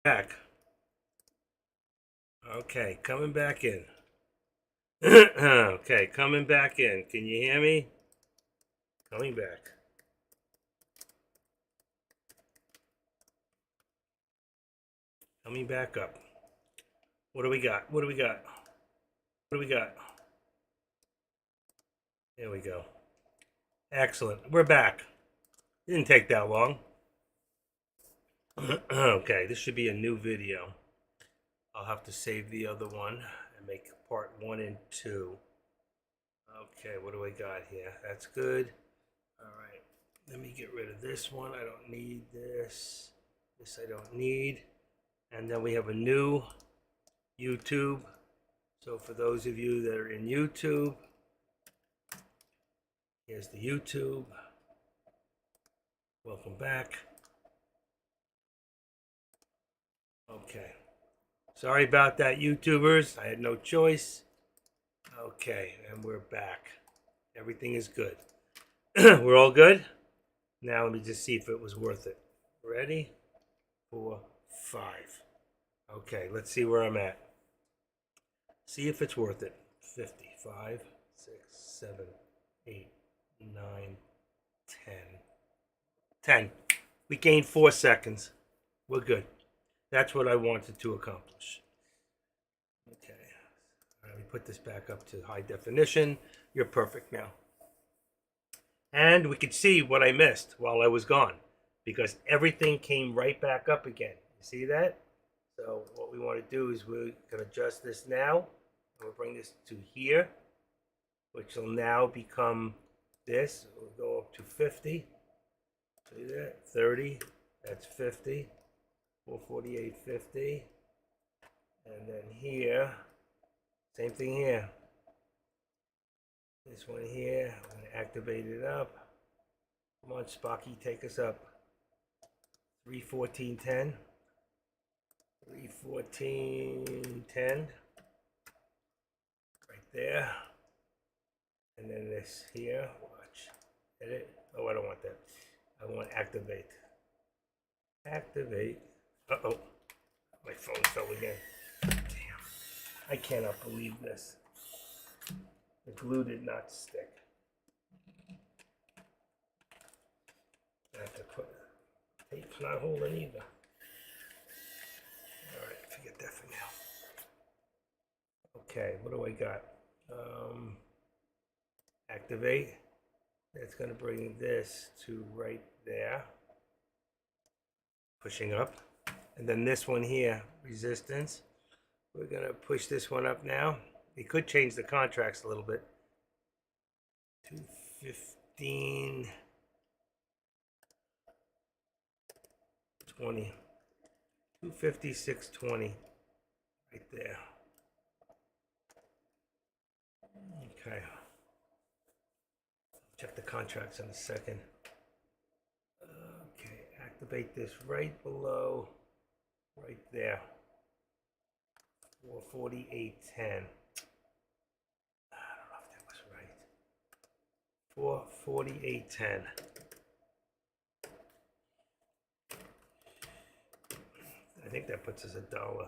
Back. Okay, coming back in. Okay, coming back in. Can you hear me? Coming back. Coming back up. What do we got? What do we got? What do we got? There we go. Excellent. We're back. Didn't take that long. Okay, this should be a new video. I'll have to save the other one and make part 1 and 2. Okay, what do I got here? That's good. All right, let me get rid of this one. I don't need this. This I don't need. And then we have a new YouTube. So for those of you that are in YouTube, here's the YouTube. Welcome back. Okay. Sorry about that, YouTubers. I had no choice. Okay, and we're back. Everything is good. We're all good? Now let me just see if it was worth it. Ready? 4, 5. Okay, let's see where I'm at. See if it's worth it. 55, 6, 7, 8, 9, 10. 10. We gained 4 seconds. We're good. That's what I wanted to accomplish. Okay. Let me put this back up to high definition. You're perfect now. And we could see what I missed while I was gone because everything came right back up again. You see that? So what we want to do is we're going to adjust this now. We'll bring this to here, which will now become this. We'll go up to 50. See that? 30. That's 50. 448.50. And then here, same thing here. This one here, I'm going to activate it up. Come on, Spocky, take us up. 314.10. 314.10. Right there. And then this here, watch. Edit. Oh, I don't want that. I want activate. Activate. Uh-oh. My phone fell again. Damn. I cannot believe this. The glue did not stick. I have to put tape's not holding either. Alright, forget that for now. Okay, what do I got? Activate. That's going to bring this to right there. Pushing up. And then this one here, resistance. We're going to push this one up now. It could change the contracts a little bit. 215, 20. 256.20. Right there. Okay. Check the contracts in a second. Okay, activate this right below, right there. 448.10. I don't know if that was right. 448.10. I think that puts us $1.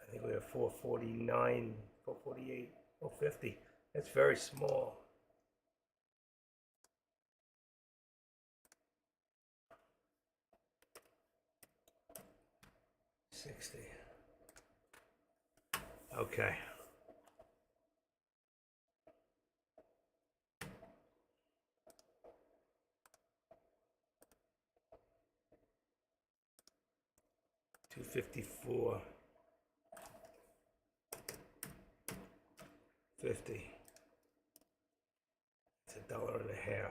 I think we have 449, 448, 450. That's very small. 60. Okay. $254.50. It's $1.50.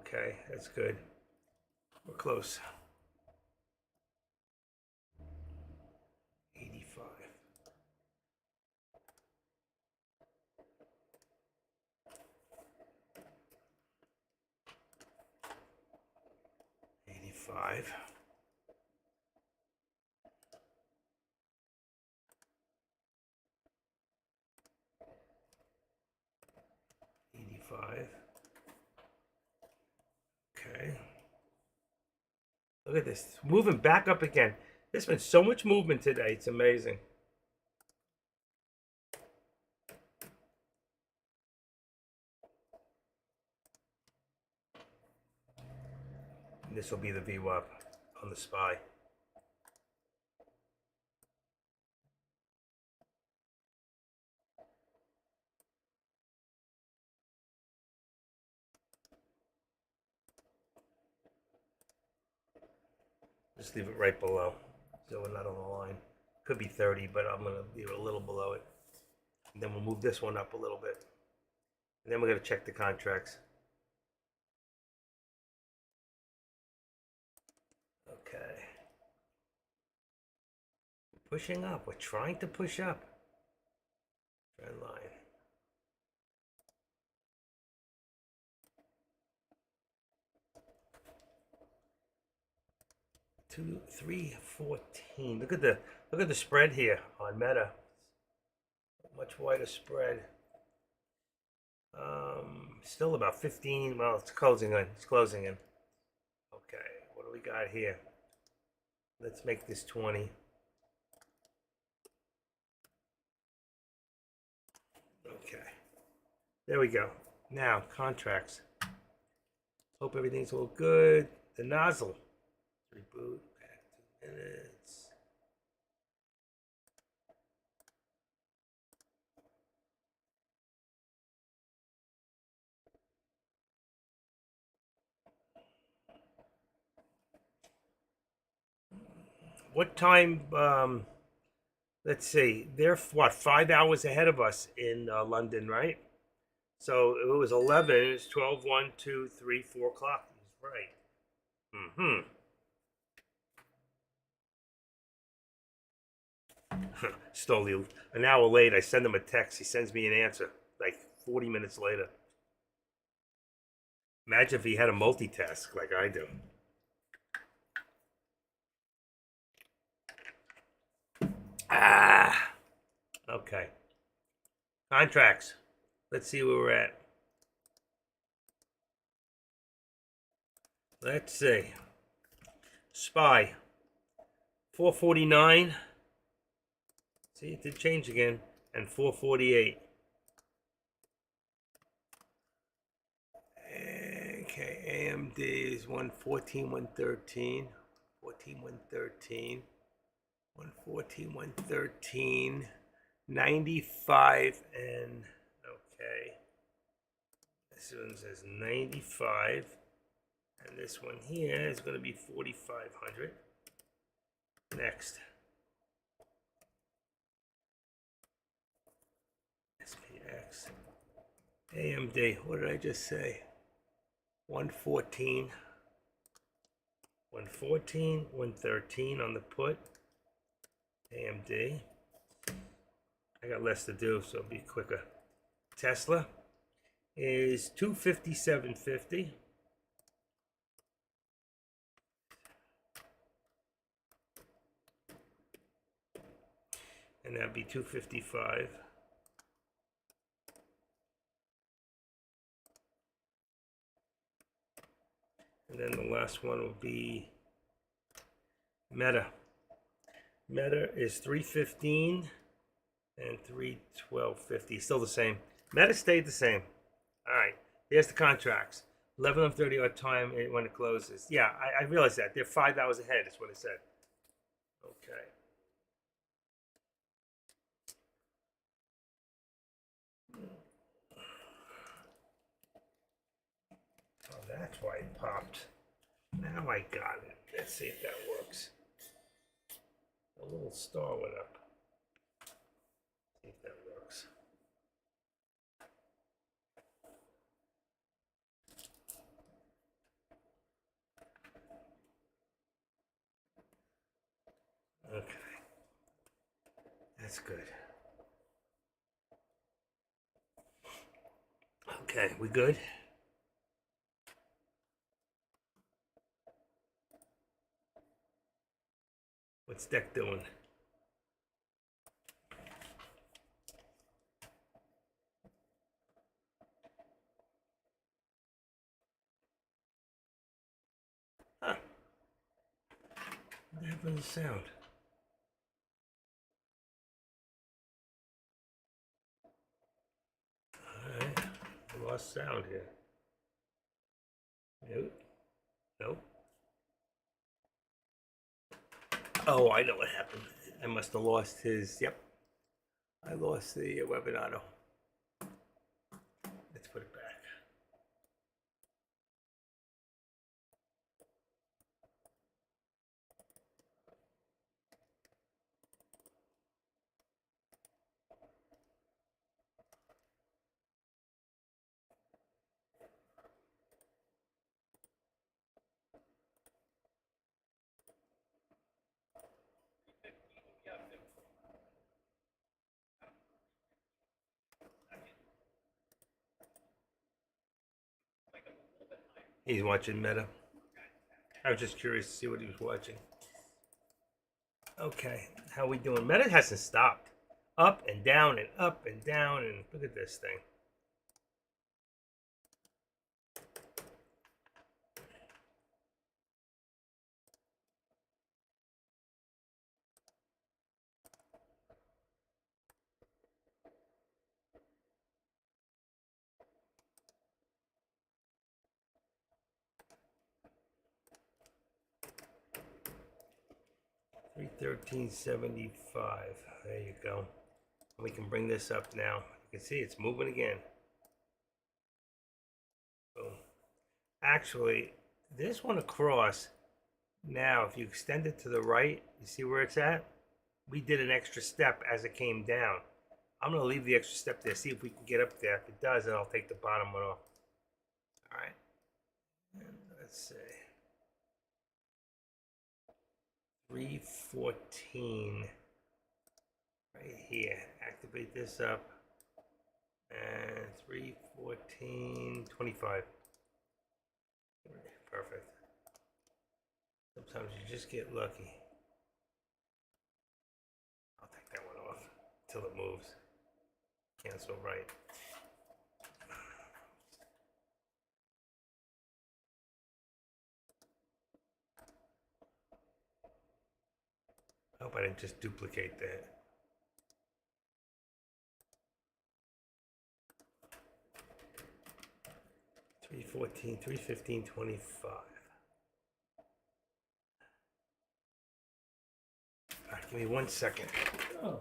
Okay, that's good. We're close. 85. 85. 85. Okay. Look at this. It's moving back up again. There's been so much movement today. It's amazing. And this will be the VWAP on the SPY. Just leave it right below, so we're not on the line. Could be 30, but I'm gonna leave it a little below it. And then we'll move this one up a little bit. And then we're gonna check the contracts. Okay. Pushing up. We're trying to push up. Trend line. 2, 3, 14. Look at the spread here on Meta. Much wider spread. Still about 15. Well, it's closing in. It's closing in. Okay, what do we got here? Let's make this 20. Okay. There we go. Now, contracts. Hope everything's all good. The nozzle. Reboot. Back 2 minutes. What time? Let's see. They're what, 5 hours ahead of us in London, right? So it was 11. It's 12, 1, 2, 3, 4 o'clock. He's right. Slowly, an hour later, I send him a text. He sends me an answer like 40 minutes later. Imagine if he had a multitask like I do. Okay. Contracts. Let's see where we're at. Let's see. SPY. 449. See, it did change again. And 448. Okay, AMD is 114, 113. 14, 113. 114, 113. 95 and okay. This one says 95. And this one here is going to be 4,500. Next. SPX. AMD. What did I just say? 114. 114. 113 on the put. AMD. I got less to do, so it'll be quicker. Tesla is 257.50. And that'd be 255. And then the last one will be Meta. Meta is 315 and 312.50. Still the same. Meta stayed the same. All right. There's the contracts. 11:30 our time when it closes. Yeah, I realize that. They're 5 hours ahead, is what it said. Okay. Oh, that's why it popped. Now I got it. Let's see if that works. A little star went up. See if that works. Okay. That's good. Okay, we good? What's Deck doing? Huh. happened to the sound? Alright, I lost sound here. Nope. Nope. Oh, I know what happened. I must have lost his. Yep. I lost the webinar. Let's put it back. He's watching Meta. I was just curious to see what he was watching. Okay, how we doing? Meta hasn't stopped. Up and down and up and down, and look at this thing. $313.75. There you go. We can bring this up now. You can see it's moving again. Boom. Actually, this one across, now if you extend it to the right, you see where it's at? We did an extra step as it came down. I'm going to leave the extra step there, see if we can get up there. If it does, then I'll take the bottom one off. All right. And let's see. 314. Right here. Activate this up. And 314.25. Perfect. Sometimes you just get lucky. I'll take that one off till it moves. Cancel right. I hope I didn't just duplicate that. $314, $315.25. All right, give me 1 second. Oh.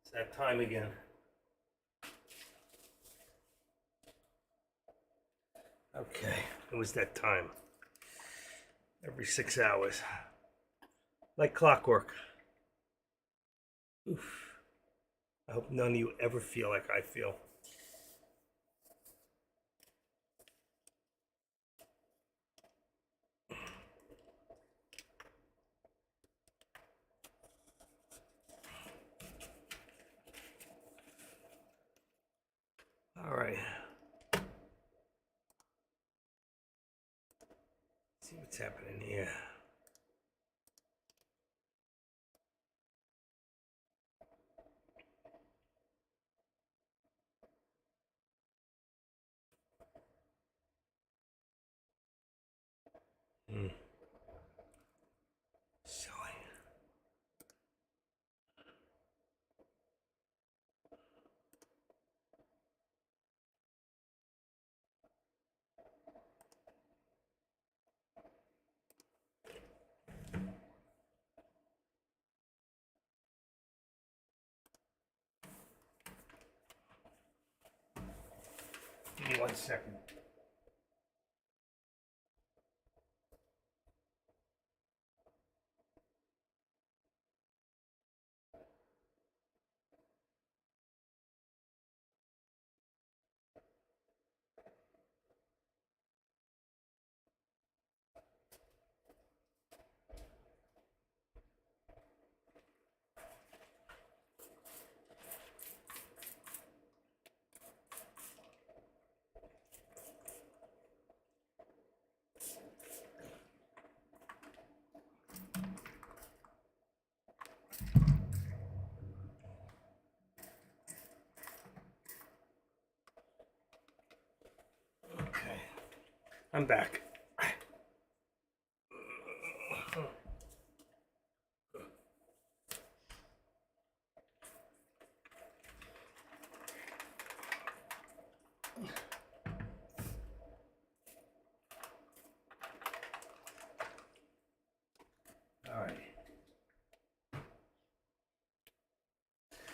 It's that time again. Okay, it was that time. Every 6 hours. Like clockwork. Oof. I hope none of you ever feel like I feel. All right. Let's see what's happening here. Silly. Give me 1 second. I'm back. All right.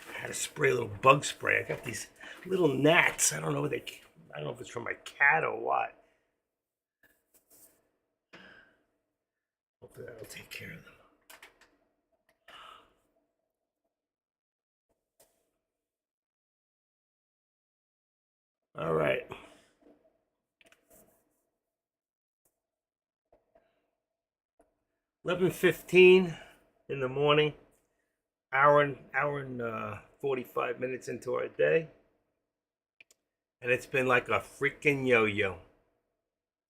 I had to spray a little bug spray. I got these little gnats. I don't know what they. I don't know if it's from my cat or what. Hopefully that'll take care of them. All right. 11:15 in the morning. Hour and 45 minutes into our day, and it's been like a freaking yo-yo.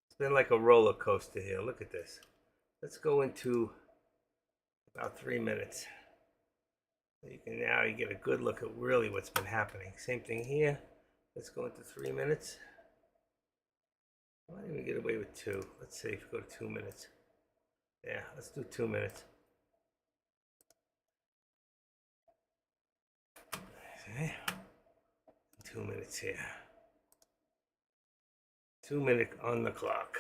It's been like a roller coaster here. Look at this. Let's go into about 3 minutes. So you get a good look at really what's been happening. Same thing here. Let's go into 3 minutes. Why didn't we get away with 2? Let's see if we go to 2 minutes. Yeah, let's do 2 minutes. Okay. 2 minutes here. 2 minutes on the clock.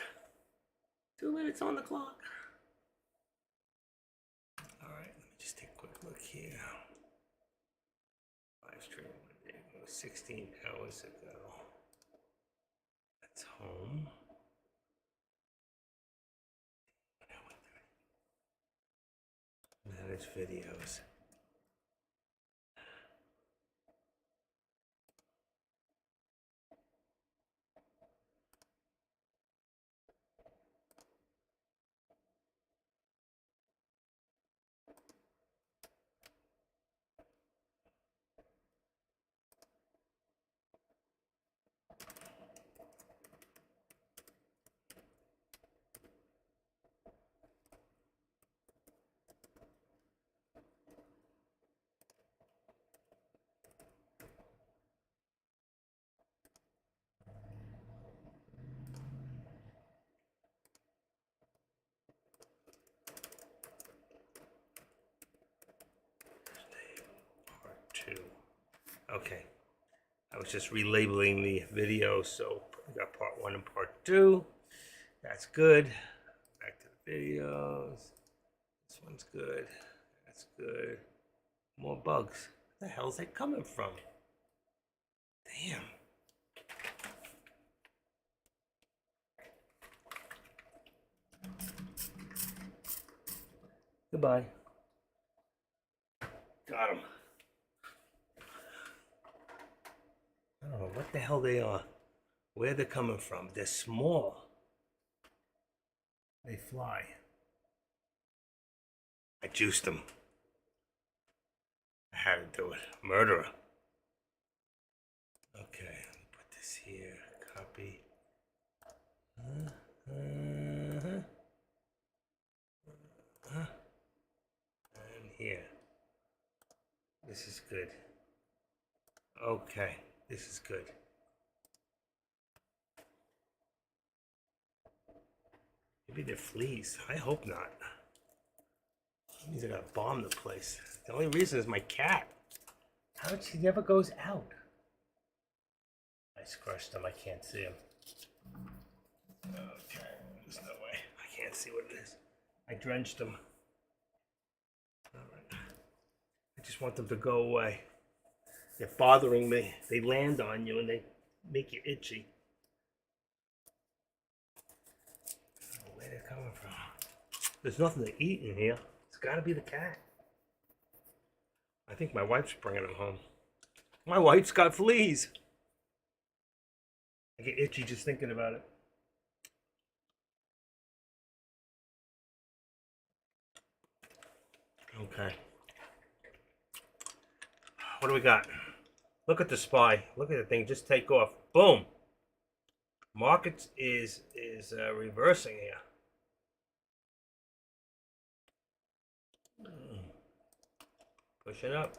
2 minutes on the clock. All right, let me just take a quick look here. Live stream 16 hours ago. That's home. Manage videos. Part 2. Okay. I was just relabeling the video, so we got part 1 and part 2. That's good. Back to the videos. This one's good. That's good. More bugs. Where the hell's that coming from? Damn. Goodbye. Got him. I don't know what the hell they are. Where they're coming from. They're small. They fly. I juiced them. I had to do it. Murderer. Okay, let me put this here. Copy. And here. This is good. Okay, this is good. Maybe they're fleas. I hope not. He's gonna bomb the place. The only reason is my cat. He never goes out. I scratched him. I can't see him. Okay, there's no way. I can't see what it is. I drenched them. All right. I just want them to go away. They're bothering me. They land on you and they make you itchy. I don't know where they're coming from. There's nothing to eat in here. It's got to be the cat. I think my wife's bringing them home. My wife's got fleas. I get itchy just thinking about it. Okay. What do we got? Look at the SPY. Look at the thing just take off. Boom. Markets is reversing here. Pushing up.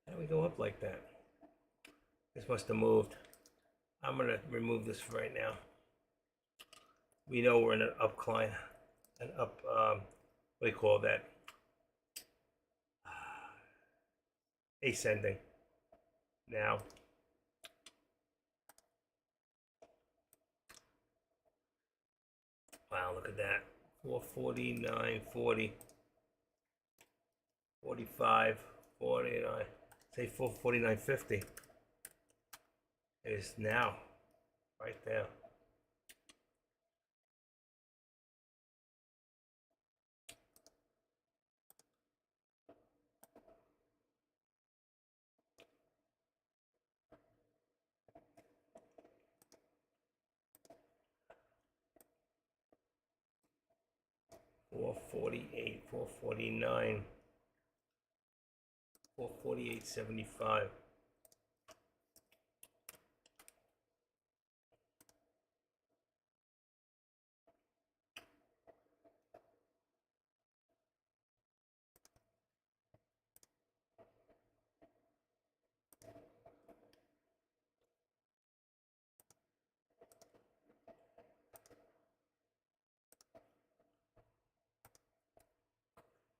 How do we go up like that? This must have moved. I'm gonna remove this for right now. We know we're in an upcline, an up. What do you call that? Ascending. Now. Wow, look at that. 449, 40, 45, 49. Say 449.50 is now right there. $448, $449, $448.75.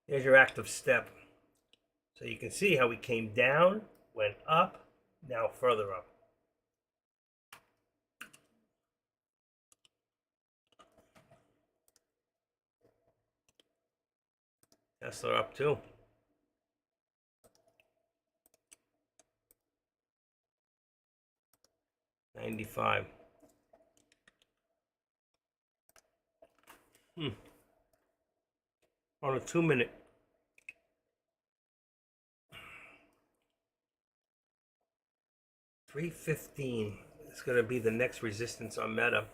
There's your active step. So you can see how we came down, went up, now further up. Tesla up too. $95. On a 2-minute. $315 is going to be the next resistance on Meta,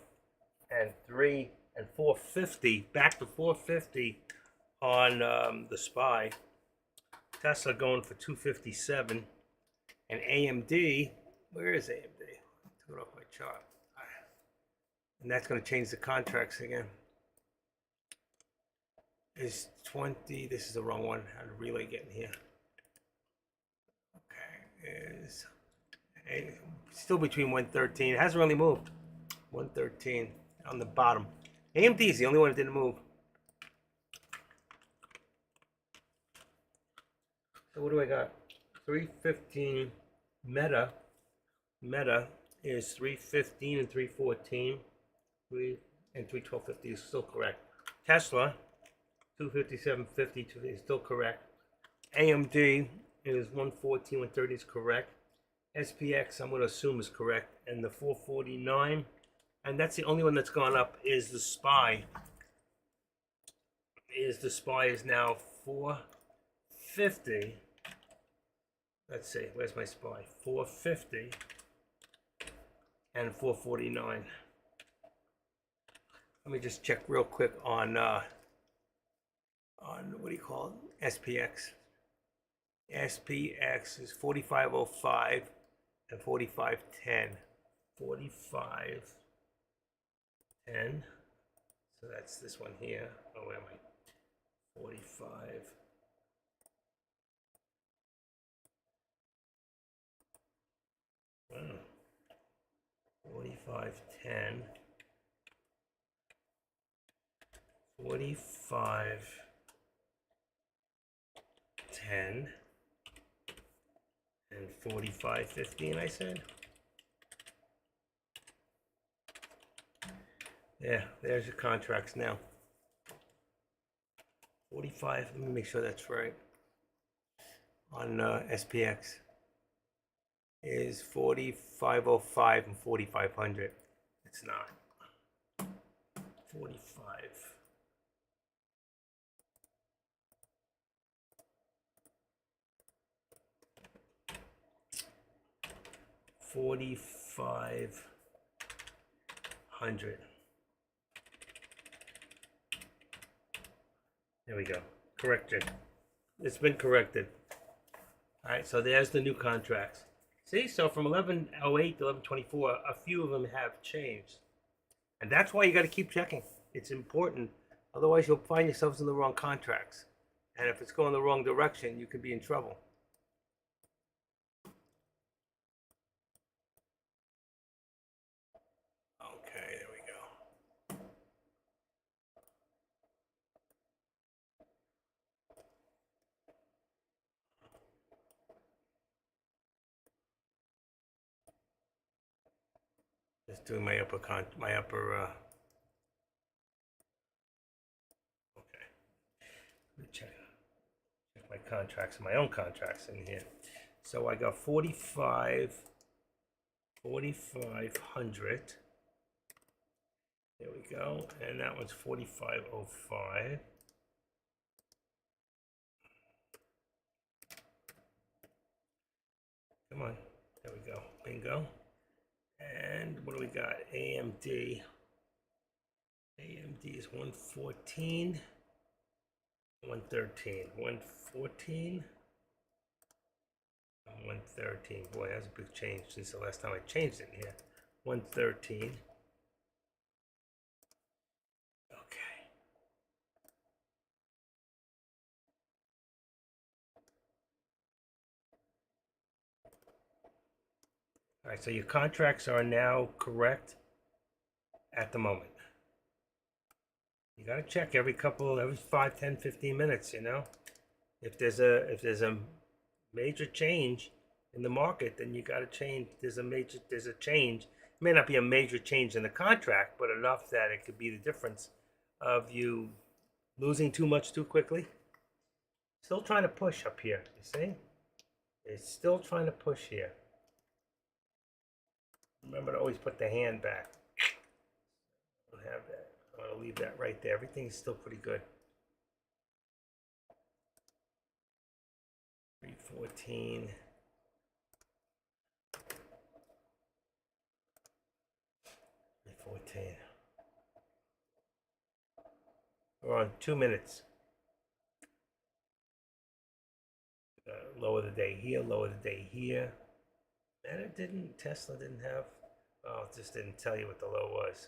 and 450 back to 450 on the SPY. Tesla going for 257, and AMD. Where is AMD? I took it off my chart, and that's going to change the contracts again. Is 20. This is the wrong one. How to relay getting here? Okay, is still between 113. It hasn't really moved. 113 on the bottom. AMD is the only one that didn't move. So what do I got? 315 Meta. Meta is 315 and 314. 3 and 312.50 is still correct. Tesla 257.50 is still correct. AMD is 114, 130 is correct. SPX, I'm going to assume, is correct. And the 449, and that's the only one that's gone up, is the SPY. The SPY is now 450. Let's see, where's my SPY? 450 and 449. Let me just check real quick on what do you call it? SPX. SPX is 4505 and 4510. 4510. So that's this one here. Oh, where am I? 45. Oh. 4510. 4510 and 4515, I said. Yeah, there's your contracts now. 45, let me make sure that's right. On SPX is 4505 and 4500. It's not. 45. 4500. There we go. Corrected. It's been corrected. All right, so there's the new contracts. See, so from 1108 to 1124, a few of them have changed. And that's why you got to keep checking. It's important. Otherwise, you'll find yourselves in the wrong contracts. And if it's going the wrong direction, you could be in trouble. Just doing my upper okay. Let me check my contracts, my own contracts in here. So I got 4,500. There we go. And that one's 4,505. Come on. There we go. Bingo. And what do we got? AMD. AMD is 114. 113. 114. 113. Boy, that's a big change since the last time I changed it here. 113. Okay. All right, so your contracts are now correct at the moment. You got to check every 5, 10, 15 minutes, you know. If there's a major change in the market, then you got to change. There's a change. It may not be a major change in the contract, but enough that it could be the difference of you losing too much too quickly. Still trying to push up here, you see? It's still trying to push here. Remember to always put the hand back. I don't have that. I'm going to leave that right there. Everything's still pretty good. 314. 314. We're on 2 minutes. Lower the day here, lower the day here. And Tesla didn't have, oh, it just didn't tell you what the low was.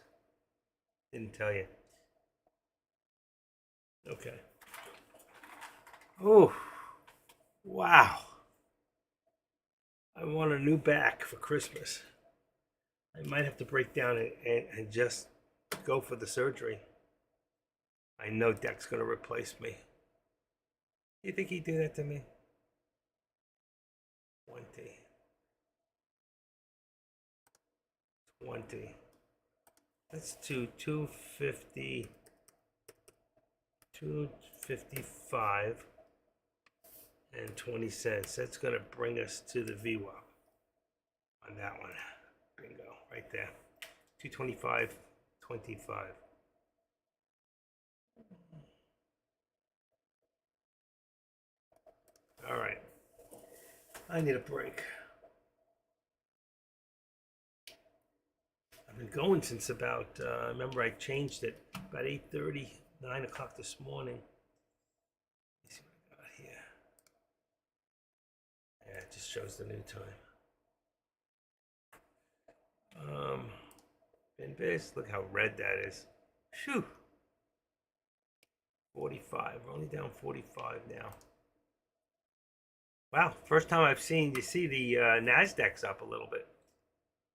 Didn't tell you. Okay. Oh, wow. I want a new back for Christmas. I might have to break down and just go for the surgery. I know Deck's going to replace me. You think he'd do that to me? 20. Let's do 250. 255 and 20 cents. That's going to bring us to the VWAP on that one. Bingo, right there. 225.25. All right. I need a break. I've been going since about, remember I changed it about 8:30, 9 o'clock this morning. Let me see what I got here. Yeah, it just shows the new time. Finviz, look how red that is. Phew. 45, we're only down 45 now. Wow, first time I've seen, you see the NASDAQ's up a little bit.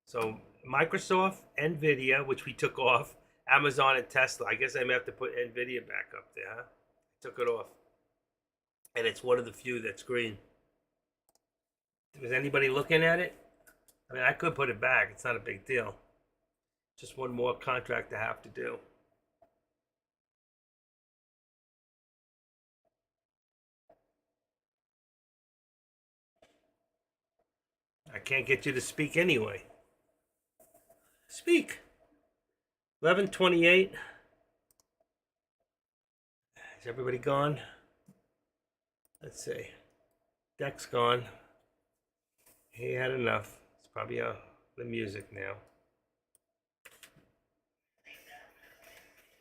So Microsoft, NVIDIA, which we took off, Amazon and Tesla. I guess I may have to put NVIDIA back up there, huh? Took it off. And it's one of the few that's green. Was anybody looking at it? I mean, I could put it back. It's not a big deal. Just one more contract to have to do. I can't get you to speak anyway. Speak. 11:28. Is everybody gone? Let's see. Deck's gone. He had enough. It's probably the music now.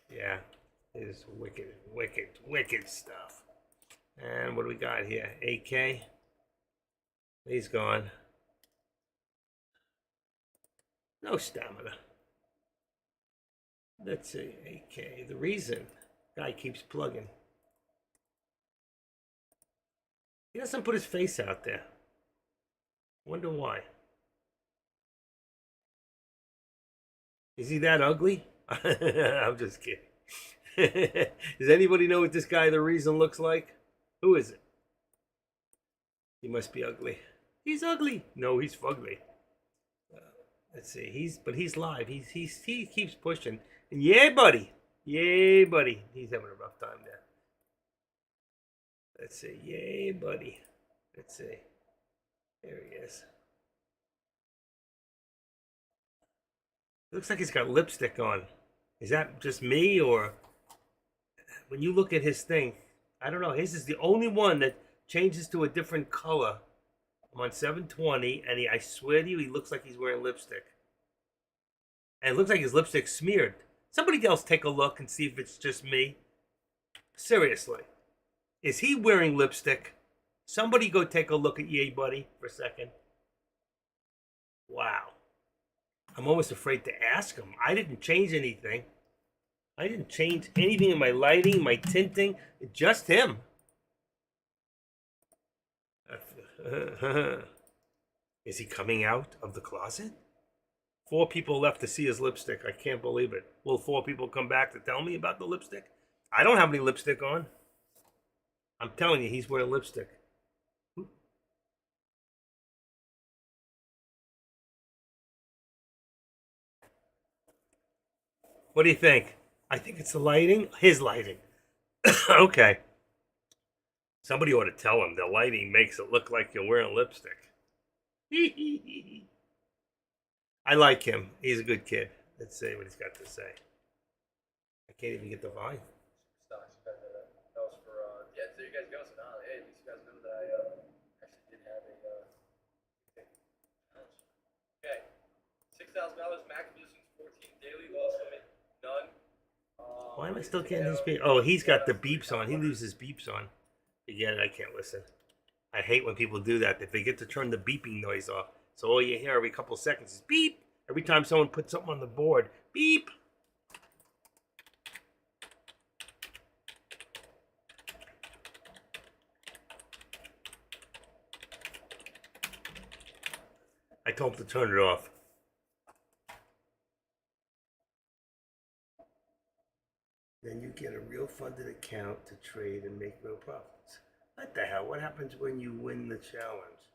Yeah, it is wicked, wicked, wicked stuff. And what do we got here? AK. He's gone. No stamina. Let's see, AK. The reason guy keeps plugging. He doesn't put his face out there. Wonder why. Is he that ugly? I'm just kidding. Does anybody know what this guy, the reason, looks like? Who is it? He must be ugly. He's ugly. No, he's fugly. Let's see. He's live. He keeps pushing. And yeah, buddy. Yay, buddy. He's having a rough time there. Let's see. Yay, buddy. Let's see. There he is. Looks like he's got lipstick on. Is that just me, or when you look at his thing, I don't know. His is the only one that changes to a different color. I'm on 720, and I swear to you, he looks like he's wearing lipstick. And it looks like his lipstick's smeared. Somebody else take a look and see if it's just me. Seriously. Is he wearing lipstick? Somebody go take a look at Yay Buddy for a second. Wow. I'm almost afraid to ask him. I didn't change anything. I didn't change anything in my lighting, my tinting. Just him. Is he coming out of the closet? 4 people left to see his lipstick. I can't believe it. Will 4 people come back to tell me about the lipstick? I don't have any lipstick on. I'm telling you, he's wearing lipstick. What do you think? I think it's the lighting. His lighting. Okay. Somebody ought to tell him the lighting makes it look like you're wearing lipstick. I like him. He's a good kid. Let's see what he's got to say. I can't even get the volume. That was for, yeah, there you guys go. So now, hey, at least you guys know that I actually did have a challenge. Okay. $6,000 max positions, 14 daily, lost limit, none. Why am I still getting these beeps? Oh, he's got the beeps on. He leaves his beeps on. Again, I can't listen. I hate when people do that. If they get to turn the beeping noise off. So all you hear every couple seconds is beep. Every time someone puts something on the board, beep. I told him to turn it off. Then you get a real funded account to trade and make real profits. What the hell? What happens when you win the challenge?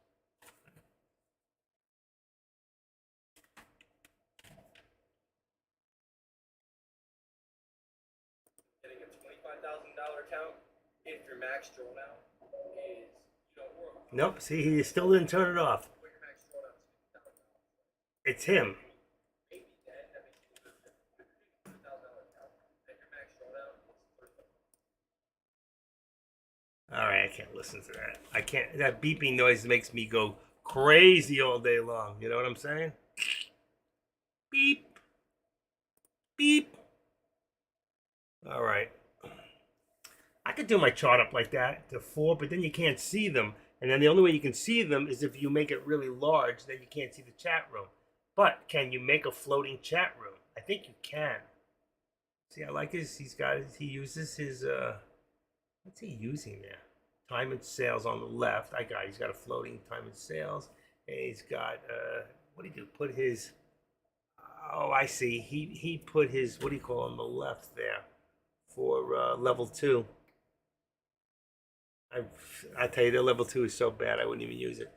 Getting a $25,000 account if your max drawdown is, you don't work. Nope. See, he still didn't turn it off. What your max drawdown is $50,000. It's him. Maybe then that makes you lose $50,000 account. Then your max drawdown is $30,000. All right, I can't listen to that. I can't. That beeping noise makes me go crazy all day long. You know what I'm saying? Beep. Beep. All right. I could do my chart up like that to 4, but then you can't see them. And then the only way you can see them is if you make it really large, then you can't see the chat room. But can you make a floating chat room? I think you can. See, I like his, he uses his, what's he using there? Time and sales on the left. He's got a floating time and sales. And he's got, what did he do? Put his, oh, I see. He put his, what do you call on the left there for level 2. I tell you, the level 2 is so bad, I wouldn't even use it.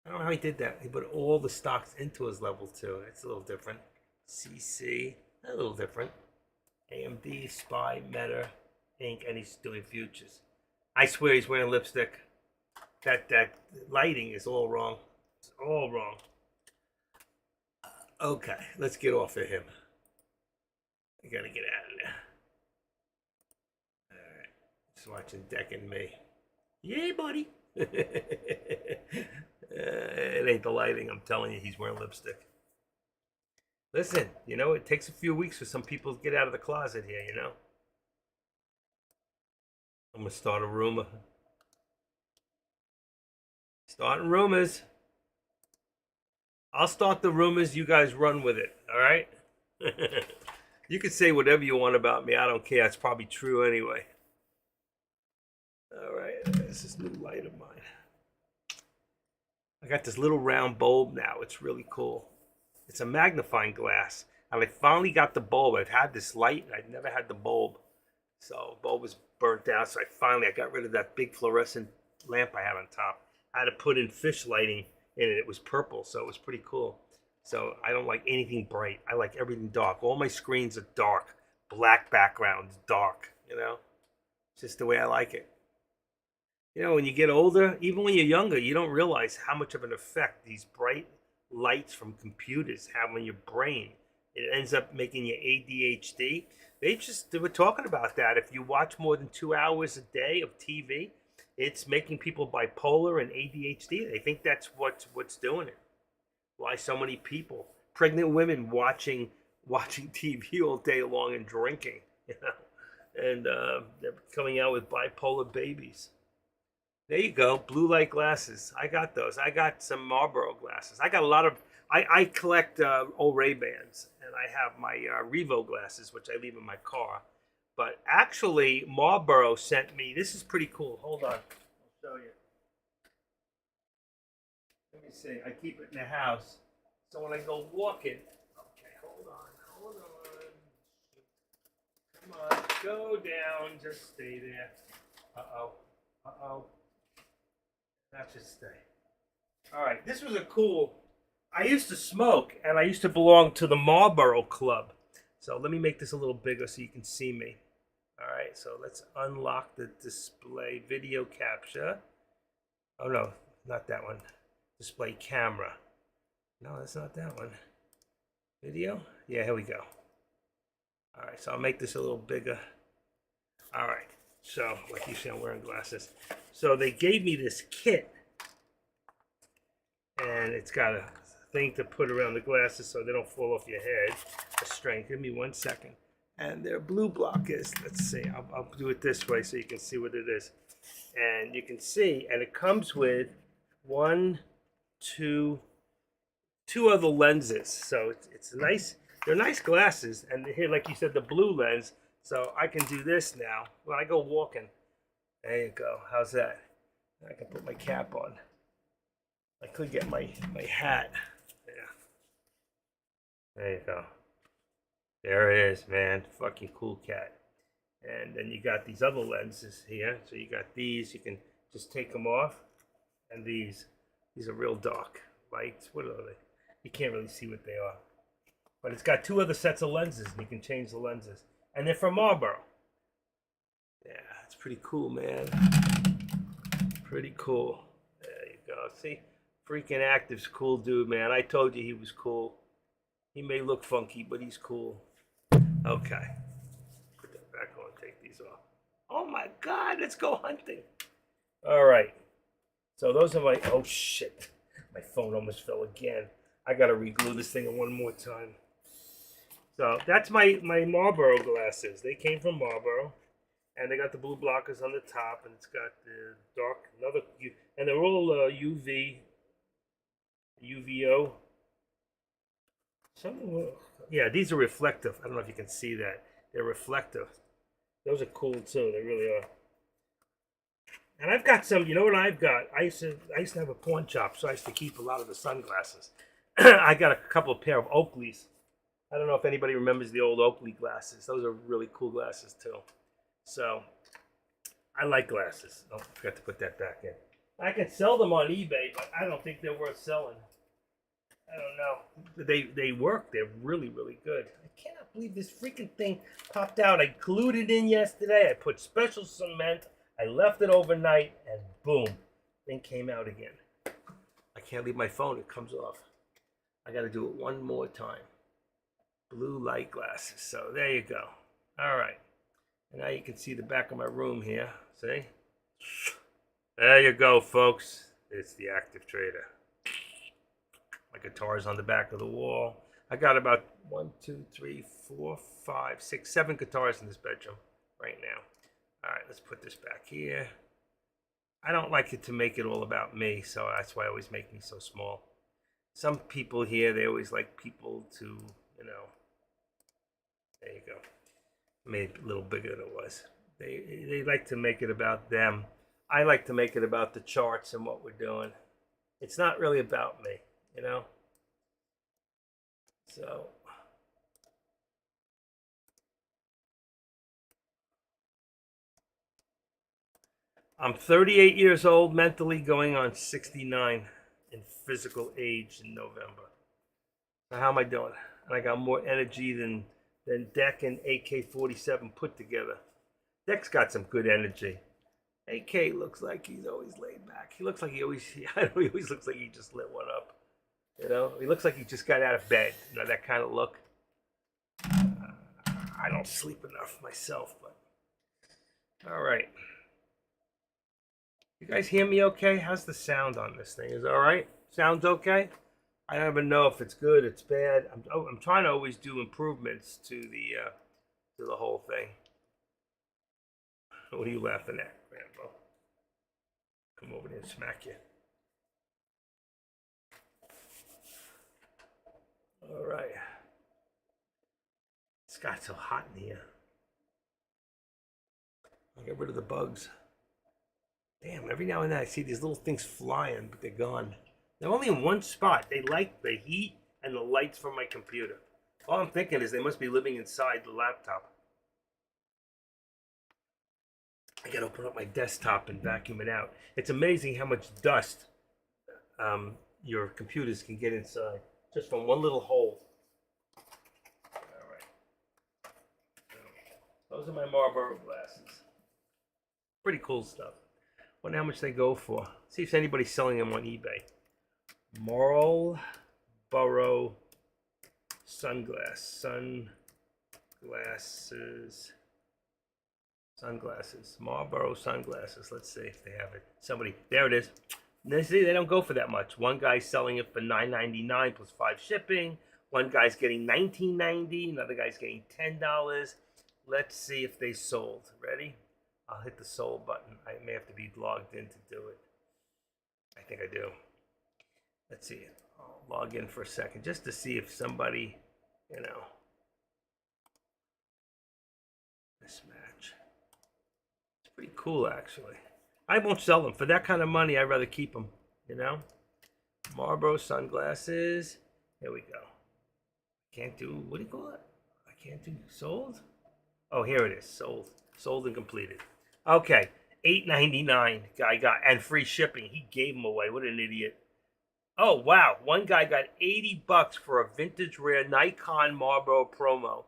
I don't know how he did that. He put all the stocks into his level 2. It's a little different. CC, a little different. AMD, SPY, Meta, Inc., and he's doing futures. I swear he's wearing lipstick. That lighting is all wrong. It's all wrong. Okay, let's get off of him. I gotta get out of there. All right, just watching Deck and me. Yay, buddy. It ain't the lighting. I'm telling you, he's wearing lipstick. Listen, you know, it takes a few weeks for some people to get out of the closet here, you know? I'm going to start a rumor. Starting rumors. I'll start the rumors. You guys run with it, all right? You can say whatever you want about me. I don't care. It's probably true anyway. All right. This is new light of mine. I got this little round bulb now. It's really cool. It's a magnifying glass. And I finally got the bulb. I've had this light and I've never had the bulb. So bulb was burnt out. So I got rid of that big fluorescent lamp I had on top. I had to put in fish lighting in it. It was purple, so it was pretty cool. So I don't like anything bright. I like everything dark. All my screens are dark, black backgrounds, dark. It's just the way I like it. When you get older, even when you're younger, you don't realize how much of an effect these bright lights from computers have on your brain. It ends up making you ADHD. They were talking about that. If you watch more than 2 hours a day of TV, it's making people bipolar and ADHD. They think that's what's doing it. Why so many people, pregnant women, watching TV all day long and drinking, and they're coming out with bipolar babies. There you go, blue light glasses. I got those. I got some Marlboro glasses. I got a lot of. I collect old Ray Bans, and I have my Revo glasses, which I leave in my car. But actually, Marlboro sent me. This is pretty cool. Hold on, I'll show you. Let me see. I keep it in the house, so when I go walking. Okay, hold on. Come on, go down. Just stay there. Uh oh. That should stay. All right, this was a cool. I used to smoke, and I used to belong to the Marlboro Club. So let me make this a little bigger so you can see me. All right, so let's unlock the display video capture. Oh no, not that one. Display camera. No, that's not that one. Video? Yeah, here we go. All right, so I'll make this a little bigger. All right, so like you see, I'm wearing glasses. So they gave me this kit, and it's got a thing to put around the glasses so they don't fall off your head. A string. Give me 1 second. And they're blue blockers. Let's see. I'll do it this way so you can see what it is. And you can see, and it comes with two other lenses. So it's nice. They're nice glasses. And here, like you said, the blue lens. So I can do this now when I go walking. There you go. How's that? I can put my cap on. I could get my hat. Yeah. There you go. There it is, man. Fucking cool cat. And then you got these other lenses here. So you got these. You can just take them off. And these are real dark lights. What are they? You can't really see what they are. But it's got two other sets of lenses. And you can change the lenses. And they're from Marlboro. Yeah, it's pretty cool, man. Pretty cool. There you go. See? Freaking Active's cool dude, man. I told you he was cool. He may look funky, but he's cool. Okay. Put that back on. Take these off. Oh my God, let's go hunting. All right. So those are my. Oh shit. My phone almost fell again. I gotta re-glue this thing one more time. So that's my Marlboro glasses. They came from Marlboro. And they got the blue blockers on the top, and it's got the dark, and they're all UVO. Yeah, these are reflective. I don't know if you can see that. They're reflective. Those are cool too. They really are. And I've got some. You know what I've got? I used to have a pawn shop, so I used to keep a lot of the sunglasses. I got a couple of pair of Oakleys. I don't know if anybody remembers the old Oakley glasses. Those are really cool glasses too. So, I like glasses. Oh, I forgot to put that back in. I can sell them on eBay, but I don't think they're worth selling. I don't know. They work. They're really, really good. I cannot believe this freaking thing popped out. I glued it in yesterday. I put special cement. I left it overnight, and boom, thing came out again. I can't leave my phone. It comes off. I got to do it one more time. Blue light glasses. So there you go. All right. And now you can see the back of my room here. See? There you go, folks. It's the Active Trader. My guitar's on the back of the wall. I got about 1, 2, 3, 4, 5, 6, 7 guitars in this bedroom right now. All right, let's put this back here. I don't like it to make it all about me, so that's why I always make me so small. Some people here, they always like people to, there you go. Made it a little bigger than it was. They like to make it about them. I like to make it about the charts and what we're doing. It's not really about me, So I'm 38 years old, mentally going on 69 in physical age in November. So how am I doing? And I got more energy than Deck and AK-47 put together. Deck's got some good energy. AK looks like he's always laid back. He looks like he always, I know, he always looks like he just lit one up. You know, he looks like he just got out of bed. You know, that kind of look. I don't sleep enough myself, but all right. You guys hear me okay? How's the sound on this thing? Is it all right? Sounds okay? I don't even know if it's good, it's bad. I'm trying to always do improvements to the whole thing. What are you laughing at, Rambo? Come over there and smack you. All right. It's got so hot in here. I'll get rid of the bugs. Damn, every now and then I see these little things flying, but they're gone. They're only in one spot. They like the heat and the lights from my computer. All I'm thinking is they must be living inside the laptop. I gotta open up my desktop and vacuum it out. It's amazing how much dust your computers can get inside just from one little hole. All right. Those are my Marlboro glasses. Pretty cool stuff. Wonder how much they go for. See if anybody's selling them on eBay. Marlboro sunglasses. Marlboro sunglasses. Let's see if they have it. Somebody, there it is. See, they don't go for that much. One guy's selling it for $9.99 plus 5 shipping. One guy's getting $19.90. Another guy's getting $10. Let's see if they sold. Ready? I'll hit the sold button. I may have to be logged in to do it. I think I do. Let's see. I'll log in for a second just to see if somebody, you know, mismatch. It's pretty cool, actually. I won't sell them. For that kind of money, I'd rather keep them, you know? Marlboro sunglasses. Here we go. Can't do, what do you call it? I can't do sold? Oh, here it is. Sold. Sold and completed. Okay. $8.99 guy got, and free shipping. He gave them away. What an idiot. Oh, wow. One guy got $80 for a vintage rare Nikon Marlboro promo.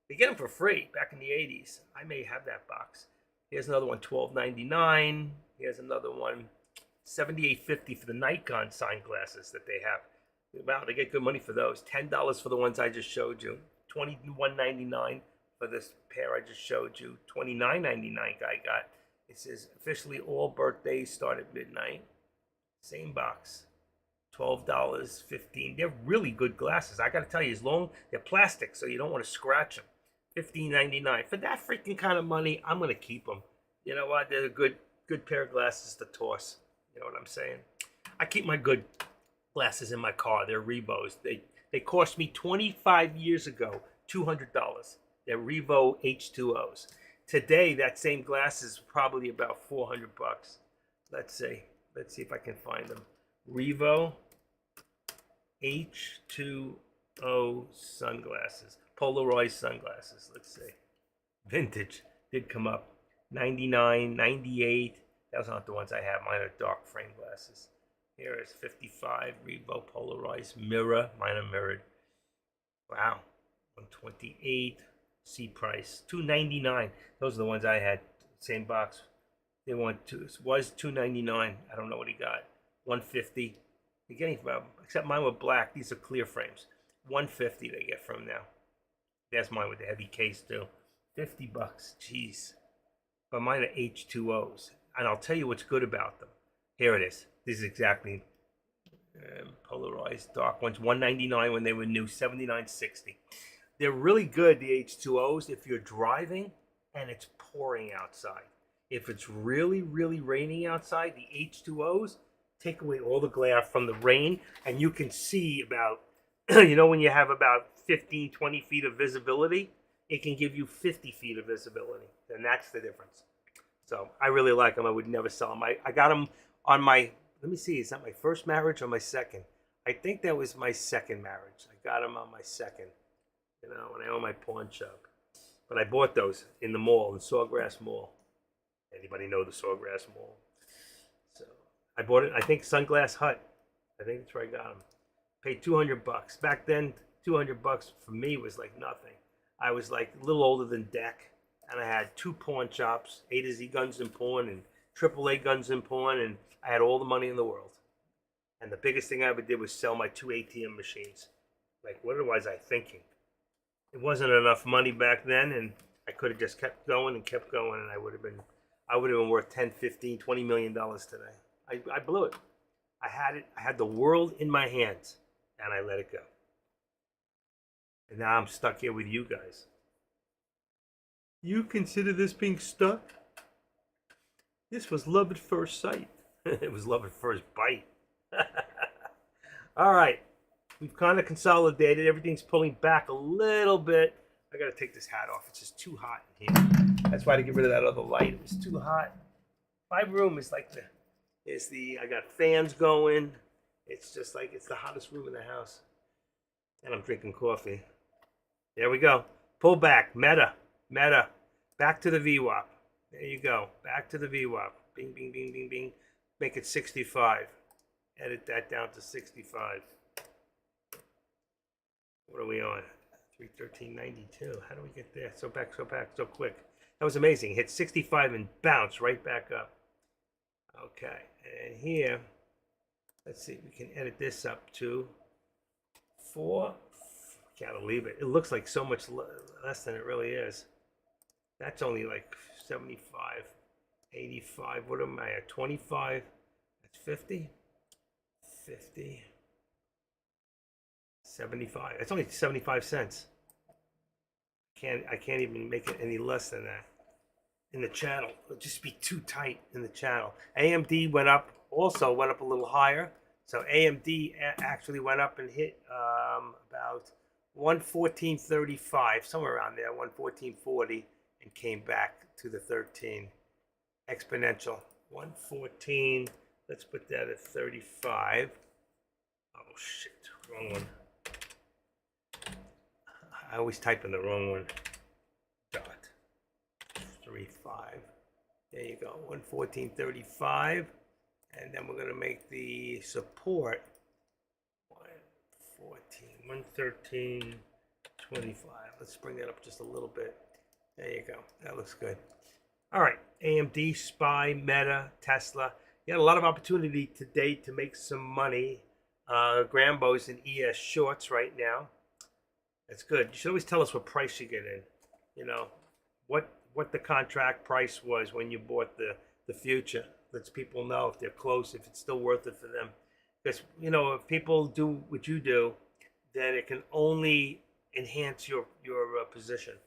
They get them for free back in the 80s. I may have that box. Here's another one, $12.99. Here's another one, $78.50 for the Nikon sunglasses that they have. Wow, they get good money for those. $10 for the ones I just showed you. $21.99 for this pair I just showed you. $29.99 guy got. It says officially all birthdays start at midnight. Same box. $12, $15. They're really good glasses. I gotta tell you, as long they're plastic, so you don't want to scratch them. $15.99 for that freaking kind of money. I'm gonna keep them. You know what? They're a good pair of glasses to toss. You know what I'm saying? I keep my good glasses in my car. They're Revos. They cost me 25 years ago $200. They're Revo H2Os. Today, that same glass is probably about $400. Let's see. Let's see if I can find them. Revo H2O sunglasses. Polaroid sunglasses. Let's see. Vintage did come up. 99, 98. Those aren't the ones I have. Mine are dark frame glasses. Here is 55 Revo Polaroid mirror. Mine are mirrored. Wow. 128. C price. $2.99. Those are the ones I had. Same box. They want to. It was $2.99. I don't know what he got. $150. You're getting from, except mine were black. These are clear frames. $150 they get from now. That's mine with the heavy case too. $50. Jeez. But mine are H2Os. And I'll tell you what's good about them. Here it is. This is exactly polarized dark ones. $199 when they were new. $79.60. They're really good, the H2Os, if you're driving and it's pouring outside. If it's really, really raining outside, the H2Os take away all the glare from the rain, and you can see about, you know, when you have about 15, 20 feet of visibility, it can give you 50 feet of visibility. And that's the difference. So I really like them. I would never sell them. I got them on my, let me see, is that my first marriage or my second? I think that was my second marriage. I got them on my second, you know, when I owned my pawn shop. But I bought those in the mall, in Sawgrass Mall. Anybody know the Sawgrass Mall? So I bought it. I think Sunglass Hut. I think that's where I got them. Paid $200 back then. $200 for me was like nothing. I was like a little older than Deck, and I had two pawn shops, A to Z Guns and Pawn and AAA Guns and Pawn, and I had all the money in the world. And the biggest thing I ever did was sell my two ATM machines. Like, what was I thinking? It wasn't enough money back then, and I could have just kept going and kept going, and I would have been worth 10, 15, 20 million dollars today. I blew it. I had it. I had the world in my hands, and I let it go. And now I'm stuck here with you guys. You consider this being stuck? This was love at first sight. It was love at first bite. All right. We've kind of consolidated. Everything's pulling back a little bit. I got to take this hat off. It's just too hot in here. That's why I had to get rid of that other light. It was too hot. My room is like I got fans going. It's just like it's the hottest room in the house. And I'm drinking coffee. There we go. Pull back. Meta. Back to the VWAP. There you go. Back to the VWAP. Bing, bing, bing, bing, bing. Make it 65. Edit that down to 65. What are we on? 313.92. How do we get there? So back, so quick. That was amazing. Hit 65 and bounce right back up. Okay. And here, let's see. We can edit this up to 4. Gotta leave it. It looks like so much less than it really is. That's only like 75, 85. What am I at? 25. That's 50. 50. 75. That's only 75 cents. I can't even make it any less than that in the channel. It'll just be too tight in the channel. AMD went up a little higher. So AMD actually went up and hit about 114.35, somewhere around there, 114.40, and came back to the 13 exponential. 114. Let's put that at 35. Oh shit, wrong one. I always type in the wrong one. Dot 35. There you go. 114.35. And then we're going to make the support 113.25. Let's bring that up just a little bit. There you go. That looks good. All right. AMD, SPY, Meta, Tesla. You had a lot of opportunity today to make some money. Grambo's in ES shorts right now. That's good. You should always tell us what price you get in. You know, what the contract price was when you bought the future. Lets people know if they're close, if it's still worth it for them. Because, you know, if people do what you do, then it can only enhance your position.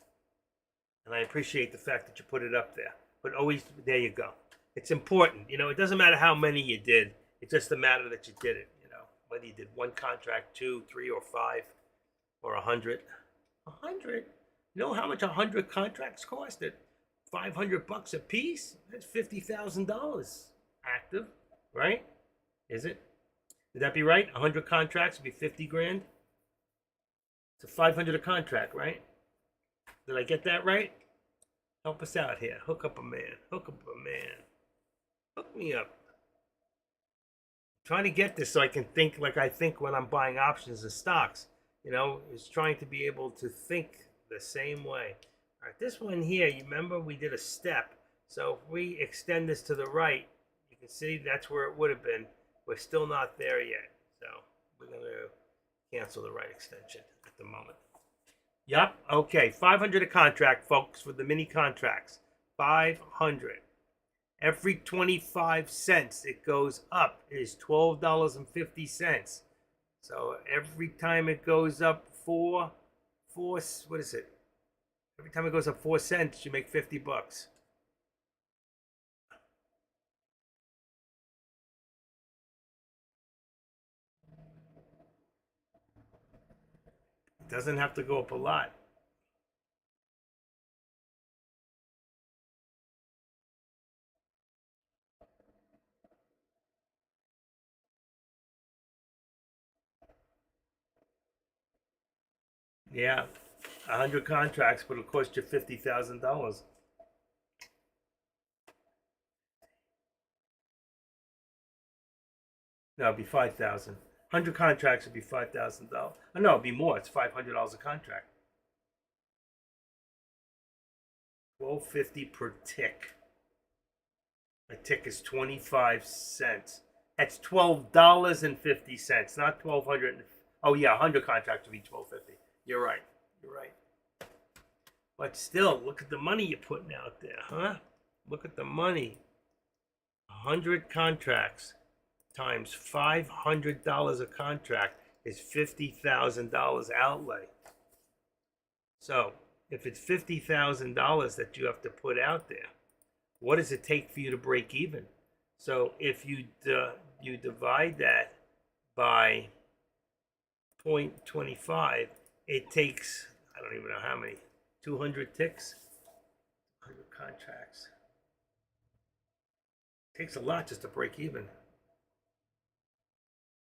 And I appreciate the fact that you put it up there. But always, there you go. It's important. You know, it doesn't matter how many you did. It's just a matter that you did it. You know, whether you did one contract, 2, 3, or 5. Or 100. 100? You know how much 100 contracts cost? At $500 a piece? That's $50,000 active, right? Is it? Would that be right? 100 contracts would be 50 grand? It's a 500 a contract, right? Did I get that right? Help us out here. Hook up a man. Hook up a man. Hook me up. I'm trying to get this so I can think like I think when I'm buying options and stocks. You know, is trying to be able to think the same way. All right, this one here, you remember we did a step. So if we extend this to the right, you can see that's where it would have been. We're still not there yet. So we're going to cancel the right extension at the moment. Yep, okay, 500 a contract, folks, for the mini contracts. 500. Every 25 cents it goes up is $12.50. So every time it goes up four, what is it? Every time it goes up 4 cents, you make $50. It doesn't have to go up a lot. Yeah, 100 contracts, but it'll cost you $50,000. No, it'd be 5,000. 100 contracts would be $5,000. Oh, no, it'd be more. It's $500 a contract. 12.50 per tick. A tick is 25 cents. That's $12.50, not 1,200. Oh yeah, 100 contracts would be 12.50. You're right. You're right. But still, look at the money you're putting out there, huh? Look at the money. 100 contracts times $500 a contract is $50,000 outlay. So if it's $50,000 that you have to put out there, what does it take for you to break even? So if you divide that by 0.25, it takes, I don't even know how many, 200 ticks, 100 contracts. It takes a lot just to break even.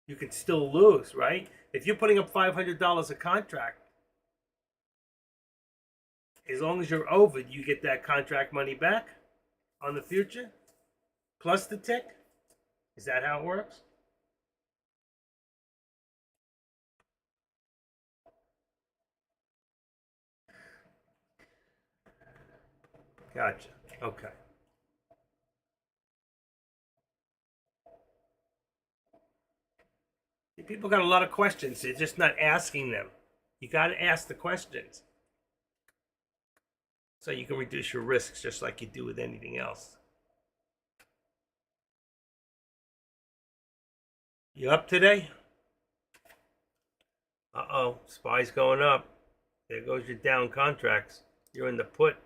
You can still lose, right? If you're putting up $500 a contract, as long as you're over, you get that contract money back on the future, plus the tick. Is that how it works? Gotcha. Okay. People got a lot of questions. They're just not asking them. You got to ask the questions so you can reduce your risks just like you do with anything else. You up today? Uh-oh, SPY's going up. There goes your down contracts. You're in the put.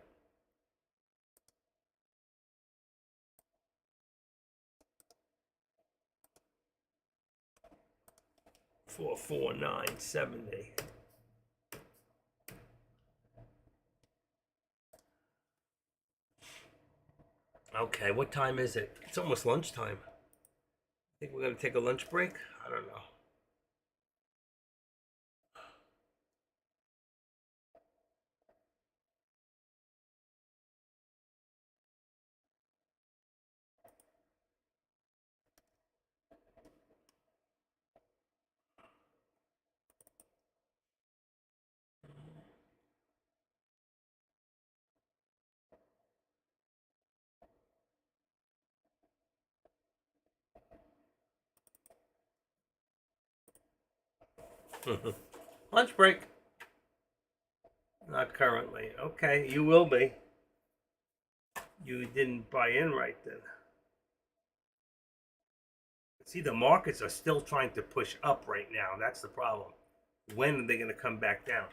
$449.70. Okay, what time is it? It's almost lunchtime. I think we're gonna take a lunch break. I don't know. Lunch break. Not currently. Okay, you will be. You didn't buy in right then. See, the markets are still trying to push up right now. That's the problem. When are they going to come back down?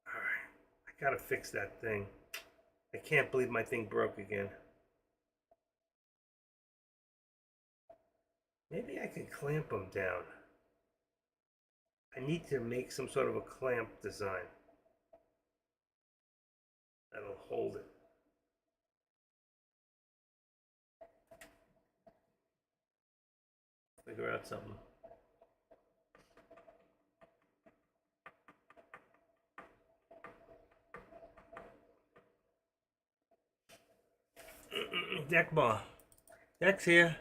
All right. I got to fix that thing. I can't believe my thing broke again. Maybe I can clamp them down. I need to make some sort of a clamp design that'll hold it. Figure out something. Deckma. Deck's here.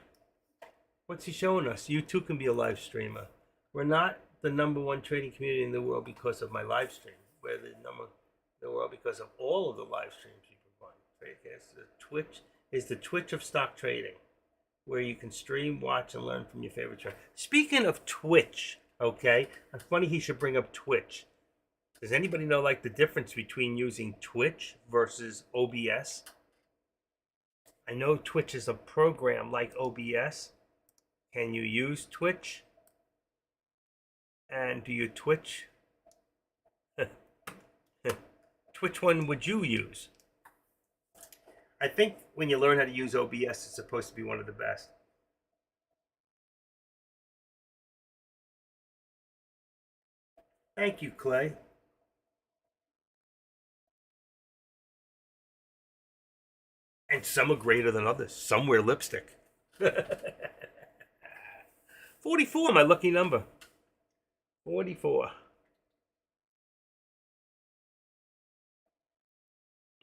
What's he showing us? You too can be a live streamer. We're not the #1 trading community in the world because of my live stream. We're the number in the world because of all of the live streams you provide. Tradecast, the Twitch is the Twitch of stock trading, where you can stream, watch, and learn from your favorite trader. Speaking of Twitch, okay, it's funny he should bring up Twitch. Does anybody know like the difference between using Twitch versus OBS? I know Twitch is a program like OBS. Can you use Twitch? And do you Twitch? Which one would you use? I think when you learn how to use OBS, it's supposed to be one of the best. Thank you, Clay. And some are greater than others. Some wear lipstick. 44, my lucky number. 44.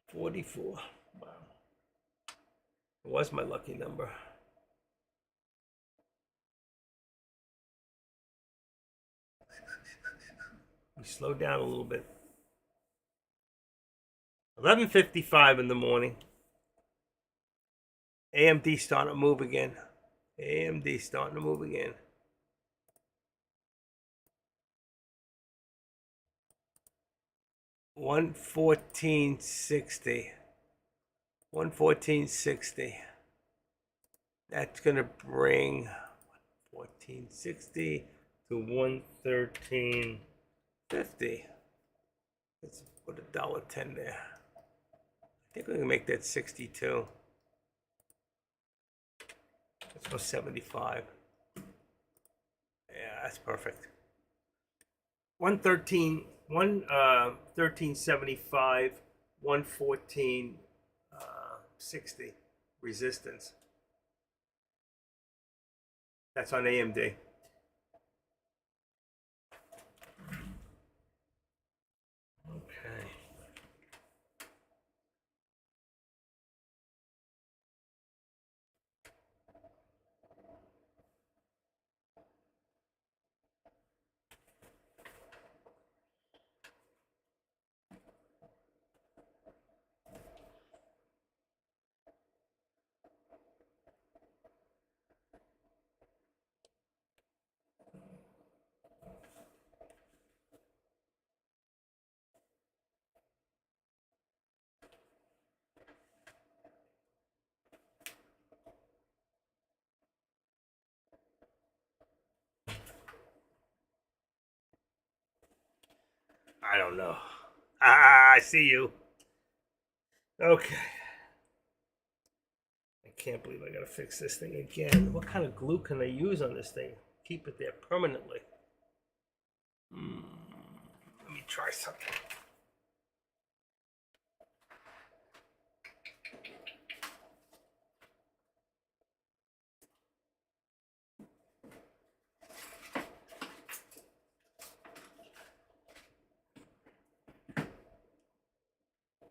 44. Wow. It was my lucky number. We slowed down a little bit. 11:55 in the morning. AMD starting to move again. AMD starting to move again. $114.60. $114.60. That's gonna bring 1460 to 113.50. Let's put $1.10 there. I think we can make that 62. Let's go 75. Yeah, that's perfect. 113.75, 114.60 resistance. That's on AMD. Okay. I don't know. I see you. Okay. I can't believe I gotta fix this thing again. What kind of glue can I use on this thing? Keep it there permanently. Let me try something.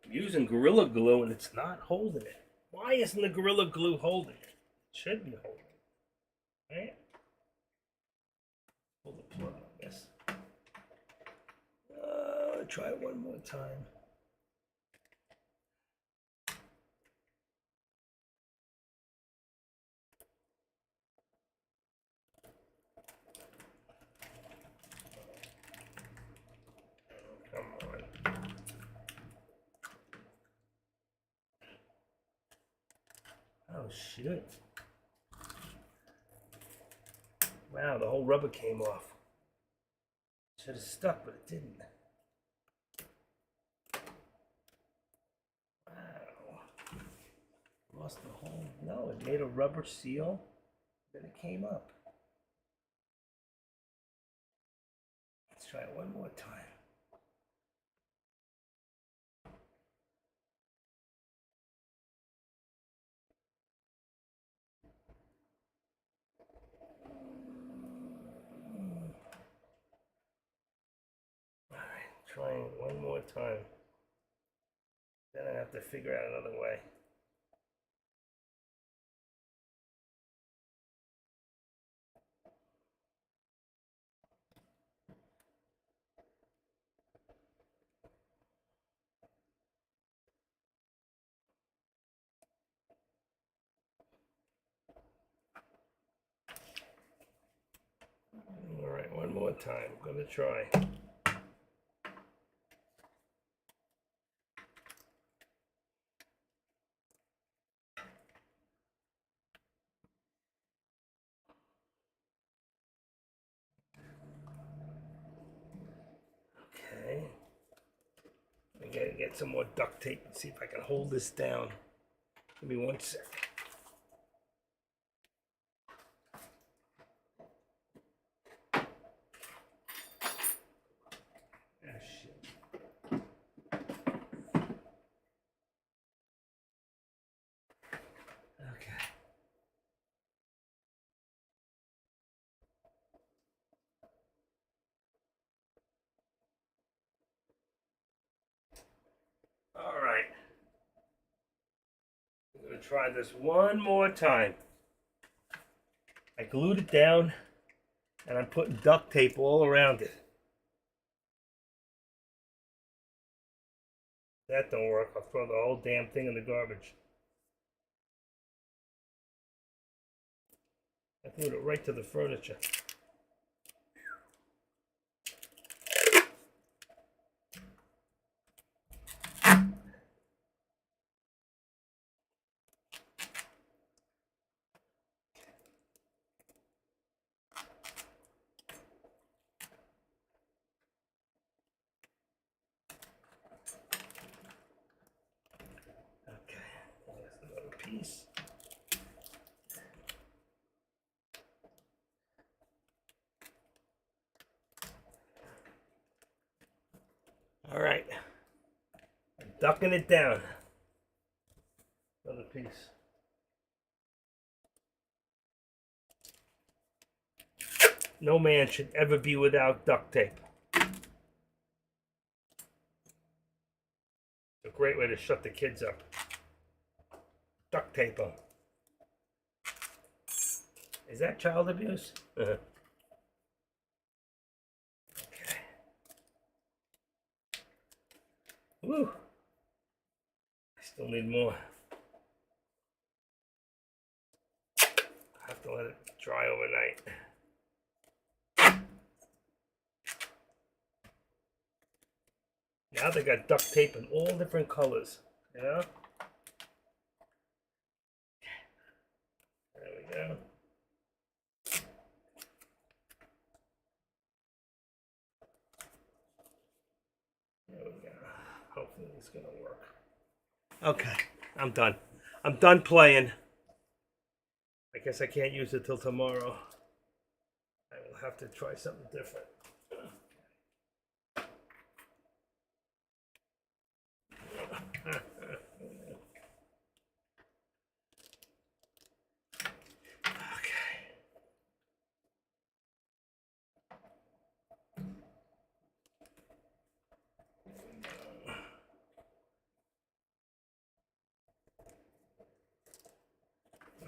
I'm using Gorilla Glue and it's not holding it. Why isn't the Gorilla Glue holding it? It should be holding it. Right? Pull the plug on this. Try it one more time. Come on. Oh, shit. Wow, the whole rubber came off. Should have stuck, but it didn't. Wow. Lost the whole. No, it made a rubber seal. Then it came up. Let's try it one more time. Alright, trying it one more time. Then I have to figure out another way. Alright, one more time. I'm gonna try. Okay. I gotta get some more duct tape and see if I can hold this down. Give me 1 sec. Ah, shit. Okay. All right. I'm gonna try this one more time. I glued it down, and I'm putting duct tape all around it. That don't work. I'll throw the whole damn thing in the garbage. I glued it right to the furniture. Okay, there's another piece. All right, I'm ducking it down. Another piece. No man should ever be without duct tape. It's a great way to shut the kids up. Duct tape them. Is that child abuse? Okay. Woo. I still need more. I have to let it dry overnight. Now they got duct tape in all different colors, you know? There we go. There we go. Hopefully it's gonna work. Okay, I'm done. I'm done playing. I guess I can't use it till tomorrow. I will have to try something different.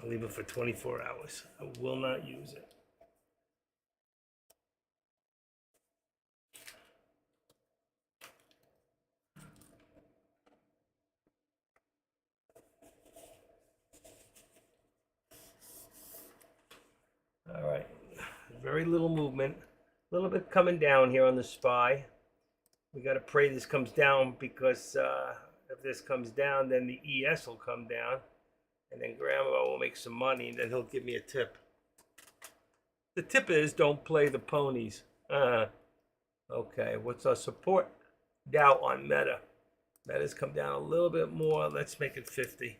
I'll leave it for 24 hours. I will not use it. All right, very little movement. A little bit coming down here on the SPY. We got to pray this comes down because if this comes down, then the ES will come down. And then Grandma will make some money, and then he'll give me a tip. The tip is don't play the ponies. Okay, what's our support? Dow on Meta. Meta's come down a little bit more. Let's make it 50.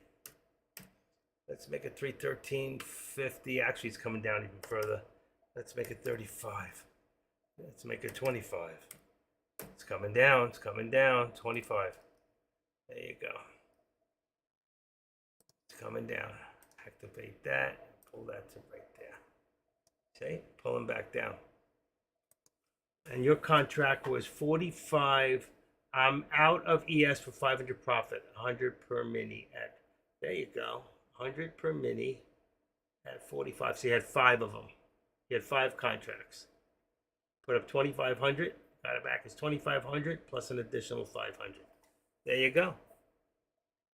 Let's make it 313.50. Actually, it's coming down even further. Let's make it 35. Let's make it 25. It's coming down. It's coming down. 25. There you go. Coming down. Activate that. Pull that to right there. See? Pulling back down. And your contract was 45. I'm out of ES for 500 profit. 100 per mini at. There you go. 100 per mini at 45. So you had 5 of them. You had 5 contracts. Put up 2,500. Got it back as 2,500 plus an additional 500. There you go.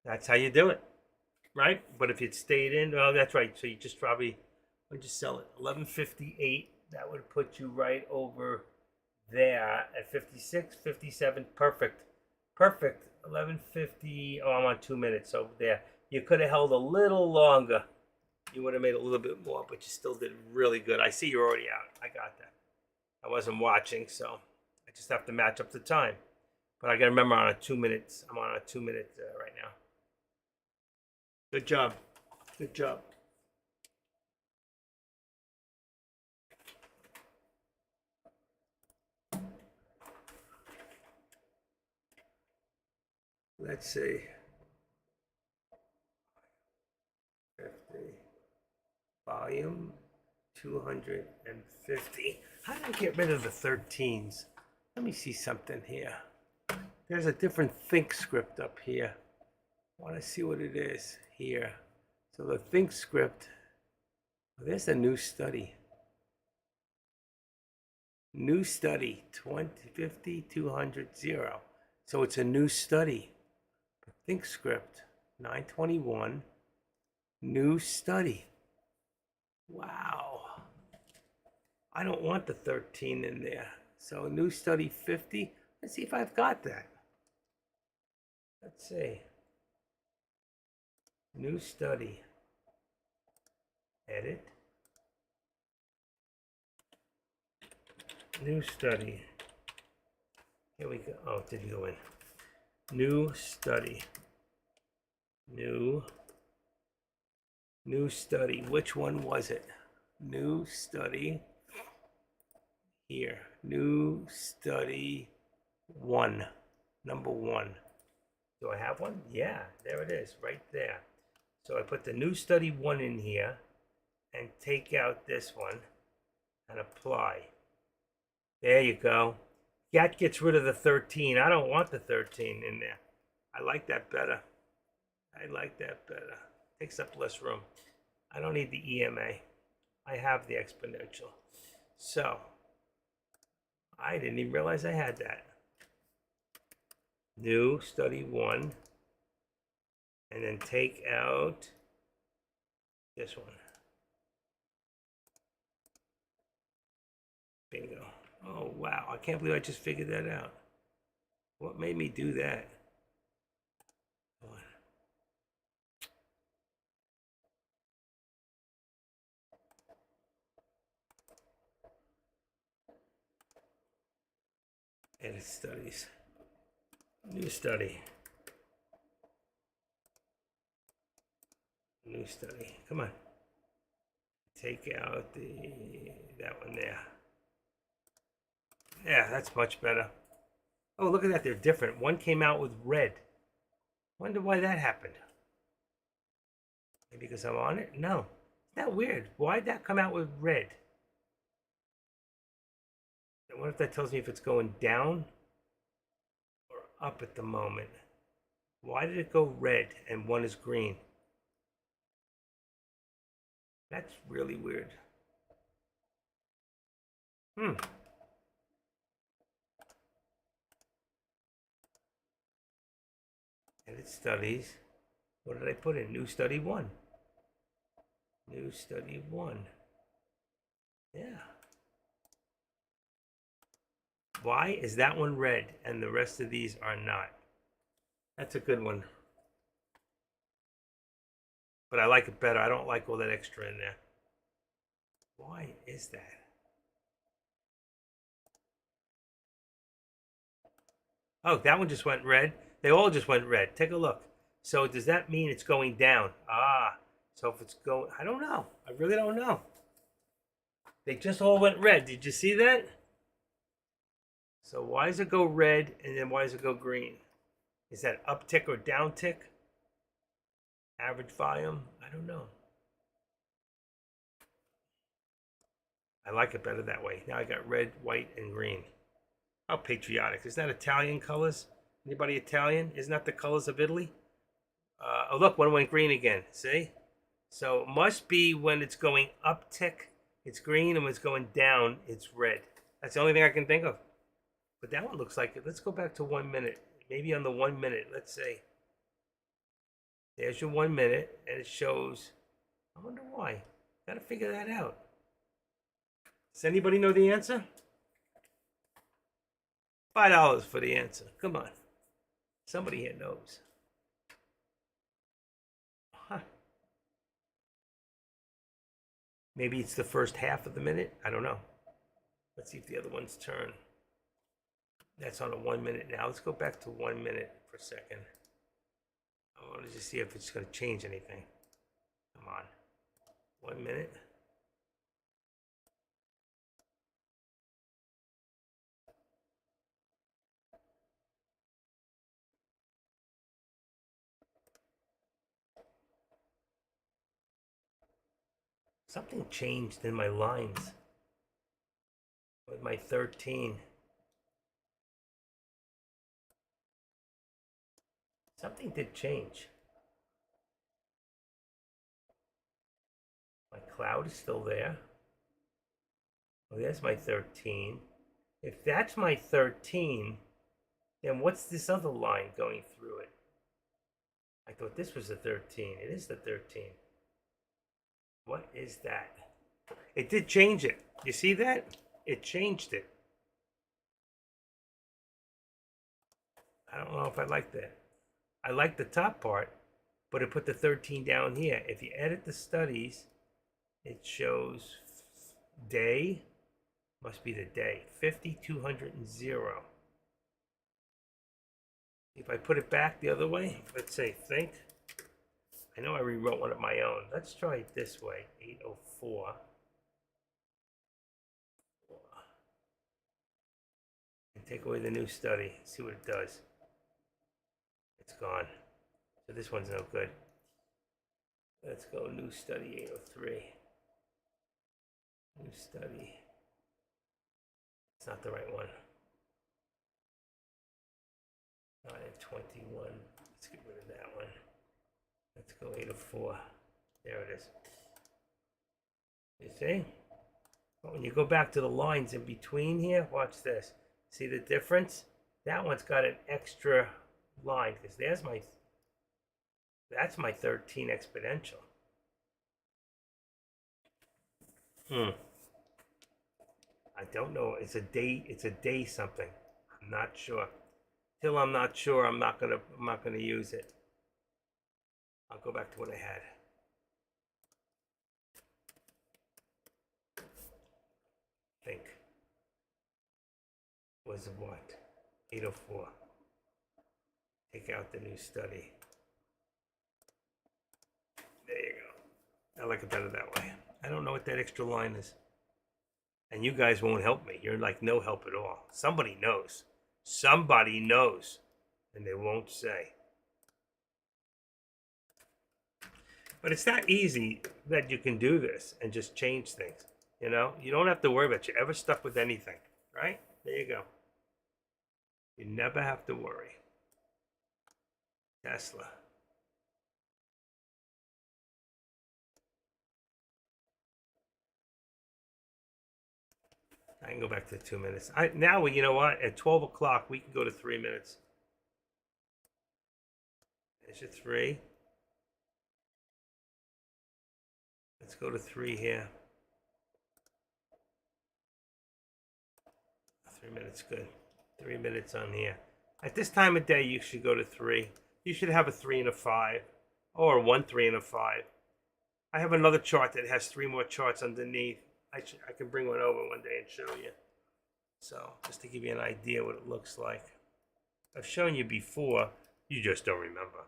That's how you do it. Right? But if you'd stayed in, oh, that's right. So you just probably, would you sell it? 1158. That would put you right over there at 56, 57. Perfect. Perfect. 1150. Oh, I'm on 2 minutes over there. You could have held a little longer. You would have made a little bit more, but you still did really good. I see you're already out. I got that. I wasn't watching, so I just have to match up the time. But I got to remember on a 2 minutes. I'm on a 2 minute right now. Good job. Good job. Let's see. 50. Volume 250. How do I get rid of the 13s? Let me see something here. There's a different think script up here. I want to see what it is here. So the Think script, there's a new study. New study, 2050 200 0. So it's a new study. Think script, 921, new study. Wow. I don't want the 13 in there. So new study 50. Let's see if I've got that. Let's see. New study. Edit. New study. Here we go. Oh, did you go in? New study. New study. Which one was it? New study. Here. New study 1. Number 1. Do I have one? Yeah, there it is, right there. So I put the new study 1 in here and take out this one and apply. There you go. That gets rid of the 13. I don't want the 13 in there. I like that better. I like that better. Takes up less room. I don't need the EMA. I have the exponential. So, I didn't even realize I had that. New study 1. And then take out this one. Bingo. Oh, wow. I can't believe I just figured that out. What made me do that? Hold on. Edit studies. New study. New study. Come on. Take out that one there. Yeah, that's much better. Oh, look at that. They're different. One came out with red. Wonder why that happened. Maybe because I'm on it? No. Isn't that weird? Why'd that come out with red? I wonder if that tells me if it's going down or up at the moment. Why did it go red and one is green? That's really weird. Edit studies. What did I put in? New study 1. New study 1. Yeah. Why is that one red and the rest of these are not? That's a good one. But I like it better. I don't like all that extra in there. Why is that? Oh, that one just went red. They all just went red. Take a look. So does that mean it's going down? Ah, so if it's going, I don't know. I really don't know. They just all went red. Did you see that? So why does it go red and then why does it go green? Is that uptick or downtick? Average volume? I don't know. I like it better that way. Now I got red, white, and green. How patriotic. Is that Italian colors? Anybody Italian? Isn't that the colors of Italy? Oh, look, one went green again. See? So it must be when it's going uptick, it's green, and when it's going down, it's red. That's the only thing I can think of. But that one looks like it. Let's go back to 1 minute. Maybe on the 1 minute, let's say. There's your 1 minute, and it shows. I wonder why. Gotta figure that out. Does anybody know the answer? $5 for the answer. Come on. Somebody here knows. Huh. Maybe it's the first half of the minute. I don't know. Let's see if the other ones turn. That's on a 1 minute now. Let's go back to 1 minute for a second. I want to just see if it's going to change anything. Come on. 1 minute. Something changed in my lines with my 13. Something did change. cloud is still there. Oh, there's my 13. If that's my 13, then what's this other line going through it? I thought this was the 13. It is the 13. What is that? It did change it. You see that? It changed it. I don't know if I like that. I like the top part, but it put the 13 down here. If you edit the studies, it shows day, must be the day, 5200. If I put it back the other way, let's say think. I know I rewrote one of my own. Let's try it this way, 804. And take away the new study, see what it does. It's gone. So this one's no good. Let's go new study 803. New study. It's not the right one. 921. Let's get rid of that one. Let's go 804. There it is. You see? But when you go back to the lines in between here, watch this. See the difference? That one's got an extra line because that's my 13 exponential. I don't know. It's a day something. I'm not sure. Till I'm not sure, I'm not gonna use it. I'll go back to what I had. Think. Was what? 804. Take out the new study. There you go. I like it better that way. I don't know what that extra line is. And you guys won't help me. You're like no help at all. Somebody knows. Somebody knows. And they won't say. But it's that easy that you can do this and just change things. You know? You don't have to worry about you ever stuck with anything. Right? There you go. You never have to worry. Tesla. I can go back to 2 minutes. Now, you know what? At 12 o'clock, we can go to 3 minutes. There's your 3. Let's go to 3 here. 3 minutes, good. 3 minutes on here. At this time of day, you should go to 3. You should have a 3 and a 5. Or a 1, 3, and a 5. I have another chart that has 3 more charts underneath. I can bring one over one day and show you. So, just to give you an idea what it looks like. I've shown you before, you just don't remember.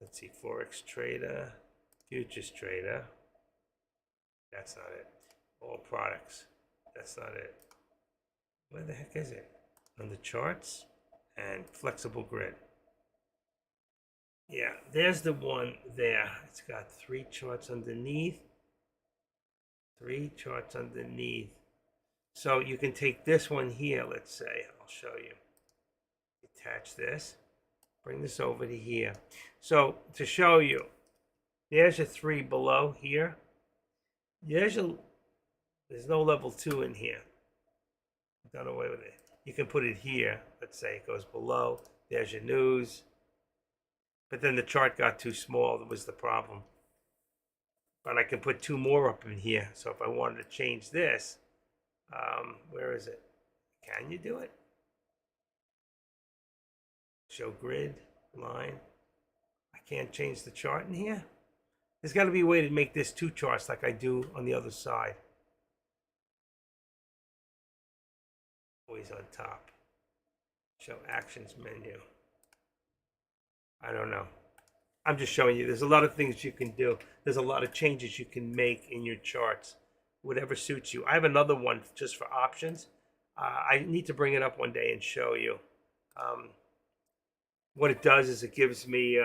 Let's see, Forex Trader, Futures Trader. That's not it. All products. That's not it. Where the heck is it? On the charts and flexible grid. Yeah, there's the one there. It's got 3 charts underneath. 3 charts underneath. So you can take this one here, let's say. I'll show you. Attach this. Bring this over to here. So to show you, there's a 3 below here. There's no level 2 in here. Done away with it. You can put it here. Let's say it goes below. There's your news. But then the chart got too small. That was the problem. But I can put 2 more up in here. So if I wanted to change this, where is it? Can you do it? Show grid, line. I can't change the chart in here. There's got to be a way to make this 2 charts like I do on the other side. Always on top. Show actions menu. I don't know. I'm just showing you. There's a lot of things you can do. There's a lot of changes you can make in your charts. Whatever suits you. I have another one just for options. I need to bring it up one day and show you. What it does is it gives me,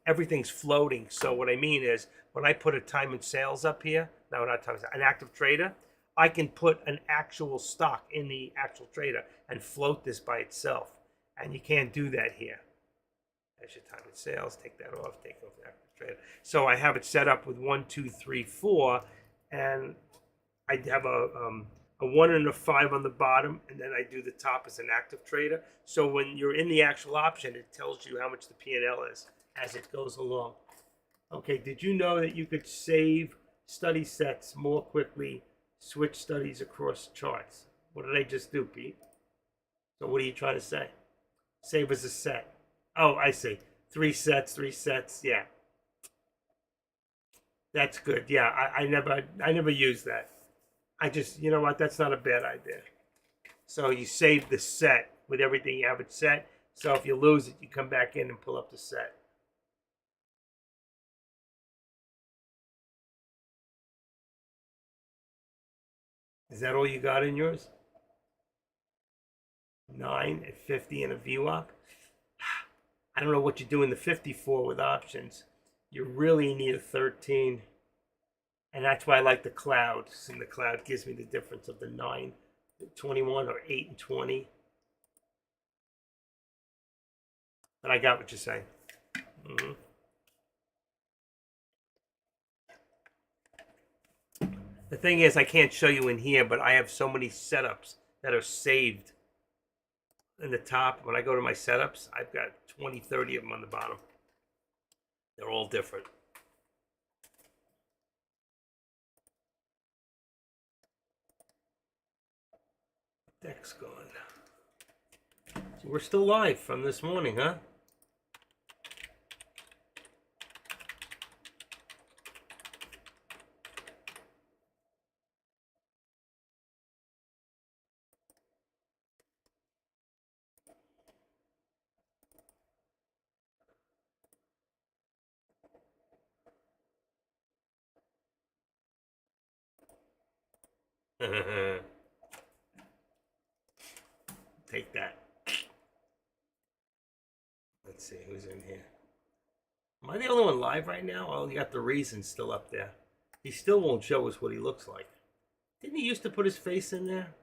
everything's floating. So what I mean is when I put a time and sales up here, no, not time and sales, an active trader, I can put an actual stock in the actual trader and float this by itself. And you can't do that here. There's your time and sales. Take that off. Take off the active trader. So I have it set up with 1, 2, 3, 4. and I have a 1 and a 5 on the bottom, and then I do the top as an active trader. So when you're in the actual option, it tells you how much the P&L is as it goes along. Okay, did you know that you could save study sets more quickly, switch studies across charts? What did I just do, Pete? So what are you trying to say? Save as a set. Oh, I see. 3 sets. Yeah, that's good. Yeah, I never use that. I just, you know what? That's not a bad idea. So you save the set with everything you have it set. So if you lose it, you come back in and pull up the set. Is that all you got in yours? 9 at 50 and a VWAP? I don't know what you do in the 54 with options. You really need a 13. And that's why I like the cloud. And the cloud gives me the difference of the 9 at 21 or 8 and 20. But I got what you're saying. Mm-hmm. The thing is, I can't show you in here, but I have so many setups that are saved in the top. When I go to my setups, I've got 20, 30 of them on the bottom. They're all different. Deck's gone. So we're still live from this morning, huh? Take that. Let's see who's in here. Am I the only one live right now? Oh, you got the reason still up there. He still won't show us what he looks like. Didn't he used to put his face in there?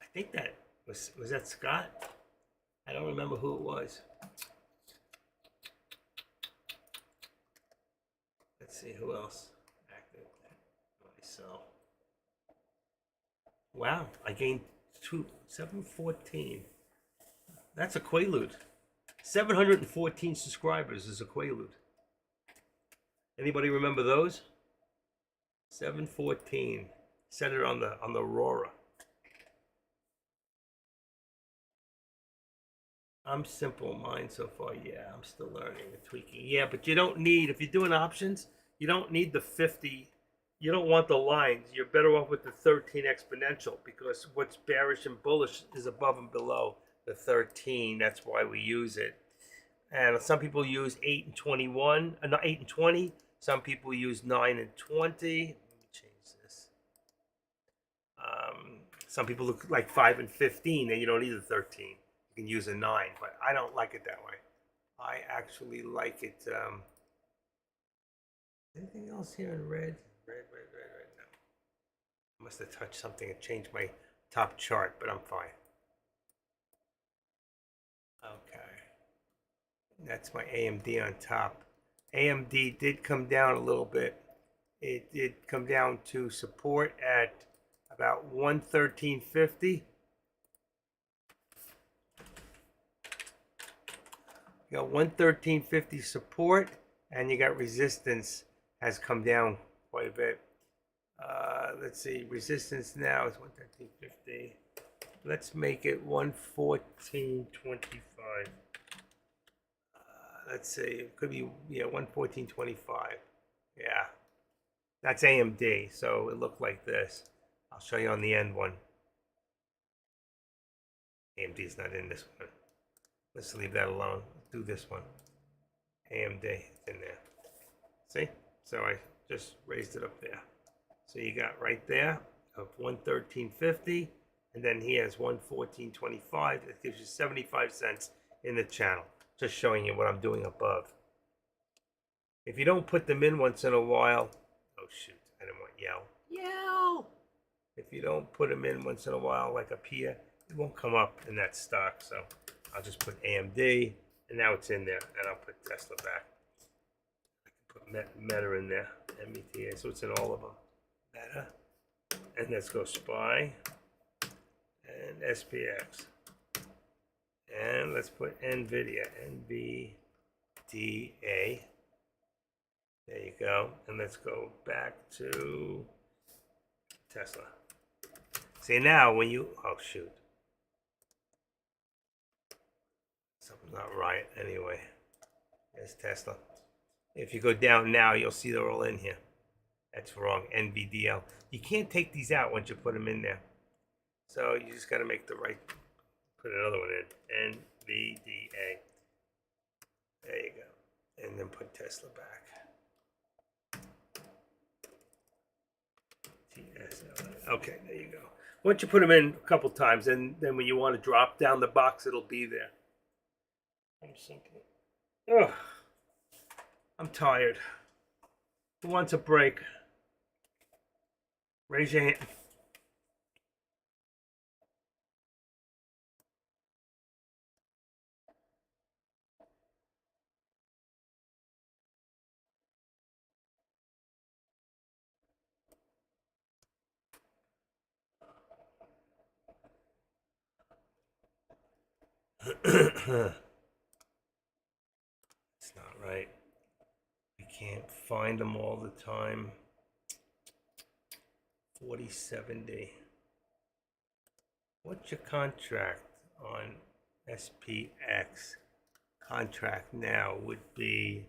I think that was that Scott? I don't remember who it was. Let's see who else active. Myself. Wow, I gained 714. That's a Quaalude. 714 subscribers is a Quaalude. Anybody remember those? 714. Set it on the Aurora. I'm simple mine so far. Yeah, I'm still learning and tweaking. Yeah, but you don't need, if you're doing options, you don't need the 50. You don't want the lines. You're better off with the 13 exponential because what's bearish and bullish is above and below the 13. That's why we use it. And some people use 8 and 21, not 8 and 20. Some people use 9 and 20. Let me change this. Some people look like 5 and 15, and you don't need a 13. You can use a 9, but I don't like it that way. I actually like it. Anything else here in red? Red. No. I must have touched something and changed my top chart, but I'm fine. Okay. That's my AMD on top. AMD did come down a little bit. It did come down to support at about 113.50. You got 113.50 support, and you got resistance has come down quite a bit. Let's see, resistance now is 113.50. Let's make it 114.25. Let's see, it could be 114.25. Yeah, that's AMD, so it looked like this. I'll show you on the end one. AMD's not in this one. Let's leave that alone. Let's do this one. AMD, it's in there. See? So I just raised it up there. So you got right there of 113.50, and then here's 114.25. That gives you 75 cents in the channel. Just showing you what I'm doing above. If you don't put them in once in a while, oh shoot, I didn't want yell. If you don't put them in once in a while, like up here, it won't come up in that stock. So I'll just put AMD, and now it's in there, and I'll put Tesla back. I can Put Meta in there. META. So it's in all of them. Meta. And let's go SPY and SPX. And let's put NVIDIA. NVDA. There you go. And let's go back to Tesla. See now when you, oh shoot. Something's not right anyway. There's Tesla. If you go down now, you'll see they're all in here. That's wrong. NVDL. You can't take these out once you put them in there. So you just got to make the right, put another one in. NVDA. There you go. And then put Tesla back. TSL. Okay, there you go. Once you put them in a couple times, and then when you want to drop down the box, it'll be there. I'm sinking. Ugh. I'm tired. Who wants a break? Raise your hand. It's not right. We can't find them all the time. 4070. What's your contract on SPX? Contract now would be,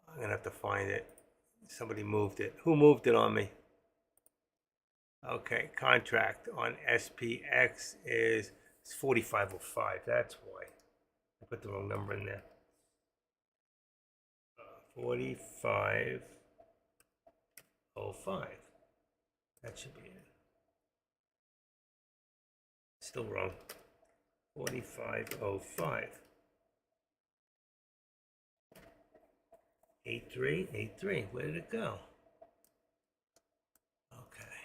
I'm gonna have to find it. Somebody moved it. Who moved it on me? Okay, contract on SPX is 4505. That's why. I put the wrong number in there. 4505. That should be it. Still wrong. 4505. 8383. Where did it go? Okay.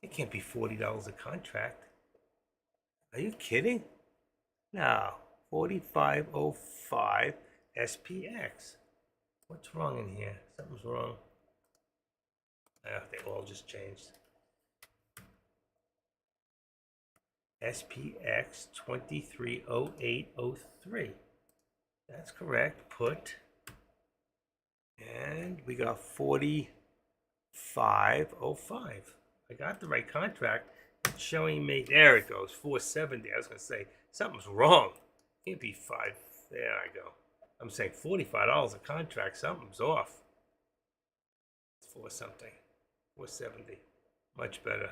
It can't be $40 a contract. Are you kidding? No. 4505 SPX. What's wrong in here? Something's wrong. They all just changed. SPX 230803. That's correct. Put. And we got 4505. I got the right contract. It's showing me. There it goes. 470. I was going to say something's wrong. Can't be 5. There I go. I'm saying $45 a contract. Something's off. It's 4 something. 470. Much better.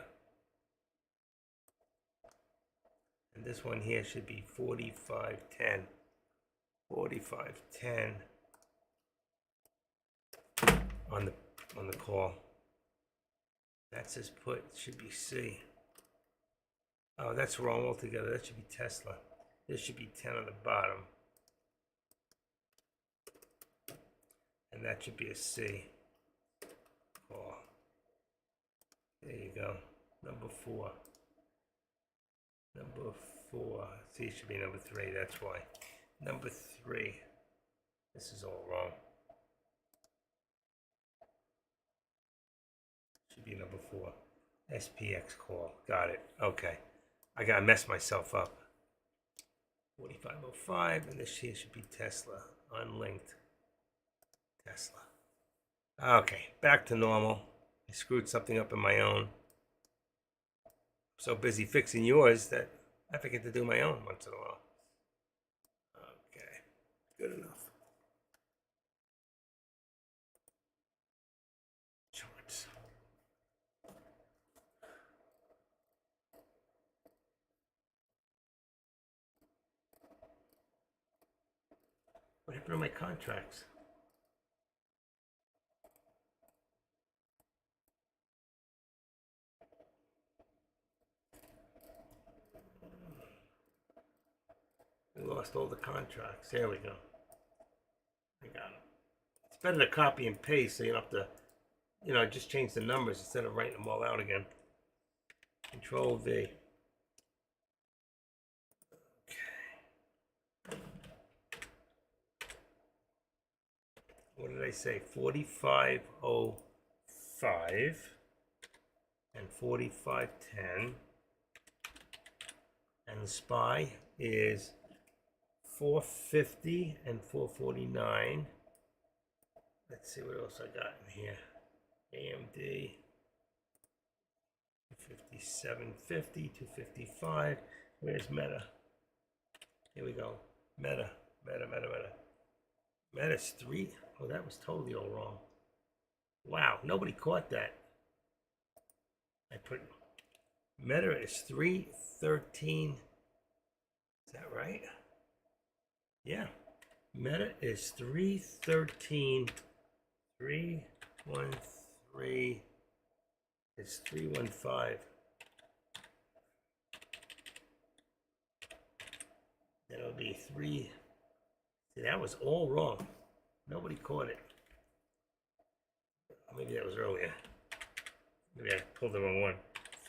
And this one here should be 4510. 4510 on the call. That says put. Should be C. Oh, that's wrong altogether. That should be Tesla. This should be 10 on the bottom. And that should be a C. Call. There you go. Number 4. Number 4. C should be number 3. That's why. Number 3. This is all wrong. Should be number 4. SPX call. Got it. Okay. I gotta mess myself up. 4505, and this here should be Tesla. Unlinked. Tesla. Okay, back to normal. I screwed something up in my own. I'm so busy fixing yours that I forget to do my own once in a while. Okay, good enough. Charts. What happened to my contracts? We lost all the contracts. There we go. I got them. It's better to copy and paste so you don't have to, just change the numbers instead of writing them all out again. Control V. Okay. what did I say? 4505 and 4510. And the SPY is 450 and 449. Let's see what else I got in here. AMD 257.50, 255. Where's Meta? Here we go. Meta. Meta's 3. Oh, that was totally all wrong. Wow, nobody caught that. I put Meta is 313. Is that right? Yeah. Meta is 313. 313. It's 315. That'll be 3. See, that was all wrong. Nobody caught it. Maybe that was earlier. Maybe I pulled the wrong one.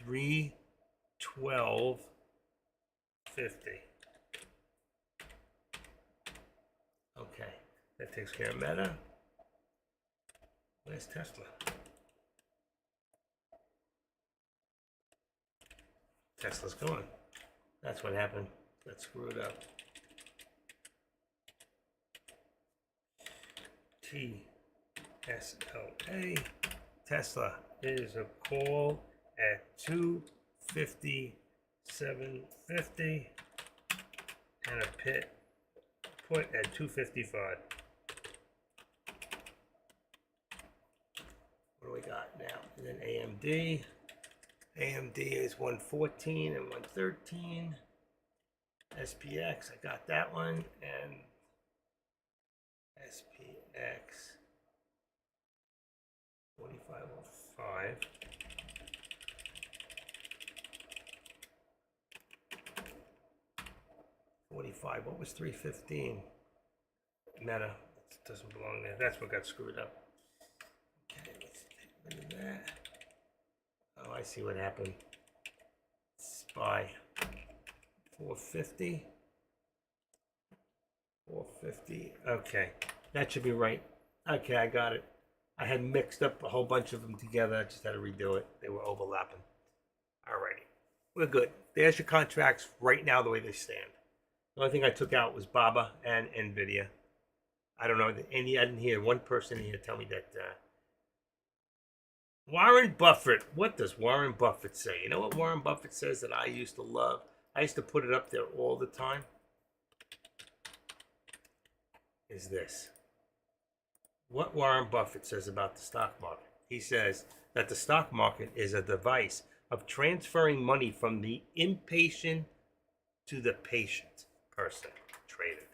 312.50. Okay, that takes care of Meta. Where's Tesla? Tesla's gone. That's what happened. That screwed up. TSLA. Tesla is a call at 257.50 and a put at 255. What do we got now? And then AMD. AMD is 114 and 113. SPX, I got that one, and SPX 4505. What was 315? Meta. It doesn't belong there. That's what got screwed up. Okay, let's get rid of that. Oh, I see what happened. SPY 450. 450. Okay, that should be right. Okay, I got it. I had mixed up a whole bunch of them together. I just had to redo it. They were overlapping. Alrighty, we're good. There's your contracts right now the way they stand. The only thing I took out was BABA and NVIDIA. I don't know. I didn't hear one person here tell me that Warren Buffett. What does Warren Buffett say? You know what Warren Buffett says that I used to love? I used to put it up there all the time. Is this. What Warren Buffett says about the stock market. He says that the stock market is a device of transferring money from the impatient to the patient person traded.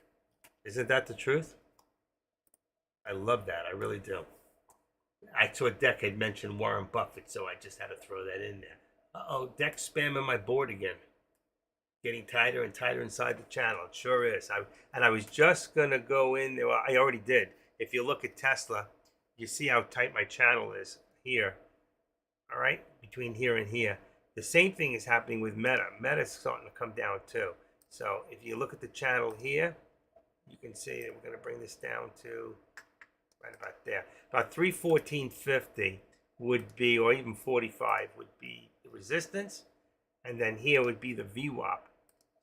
Isn't that the truth? I love that. I really do. I saw Deck had mentioned Warren Buffett, so I just had to throw that in there. Uh-oh, Deck's spamming my board again. Getting tighter and tighter inside the channel. It sure is. I was just going to go in there. Well, I already did. If you look at Tesla, you see how tight my channel is here. All right? Between here and here. The same thing is happening with Meta. Meta's starting to come down too. So if you look at the channel here, you can see that we're going to bring this down to right about there. About 314.50 would be, or even 45 would be the resistance. And then here would be the VWAP.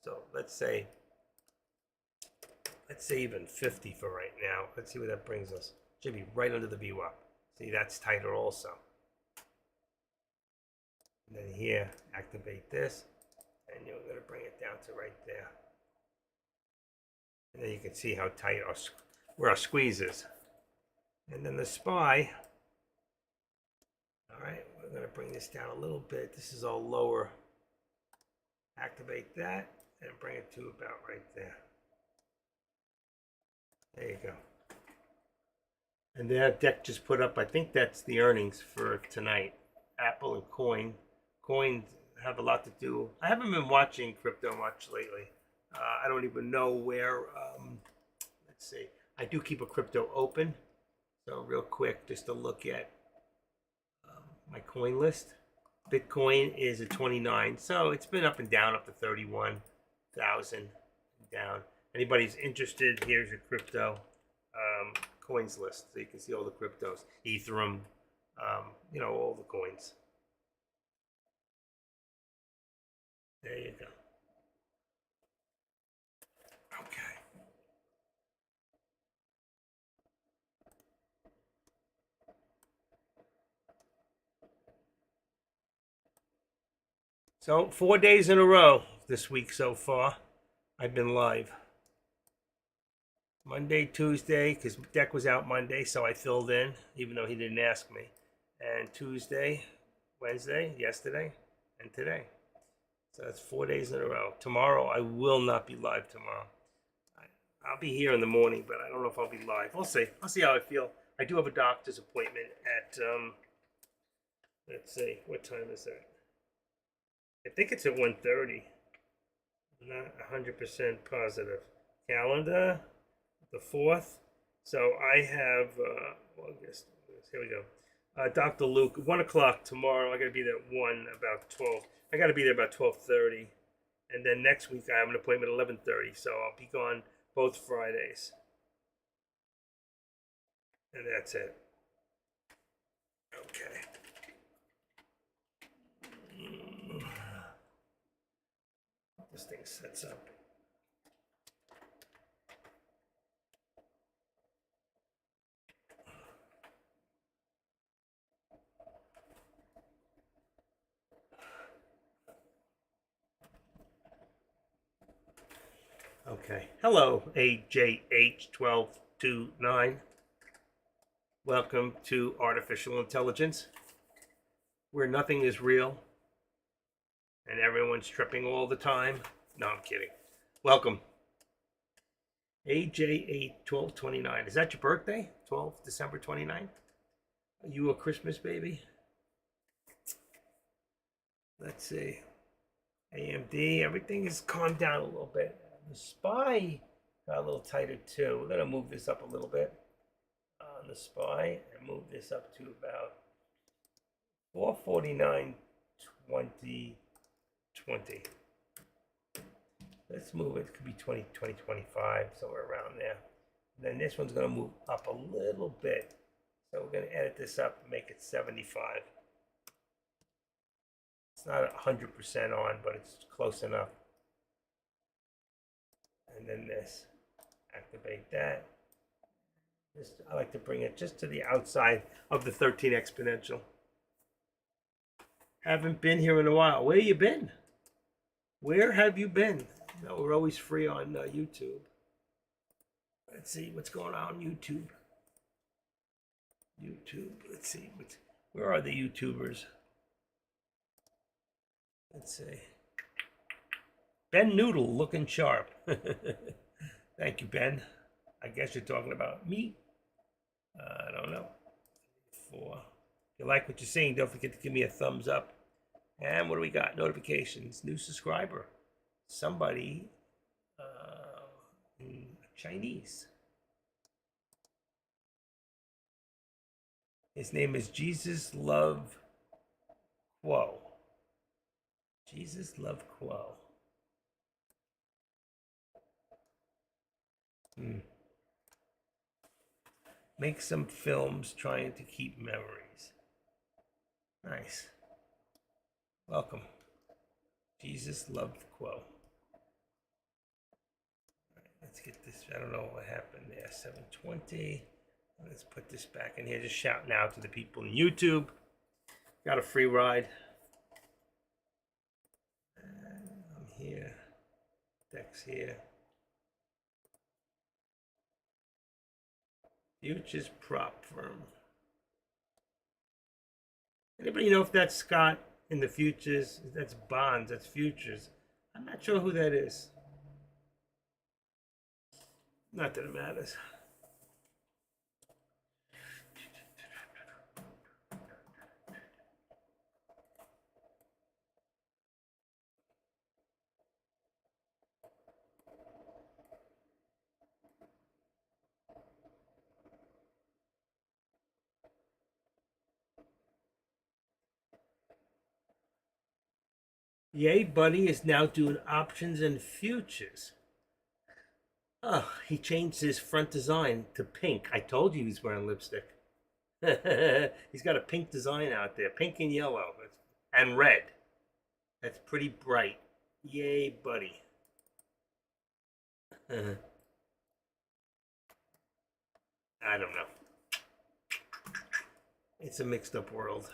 So let's say even 50 for right now. Let's see where that brings us. Should be right under the VWAP. See, that's tighter also. And then here, activate this. And you're going to bring it down to right there. And then you can see how tight where our squeeze is. And then the SPY. All right, we're going to bring this down a little bit. This is all lower. Activate that and bring it to about right there. There you go. And that Deck just put up, I think that's the earnings for tonight. Apple and Coin. Coin have a lot to do. I haven't been watching crypto much lately. I don't even know where, let's see. I do keep a crypto open. So real quick, just to look at my coin list. Bitcoin is at 29, so it's been up and down, up to 31,000 down. Anybody's interested, here's your crypto coins list, so you can see all the cryptos, Ethereum, all the coins. There you go. Okay. So 4 days in a row this week so far, I've been live. Monday, Tuesday, because Deck was out Monday, so I filled in, even though he didn't ask me. And Tuesday, Wednesday, yesterday, and today. So that's 4 days in a row. Tomorrow, I will not be live tomorrow. I'll be here in the morning, but I don't know if I'll be live. We'll see. I'll see how I feel. I do have a doctor's appointment at, let's see, what time is that? I think it's at 1:30. Not 100% positive. Calendar, the 4th. So I have, August, here we go. Dr. Luke, 1 o'clock tomorrow. I got to be there at 1, about 12. I got to be there about 12:30. And then next week I have an appointment at 11:30. So I'll be gone both Fridays. And that's it. Okay. This thing sets up. Okay. Hello, AJH1229. Welcome to Artificial Intelligence, where nothing is real and everyone's tripping all the time. No, I'm kidding. Welcome. AJ81229. Is that your birthday? 12 December 29? Are you a Christmas baby? Let's see. AMD, everything has calmed down a little bit. The SPY got a little tighter too. We're going to move this up a little bit on the SPY and move this up to about 449.20. Let's move it. It could be 2025, somewhere around there. And then this one's going to move up a little bit. So we're going to edit this up and make it 75. It's not 100% on, but it's close enough. And then this, activate that. I like to bring it just to the outside of the 13 exponential. Haven't been here in a while. Where you been? Where have you been? No, we're always free on YouTube. Let's see what's going on YouTube. YouTube. Let's see. Where are the YouTubers? Let's see. Ben Noodle looking sharp. Thank you, Ben. I guess you're talking about me. I don't know. If you like what you're seeing, don't forget to give me a thumbs up. And what do we got? Notifications. New subscriber. Somebody in Chinese. His name is Jesus Love Quo. Jesus Love Quo. Make some films trying to keep memories. Nice. Welcome. Jesus Loved Quo. All right, let's get this. I don't know what happened there. 720. Let's put this back in here. Just shout now to the people in YouTube. Got a free ride. I'm here. Deck's here. Futures prop firm. Anybody know if that's Scott in the futures? That's bonds. That's futures. I'm not sure who that is. Not that it matters. Yay Buddy is now doing options and futures. Oh, he changed his front design to pink. I told you he's wearing lipstick. He's got a pink design out there, pink and yellow, and red. That's pretty bright. Yay, buddy. I don't know. It's a mixed up world.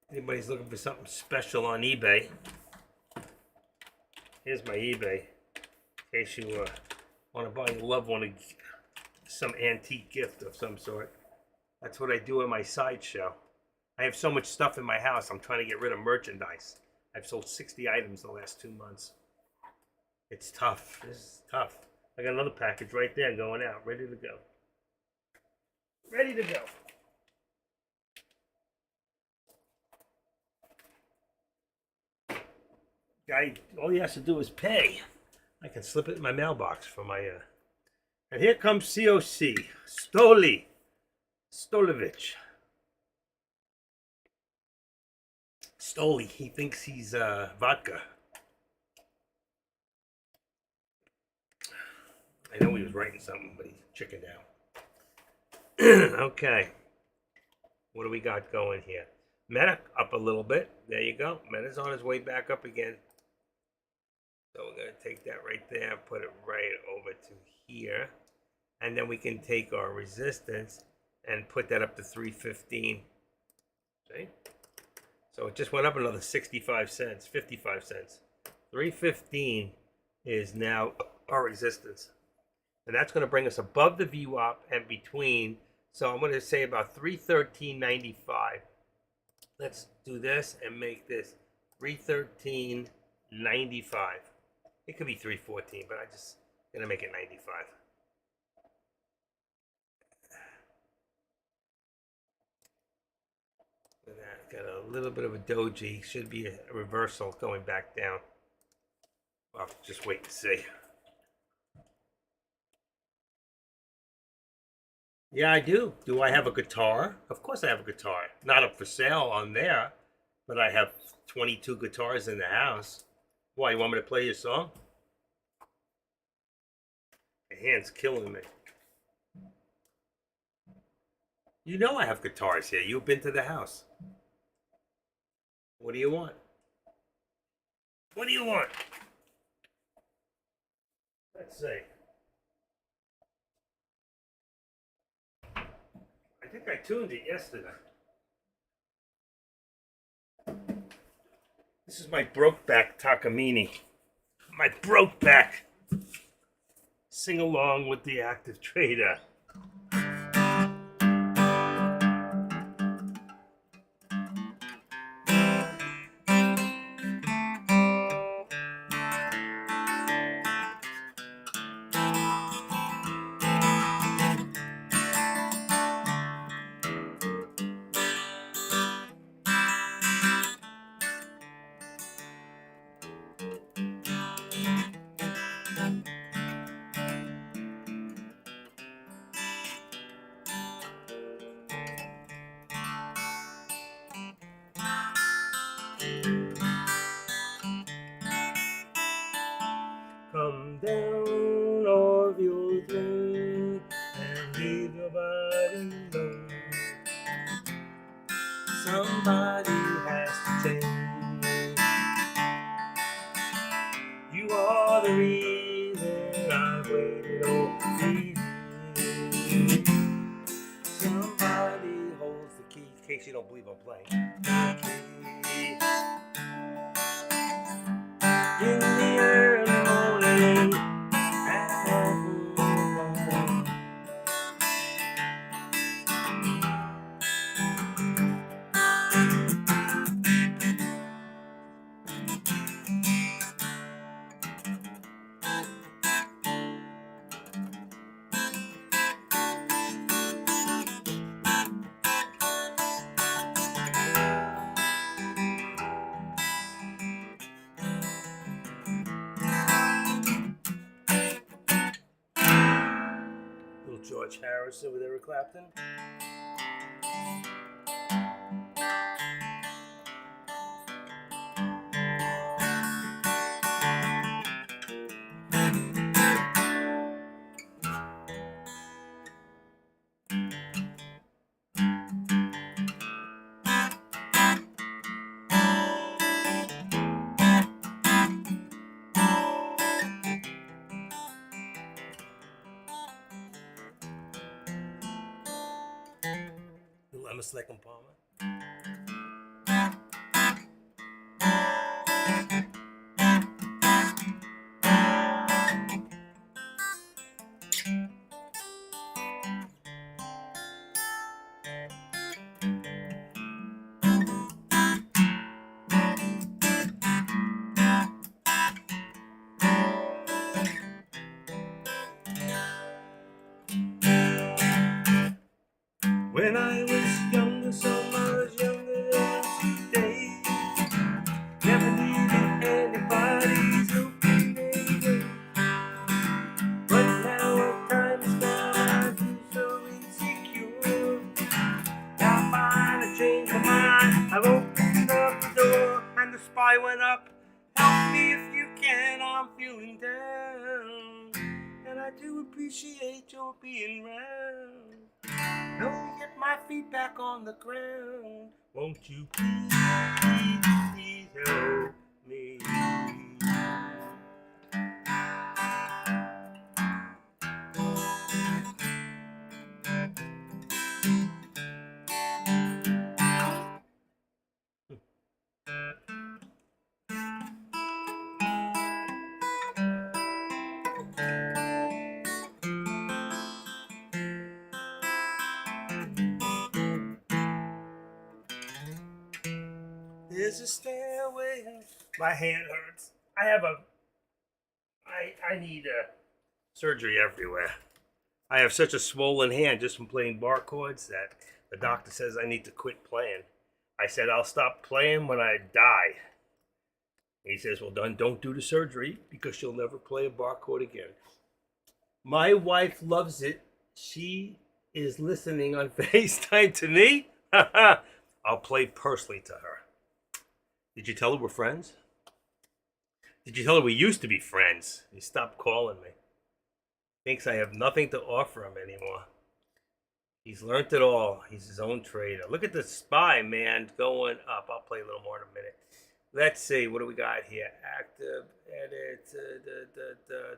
Anybody's looking for something special on eBay, here's my eBay. In case you want to buy your loved one some antique gift of some sort. That's what I do in my sideshow. I have so much stuff in my house, I'm trying to get rid of merchandise. I've sold 60 items the last 2 months. It's tough. This is tough. I got another package right there going out, ready to go. Ready to go. Guy, all he has to do is pay. I can slip it in my mailbox for my. And here comes COC Stolovich. Stoli. He thinks he's vodka. I know he was writing something, but he chickened out. Okay. What do we got going here? Meta up a little bit. There you go. Meta's on his way back up again. So we're going to take that right there, put it right over to here. And then we can take our resistance and put that up to 315. See? So it just went up another 65 cents, 55 cents. 315 is now our resistance. And that's going to bring us above the VWAP and between. So I'm going to say about 313.95. Let's do this and make this 313.95. It could be 314, but I'm just going to make it 95. Look at that. Got a little bit of a doji. Should be a reversal going back down. I'll just wait and see. Yeah, I do. Do I have a guitar? Of course I have a guitar. Not up for sale on there, but I have 22 guitars in the house. Why, you want me to play your song? My hand's killing me. You know I have guitars here. You've been to the house. What do you want? What do you want? Let's see. I think I tuned it yesterday. This is my Brokeback Takamine. My Brokeback. Sing along with the active trader. Come down off your throne and leave your body alone. Somebody has to change. You are the reason I've waited over you. Somebody holds the key, in case you don't believe I'm playing. In the early morning, George Harrison with Eric Clapton. Little Emma Slackham Palmer. When I was younger, so much younger than today, never needed anybody's opinion. But now at times gone, I feel so insecure. Now I finally changed my mind. I've opened up the door, and the spy went up. Help me if you can, I'm feeling down, and I do appreciate your being round. Help me get my feet back on the ground. Won't you please help me? There's a stairway. My hand hurts. I need surgery everywhere. I have such a swollen hand just from playing bar chords that the doctor says I need to quit playing. I said I'll stop playing when I die. He says, well, don't do the surgery because you'll never play a bar chord again. My wife loves it. She is listening on FaceTime to me. I'll play personally to her. Did you tell her we're friends? Did you tell her we used to be friends? He stopped calling me. Thinks I have nothing to offer him anymore. He's learned it all. He's his own trader. Look at the spy, man, going up. I'll play a little more in a minute. Let's see, what do we got here? Active, edit,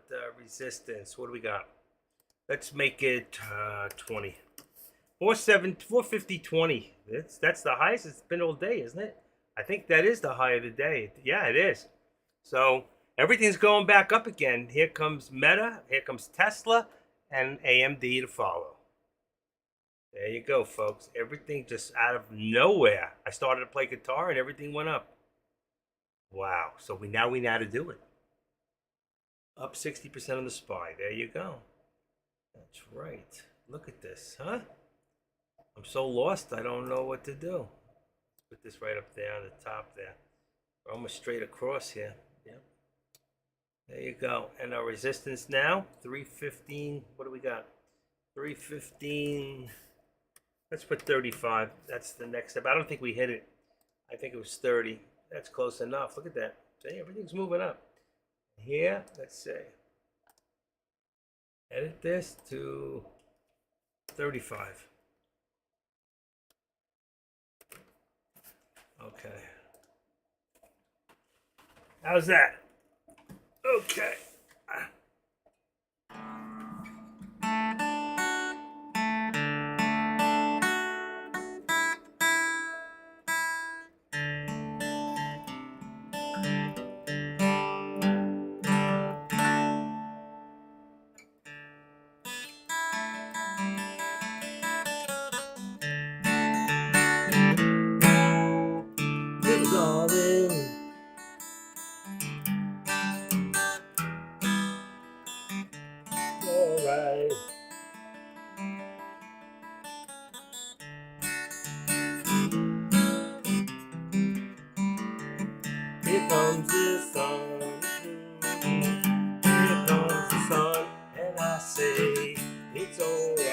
the resistance. What do we got? Let's make it 20. 450, 20. That's the highest it's been all day, isn't it? I think that is the high of the day. Yeah, it is. So everything's going back up again. Here comes Meta, here comes Tesla, and AMD to follow. There you go, folks. Everything just out of nowhere. I started to play guitar and everything went up. Wow. So we know how to do it. Up 60% on the SPY. There you go. That's right. Look at this, huh? I'm so lost, I don't know what to do. Put this right up there on the top there. We're almost straight across here. Yep. There you go. And our resistance now, 315. What do we got? 315. Let's put 35. That's the next step. I don't think we hit it. I think it was 30. That's close enough. Look at that. See, everything's moving up. Here, let's see. Edit this to 35. Okay. How's that? Okay. Little darling. Alright. Here comes the sun. Here comes the sun. And I say, it's alright.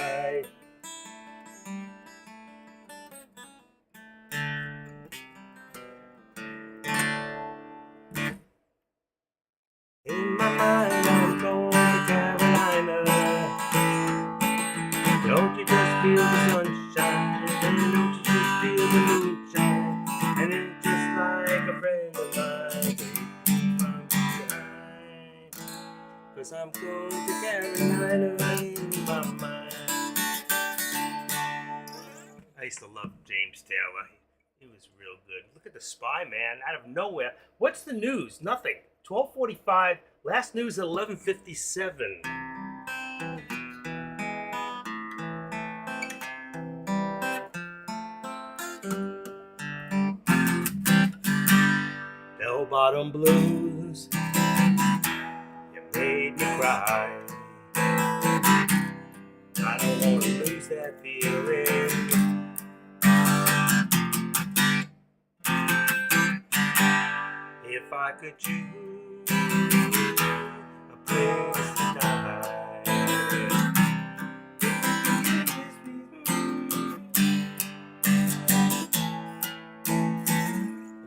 'cause I'm going to Carolina in my mind. I used to love James Taylor. He was real good. Look at The Spy, man, out of nowhere. What's the news? Nothing. 12:45. Last news at 11:57. Bell bottom blues. You made me cry. I don't want to lose that feeling. If I could choose a place to die, I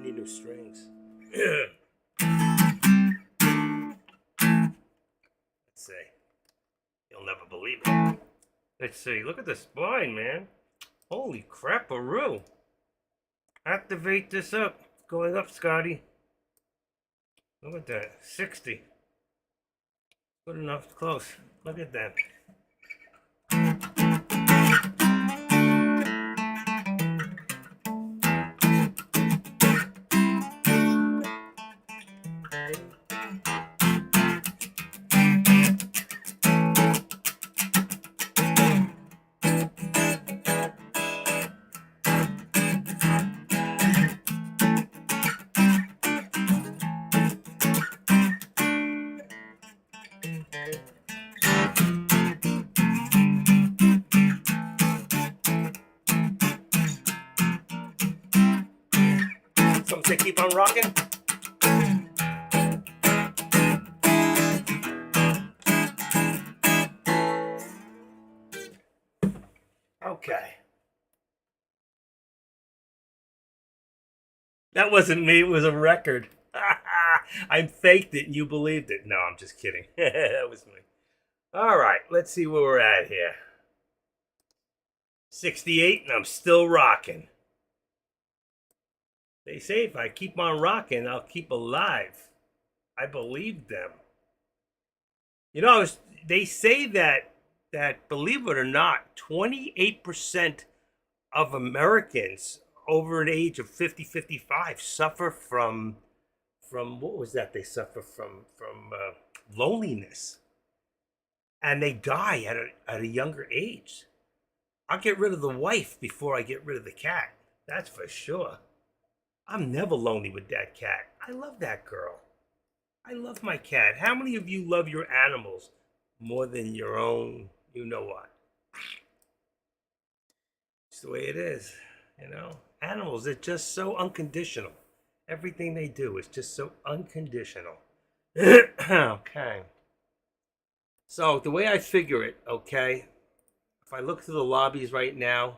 need new strings. Let's see. You'll never believe it. Let's see. Look at the spine, man. Holy crap-a-roo. Activate this up. Going up, Scotty. Look at that. 60. Good enough. Close. Look at that. Some say keep on rocking. Okay. That wasn't me, it was a record. I faked it and you believed it. No, I'm just kidding. That was me. All right, let's see where we're at here. 68 and I'm still rocking. They say if I keep on rocking, I'll keep alive. I believe them. You know, they say that believe it or not, 28% of Americans over an age of 50, 55 suffer from what was that? They suffer from loneliness, and they die at a younger age. I'll get rid of the wife before I get rid of the cat. That's for sure. I'm never lonely with that cat. I love that girl. I love my cat. How many of you love your animals more than your own? You know what? It's the way it is, you know? Animals are just so unconditional. Everything they do is just so unconditional. Okay. So the way I figure it, okay, if I look through the lobbies right now,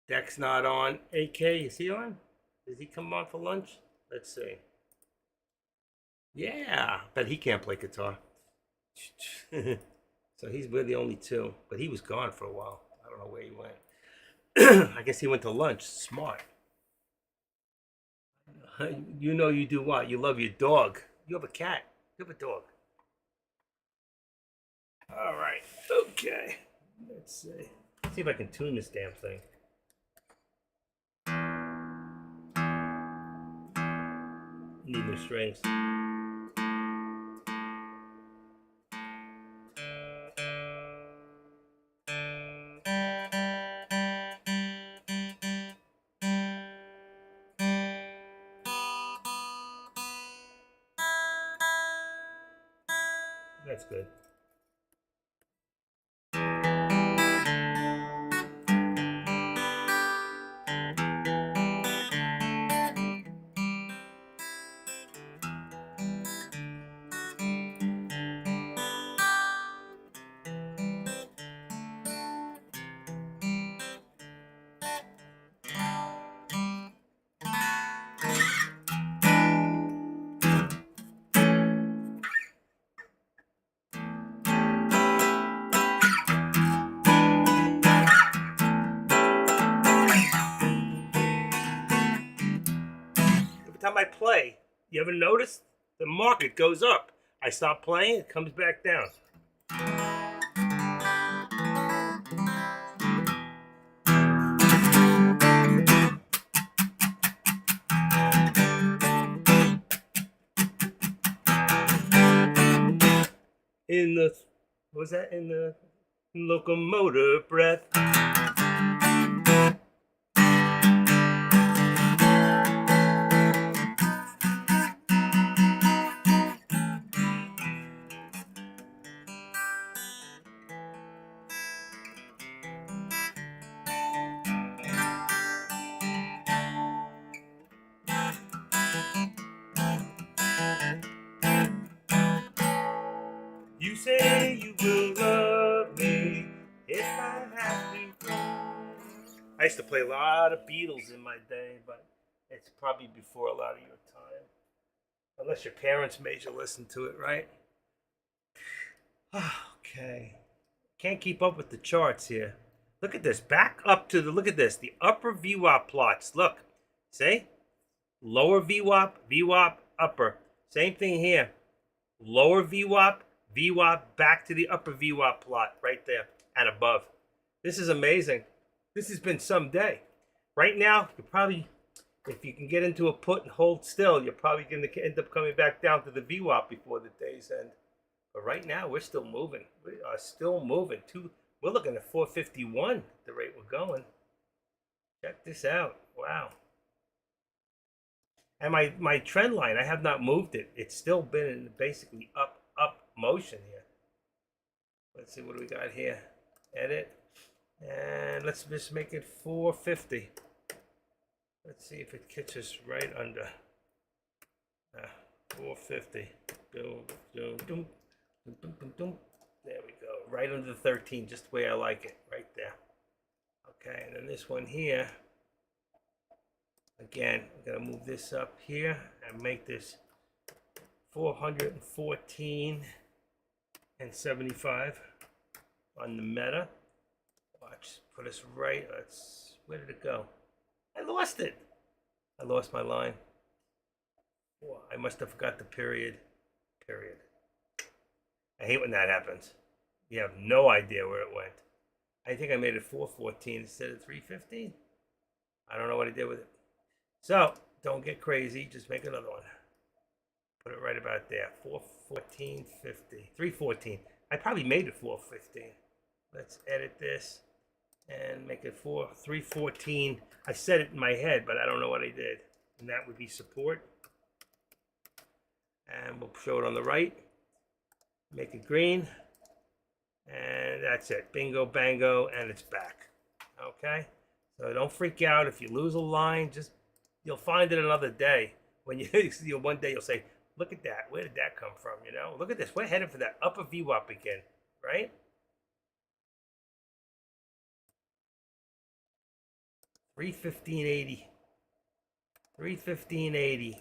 Deck's not on. AK, is he on? Does he come on for lunch? Let's see. Yeah, but he can't play guitar. So we're the only two. But he was gone for a while. I don't know where he went. I guess he went to lunch. Smart. You know you do what? You love your dog. You have a cat. You have a dog. All right. Okay. Let's see. Let's see if I can tune this damn thing. Need new strings. That's good. Every time I play, you ever notice? The market goes up. I stop playing, it comes back down. In the, what was that? In the locomotive breath. You say you will love me if I have to. I used to play a lot of Beatles in my day, but it's probably before a lot of your time. Unless your parents made you listen to it, right? Okay. Can't keep up with the charts here. Look at this. Back up to the, look at this. The upper VWAP plots. Look. See? Lower VWAP, VWAP, upper. Same thing here. Lower VWAP, VWAP, back to the upper VWAP plot right there and above. This is amazing. This has been some day. Right now, you probably, if you can get into a put and hold still, you're probably going to end up coming back down to the VWAP before the day's end. But right now, we're still moving. We are still moving. We're looking at 451 at the rate we're going. Check this out. Wow. And my trend line, I have not moved it. It's still been in basically up motion here. Let's see, what do we got here? Edit. And let's just make it 450. Let's see if it catches right under 450. There we go. Right under the 13, just the way I like it. Right there. Okay, and then this one here. Again, I'm going to move this up here and make this 414 and 75 on the meta. Watch, put us right. Where did it go? I lost it. I lost my line. Oh, I must have forgot the period. Period. I hate when that happens. You have no idea where it went. I think I made it 414 instead of 315. I don't know what I did with it. So, don't get crazy. Just make another one. Put it right about there. 414.50. 314. I probably made it 415. Let's edit this and make it 314. I said it in my head, but I don't know what I did. And that would be support. And we'll show it on the right. Make it green. And that's it. Bingo, bango, and it's back. Okay? So don't freak out. If you lose a line, you'll find it another day. When one day you'll say, look at that. Where did that come from? You know, look at this. We're headed for that upper VWAP again, right? $315.80. $315.85.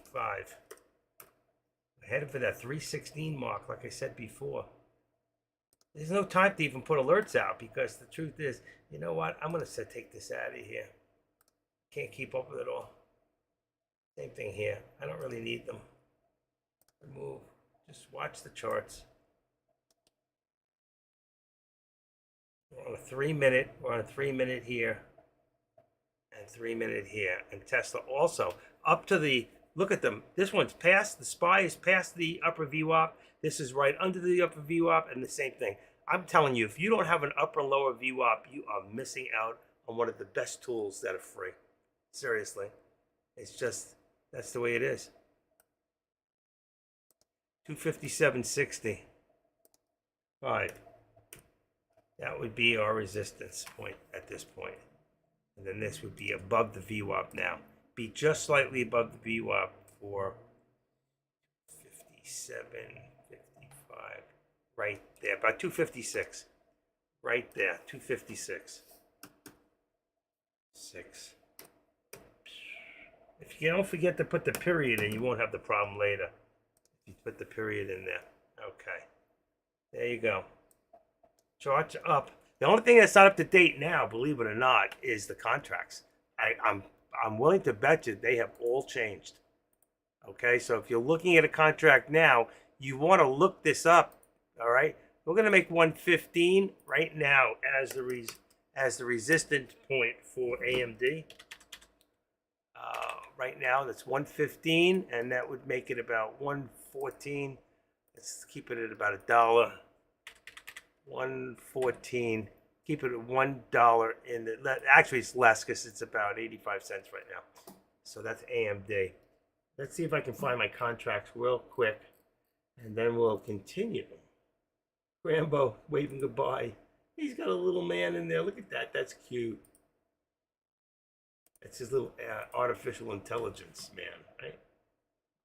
We're headed for that 316 mark, like I said before. There's no time to even put alerts out because the truth is, you know what? I'm going to take this out of here. Can't keep up with it all. Same thing here. I don't really need them. Remove. Just watch the charts. We're on a 3 minute. We're on a 3 minute here. And 3 minute here. And Tesla also up to the, look at them. This one's past, the SPY is past the upper VWAP. This is right under the upper VWAP and the same thing. I'm telling you, if you don't have an upper and lower VWAP, you are missing out on one of the best tools that are free. Seriously. It's just, that's the way it is. 257.60. 5. That would be our resistance point at this point. And then this would be above the VWAP now. Be just slightly above the VWAP for 57, 55. Right there, about 256. Right there, 256. 6. If you don't forget to put the period in, you won't have the problem later. If you put the period in there. Okay. There you go. Charts up. The only thing that's not up to date now, believe it or not, is the contracts. I'm willing to bet you they have all changed. Okay, so if you're looking at a contract now, you want to look this up. All right, we're gonna make 115 right now as the resistance point for AMD. Right now, that's 115, and that would make it about 114. Let's keep it at about $1. 114. Keep it at $1 in the. Actually, it's less because it's about 85 cents right now. So that's AMD. Let's see if I can find my contracts real quick, and then we'll continue. Rambo waving goodbye. He's got a little man in there. Look at that. That's cute. It's his little artificial intelligence man, right?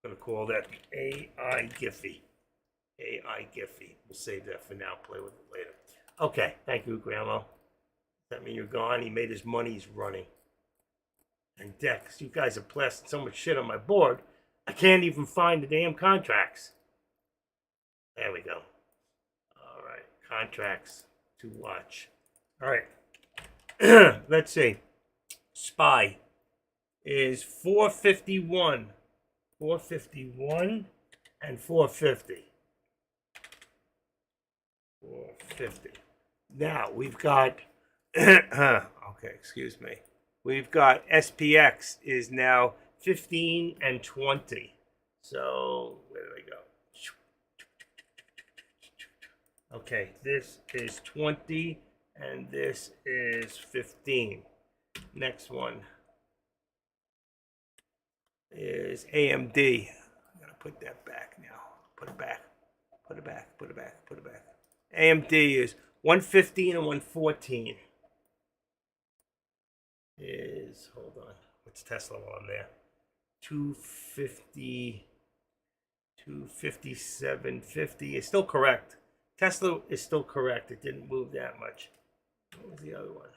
I'm going to call that AI Giphy. AI Giphy. We'll save that for now. Play with it later. Okay. Thank you, Grandma. Does that mean you're gone? He made his money. He's running. And Dex, you guys have plastered so much shit on my board, I can't even find the damn contracts. There we go. All right. Contracts to watch. All right. Let's see. SPY is 451. 451 and 450. 450. Now we've got okay, excuse me. We've got SPX is now 15 and 20. So where did I go? Okay, this is 20 and this is 15. Next one is AMD. I'm gonna put that back now. Put it back. Put it back. Put it back. Put it back. AMD is 115 and 114. Is hold on. What's Tesla on there? 250, 257.50. It's still correct. Tesla is still correct. It didn't move that much. What was the other one?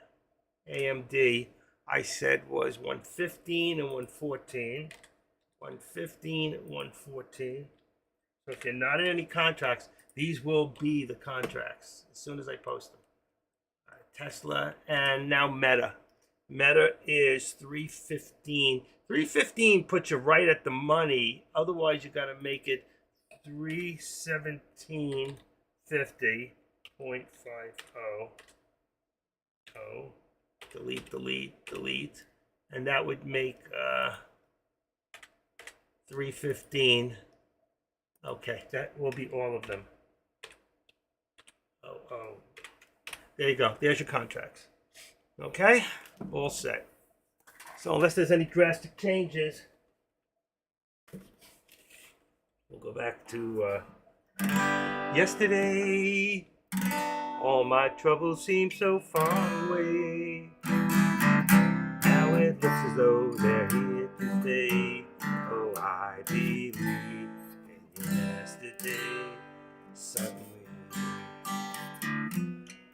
AMD, I said was 115 and 114. 115 and 114. So if you're not in any contracts, these will be the contracts as soon as I post them. Tesla and now Meta. Meta is 315. 315 puts you right at the money. Otherwise, you got to make it 317.50.50. Oh. Delete, delete, delete. And that would make 315. Okay, that will be all of them. Oh. There you go. There's your contracts. Okay, all set. So unless there's any drastic changes, we'll go back to yesterday. All my troubles seem so far away. Now it looks as though they're here to stay. Oh, I believe in yesterday. Suddenly,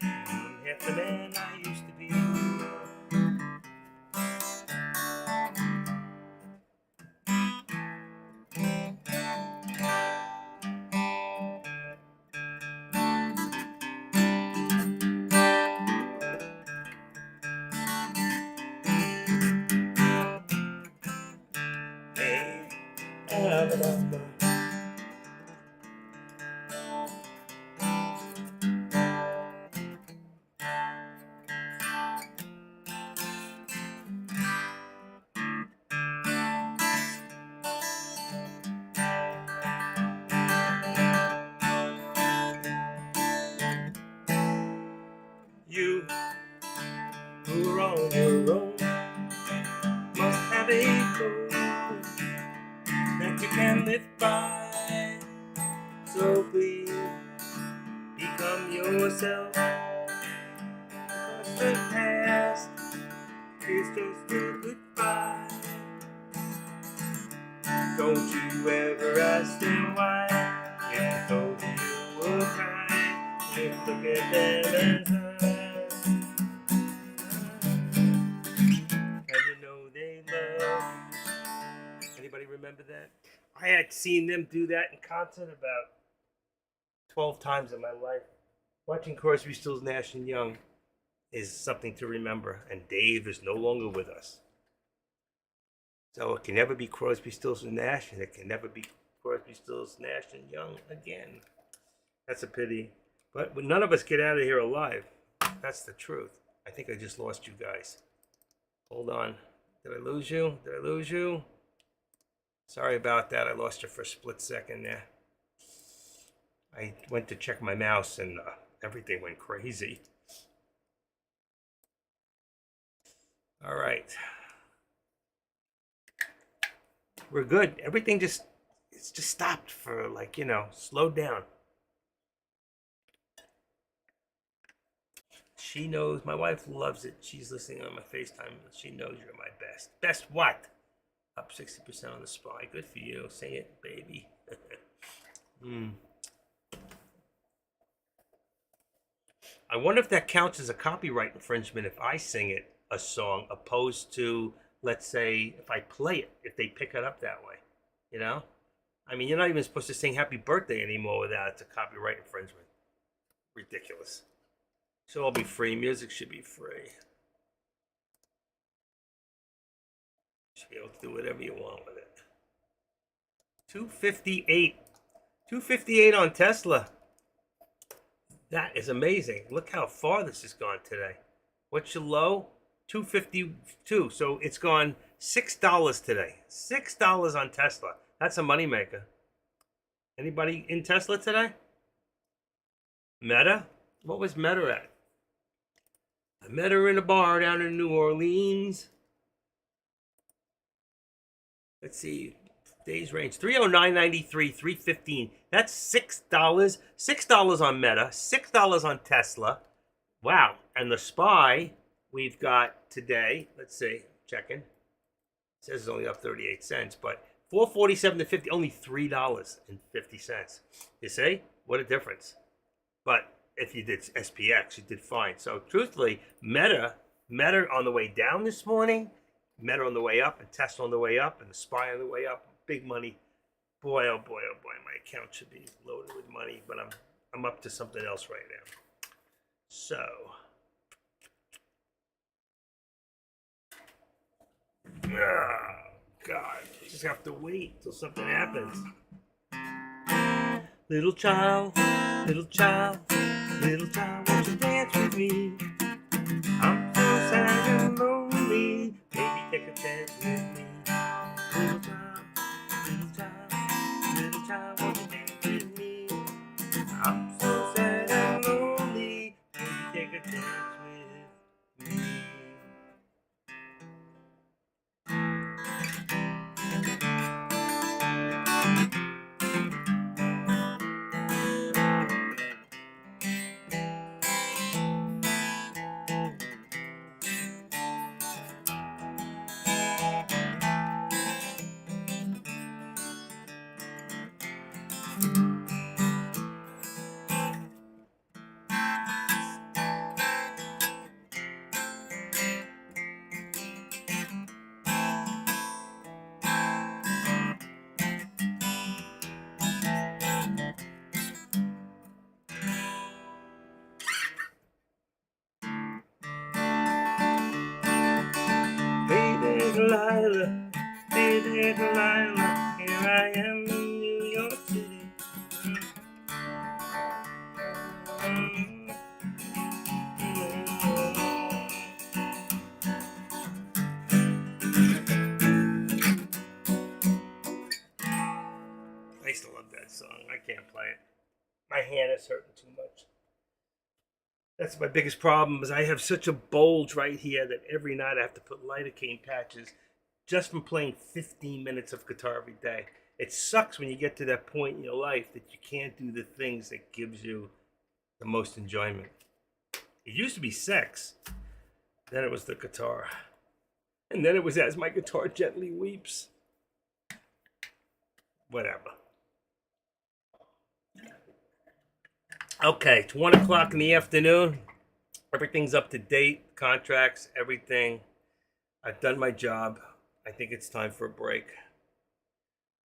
I'm half the man I used to be. You who are on your own must have a goal that you can live by. So please become yourself. Cause the past is just a goodbye. Don't you ever ask them why. If I told you, you will cry. Just look at them and cry. And you know they love you. Anybody remember that? I had seen them do that in concert about 12 times in my life. Watching Crosby, Stills, Nash and Young is something to remember. And Dave is no longer with us. So it can never be Crosby, Stills and Nash, and it can never be Crosby, Stills, Nash, and Young again. That's a pity. But none of us get out of here alive. That's the truth. I think I just lost you guys. Hold on. Did I lose you? Did I lose you? Sorry about that. I lost you for a split second there. I went to check my mouse and everything went crazy. All right. We're good. Everything it's just stopped for like, slowed down. She knows, my wife loves it. She's listening on my FaceTime. She knows you're my best. Best what? Up 60% on the SPY. Good for you. Sing it, baby. I wonder if that counts as a copyright infringement if I sing it, a song, opposed to, let's say, if I play it, if they pick it up that way. You know? I mean, you're not even supposed to sing happy birthday anymore without it's a copyright infringement. Ridiculous. Should all be free. Music should be free. You should be able to do whatever you want with it. 258. 258 on Tesla. That is amazing. Look how far this has gone today. What's your low? 252. So it's gone $6 today. $6 on Tesla. That's a moneymaker. Anybody in Tesla today? Meta? What was Meta at? I met her in a bar down in New Orleans. Let's see. Days range 309.93, 315. That's $6. $6 on Meta, $6 on Tesla. Wow. And the SPY we've got today, let's see, checking. It says it's only up 38 cents, but 447 to 50, only $3.50. You see? What a difference. But if you did SPX, you did fine. So truthfully, Meta on the way down this morning, Meta on the way up, and Tesla on the way up, and the SPY on the way up. Big money. Boy, oh boy, oh boy, my account should be loaded with money, but I'm up to something else right now. So God, just have to wait till something happens. Little child, little child, little child, won't you dance with me? I'm so sad and lonely. Maybe take a chance with me. Little child, little child, won't you dance with me? I'm so sad and lonely. Maybe take a chance with me. Delilah, baby Delilah, here I am in New York City. I still love that song. I can't play it. My hand is hurting too much. That's my biggest problem is I have such a bulge right here that every night I have to put lidocaine patches just from playing 15 minutes of guitar every day. It sucks when you get to that point in your life that you can't do the things that gives you the most enjoyment. It used to be sex. Then it was the guitar. And then it was as my guitar gently weeps. Whatever. Okay, it's 1 o'clock in the afternoon. Everything's up to date, contracts, everything. I've done my job. I think it's time for a break.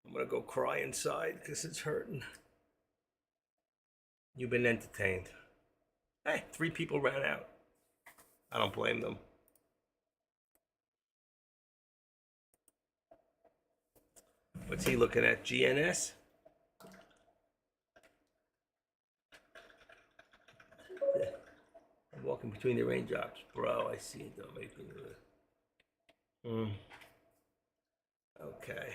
I'm gonna go cry inside because it's hurting. You've been entertained. Hey, 3 people ran out. I don't blame them. What's he looking at? GNS? walking between the raindrops, bro. I see. Don't make me. Okay.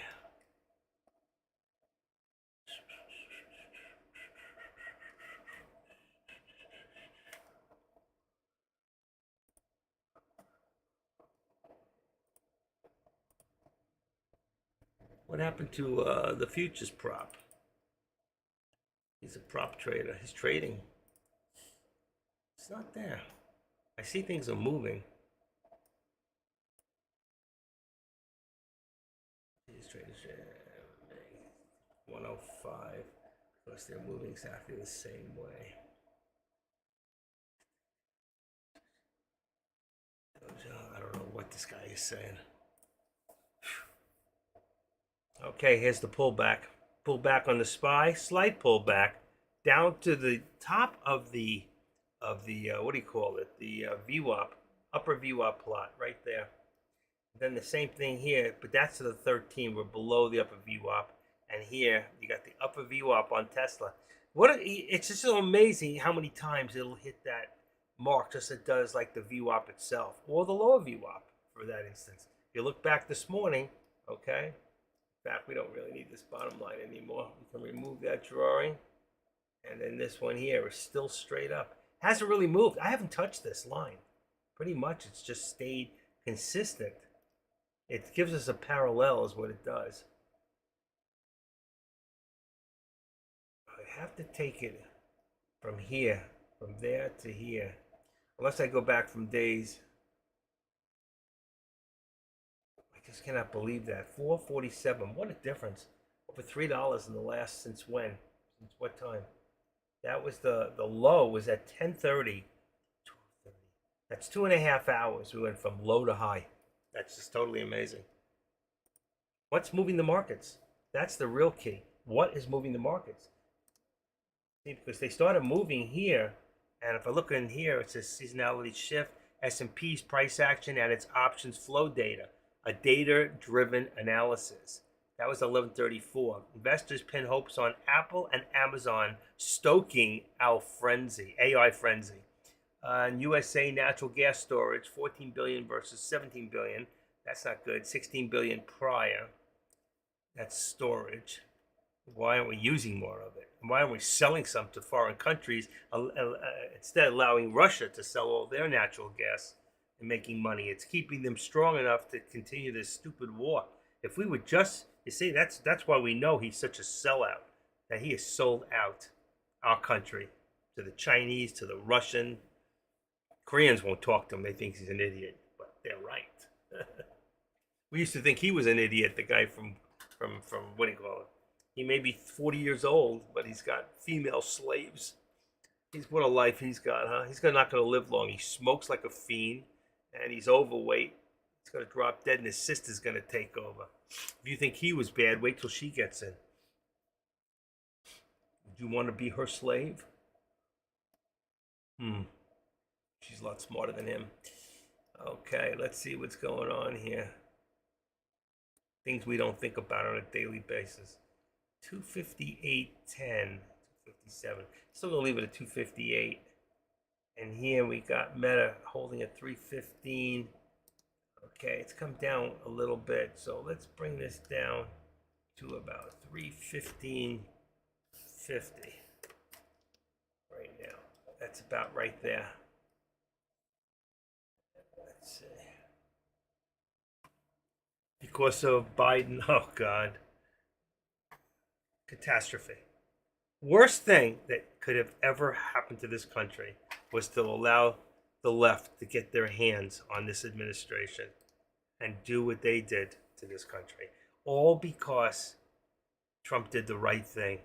What happened to the futures prop? He's a prop trader. He's trading. It's not there. I see things are moving. These traders, 105. Of course, they're moving exactly the same way. I don't know what this guy is saying. Okay, here's the pullback. Pullback on the SPY, slight pullback down to the top of the what do you call it? The VWAP, upper VWAP plot right there. Then the same thing here, but that's to the 13. We're below the upper VWAP, and here you got the upper VWAP on Tesla. It's just so amazing how many times it'll hit that mark, just as it does like the VWAP itself, or the lower VWAP for that instance. If you look back this morning, okay. In fact, we don't really need this bottom line anymore. We can remove that drawing, and then this one here is still straight up. Hasn't really moved. I haven't touched this line. Pretty much, it's just stayed consistent. It gives us a parallel is what it does. I have to take it from here, from there to here. Unless I go back from days. I just cannot believe that. 447. What a difference. Over $3 in the last, since when? Since what time? That was the low was at 10:30. That's 2.5 hours. We went from low to high. That's just totally amazing. What's moving the markets? That's the real key. What is moving the markets? See, because they started moving here, and if I look in here, it says seasonality shift, S&P's price action, and its options flow data, a data-driven analysis. That was 11:34. Investors pin hopes on Apple and Amazon stoking AI frenzy. And USA natural gas storage, 14 billion versus 17 billion. That's not good. 16 billion prior. That's storage. Why aren't we using more of it? And why aren't we selling some to foreign countries instead of allowing Russia to sell all their natural gas and making money? It's keeping them strong enough to continue this stupid war. If we would just, you see, that's why we know he's such a sellout, that he has sold out our country to the Chinese, to the Russian. Koreans won't talk to him. They think he's an idiot, but they're right. We used to think he was an idiot, the guy from what do you call it? He may be 40 years old, but he's got female slaves. What a life he's got, huh? He's not going to live long. He smokes like a fiend, and he's overweight. He's going to drop dead, and his sister's going to take over. If you think he was bad, wait till she gets in. Would you want to be her slave? She's a lot smarter than him. Okay, let's see what's going on here. Things we don't think about on a daily basis. 258.10, 257. Still gonna leave it at 258. And here we got Meta holding at 315. Okay, it's come down a little bit, so let's bring this down to about 315.50 right now. That's about right there. Let's see. Because of Biden, oh God. Catastrophe. Worst thing that could have ever happened to this country was to allow the left to get their hands on this administration and do what they did to this country. All because Trump did the right thing.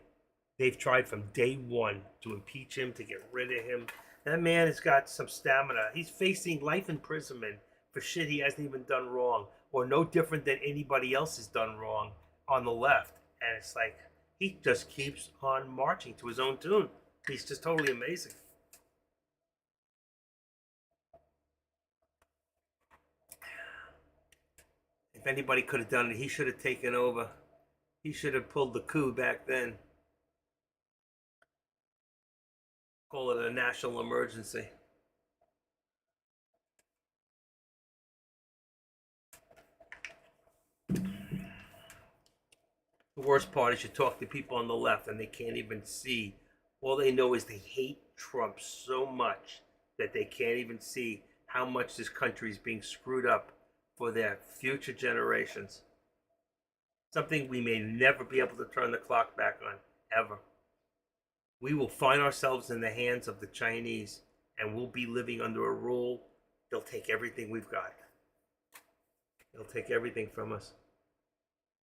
They've tried from day one to impeach him, to get rid of him. That man has got some stamina. He's facing life imprisonment for shit he hasn't even done wrong, or no different than anybody else has done wrong on the left. And it's like, he just keeps on marching to his own tune. He's just totally amazing. If anybody could have done it, he should have taken over. He should have pulled the coup back then. Call it a national emergency. The worst part is you talk to people on the left and they can't even see. All they know is they hate Trump so much that they can't even see how much this country is being screwed up for their future generations. Something we may never be able to turn the clock back on, ever. We will find ourselves in the hands of the Chinese and we'll be living under a rule. They'll take everything we've got. They'll take everything from us.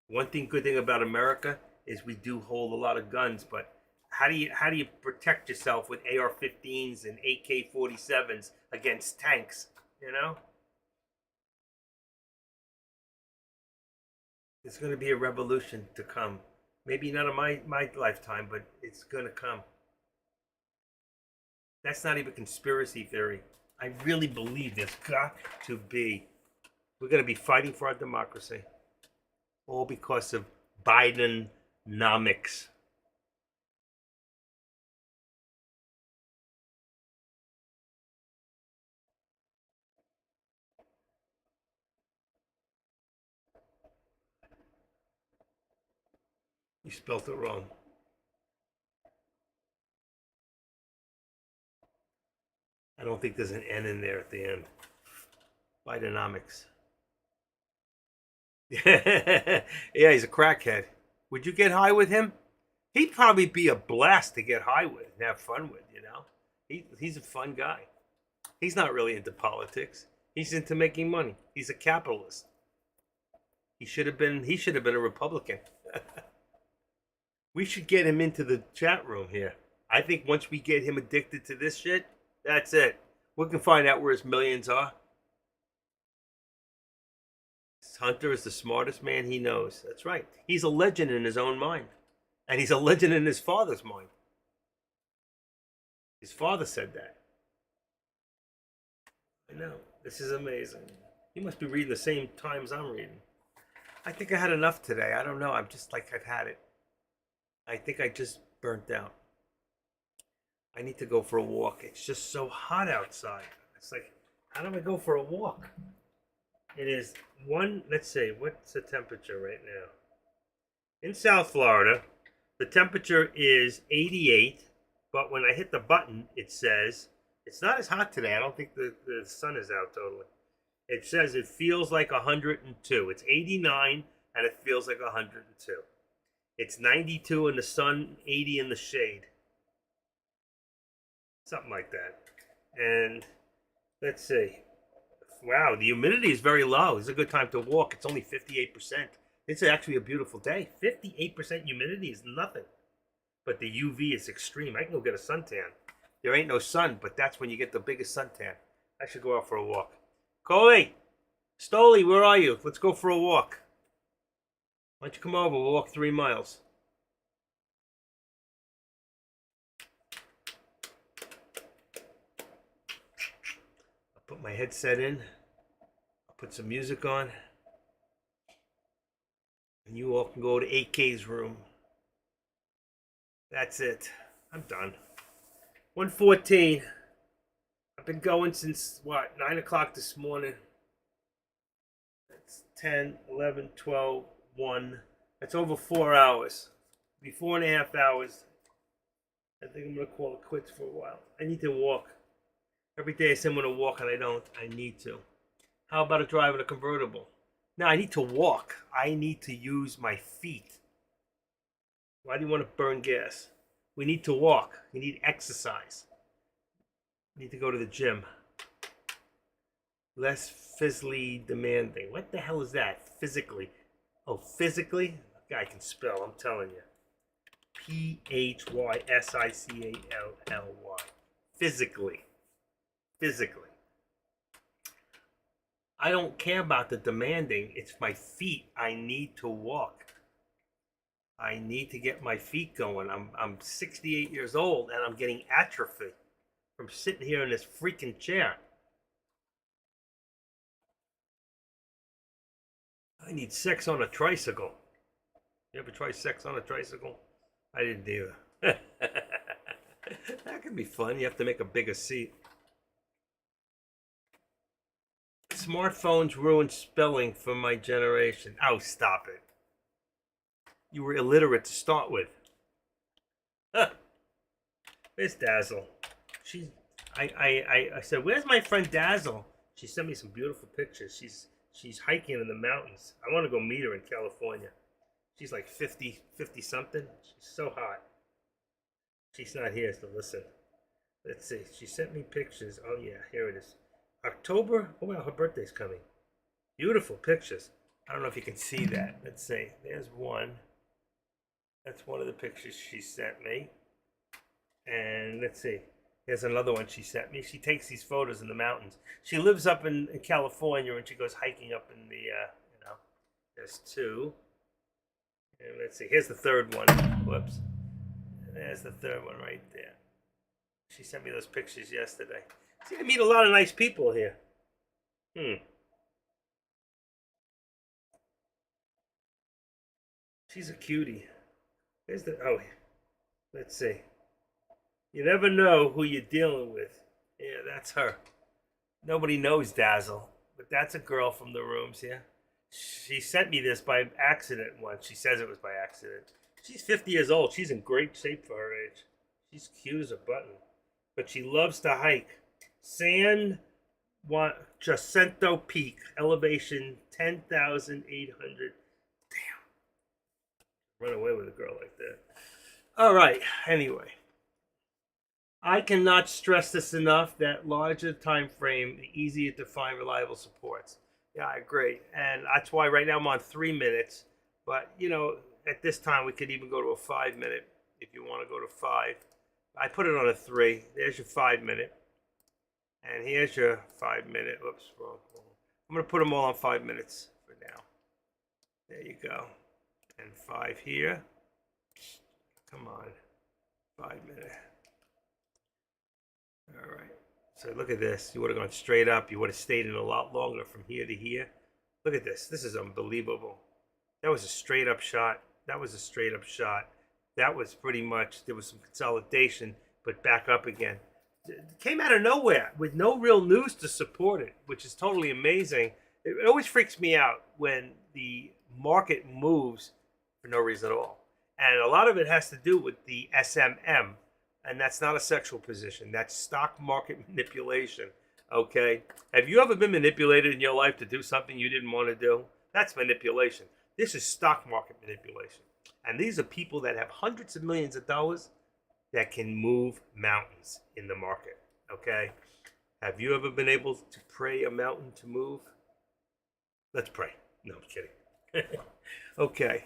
One good thing about America is we do hold a lot of guns, but how do you protect yourself with AR-15s and AK-47s against tanks? You know, there's going to be a revolution to come. Maybe not in my lifetime, but it's going to come. That's not even conspiracy theory. I really believe there's got to be. We're going to be fighting for our democracy. All because of Bidenomics. You spelled it wrong. I don't think there's an N in there at the end. Bidenomics. Yeah, he's a crackhead. Would you get high with him? He'd probably be a blast to get high with and have fun with, you know? He's a fun guy. He's not really into politics. He's into making money. He's a capitalist. He should have been a Republican. We should get him into the chat room here. I think once we get him addicted to this shit, that's it. We can find out where his millions are. Hunter is the smartest man he knows. That's right. He's a legend in his own mind. And he's a legend in his father's mind. His father said that. I know. This is amazing. He must be reading the same times I'm reading. I think I had enough today. I don't know. I'm just like I've had it. I think I just burnt out. I need to go for a walk. It's just so hot outside. It's like, how do I go for a walk? It is let's see, what's the temperature right now? In South Florida, the temperature is 88, but when I hit the button, it says, it's not as hot today. I don't think the sun is out totally. It says it feels like 102. It's 89 and it feels like 102. It's 92 in the sun, 80 in the shade. Something like that. And let's see. Wow, the humidity is very low. It's a good time to walk. It's only 58%. It's actually a beautiful day. 58% humidity is nothing. But the UV is extreme. I can go get a suntan. There ain't no sun, but that's when you get the biggest suntan. I should go out for a walk. Coley! Stoli, where are you? Let's go for a walk. Why don't you come over? We'll walk 3 miles. I'll put my headset in. I'll put some music on. And you all can go to 8K's room. That's it. I'm done. 1:14. I've been going since, 9 o'clock this morning. That's 10, 11, 12, 1. That's over 4 hours. Be 4.5 hours. I think I'm going to call it quits for a while. I need to walk. Every day I say I'm going to walk and I don't. I need to. How about driving a convertible? No, I need to walk. I need to use my feet. Why do you want to burn gas? We need to walk. We need exercise. We need to go to the gym. Less physically demanding. What the hell is that? Physically. Oh, physically? Guy can spell, I'm telling you. Physically. Physically. Physically. I don't care about the demanding. It's my feet. I need to walk. I need to get my feet going. I'm 68 years old and I'm getting atrophy from sitting here in this freaking chair. I need sex on a tricycle. You ever try sex on a tricycle? I didn't either. That could be fun. You have to make a bigger seat. Smartphones ruin spelling for my generation. Oh, stop it. You were illiterate to start with. Huh. Where's Dazzle? I said, where's my friend Dazzle? She sent me some beautiful pictures. She's hiking in the mountains. I want to go meet her in California. She's like 50 something. She's so hot. She's not here to listen. Let's see. She sent me pictures. Oh yeah, here it is. October. Oh wow, her birthday's coming. Beautiful pictures. I don't know if you can see that. Let's see. There's one. That's one of the pictures she sent me. And let's see. Here's another one she sent me. She takes these photos in the mountains. She lives up in California and she goes hiking up in the, there's two. And let's see. Here's the third one. Whoops. And there's the third one right there. She sent me those pictures yesterday. See, I meet a lot of nice people here. She's a cutie. Here's the, oh, let's see. You never know who you're dealing with. Yeah, that's her. Nobody knows Dazzle, but that's a girl from the rooms here. She sent me this by accident once. She says it was by accident. She's 50 years old. She's in great shape for her age. She's cute as a button. But she loves to hike. San Jacinto Peak, elevation 10,800. Damn. Run away with a girl like that. All right, anyway. I cannot stress this enough, that larger time frame, the easier to find reliable supports. Yeah, I agree. And that's why right now I'm on 3 minutes. But, at this time we could even go to a 5 minute if you want to go to 5. I put it on a 3. There's your 5 minute. And here's your 5 minute. Oops, wrong. I'm going to put them all on 5 minutes for now. There you go. And 5 here. Come on. 5 minute. All right. So look at this. You would have gone straight up. You would have stayed in a lot longer from here to here. Look at this. This is unbelievable. That was a straight up shot. That was a straight up shot. That was pretty much, there was some consolidation, but back up again. It came out of nowhere with no real news to support it, which is totally amazing. It always freaks me out when the market moves for no reason at all. And a lot of it has to do with the SMM. And that's not a sexual position. That's stock market manipulation. Okay? Have you ever been manipulated in your life to do something you didn't want to do? That's manipulation. This is stock market manipulation. And these are people that have hundreds of millions of dollars that can move mountains in the market. Okay? Have you ever been able to pray a mountain to move? Let's pray. No, I'm kidding. Okay.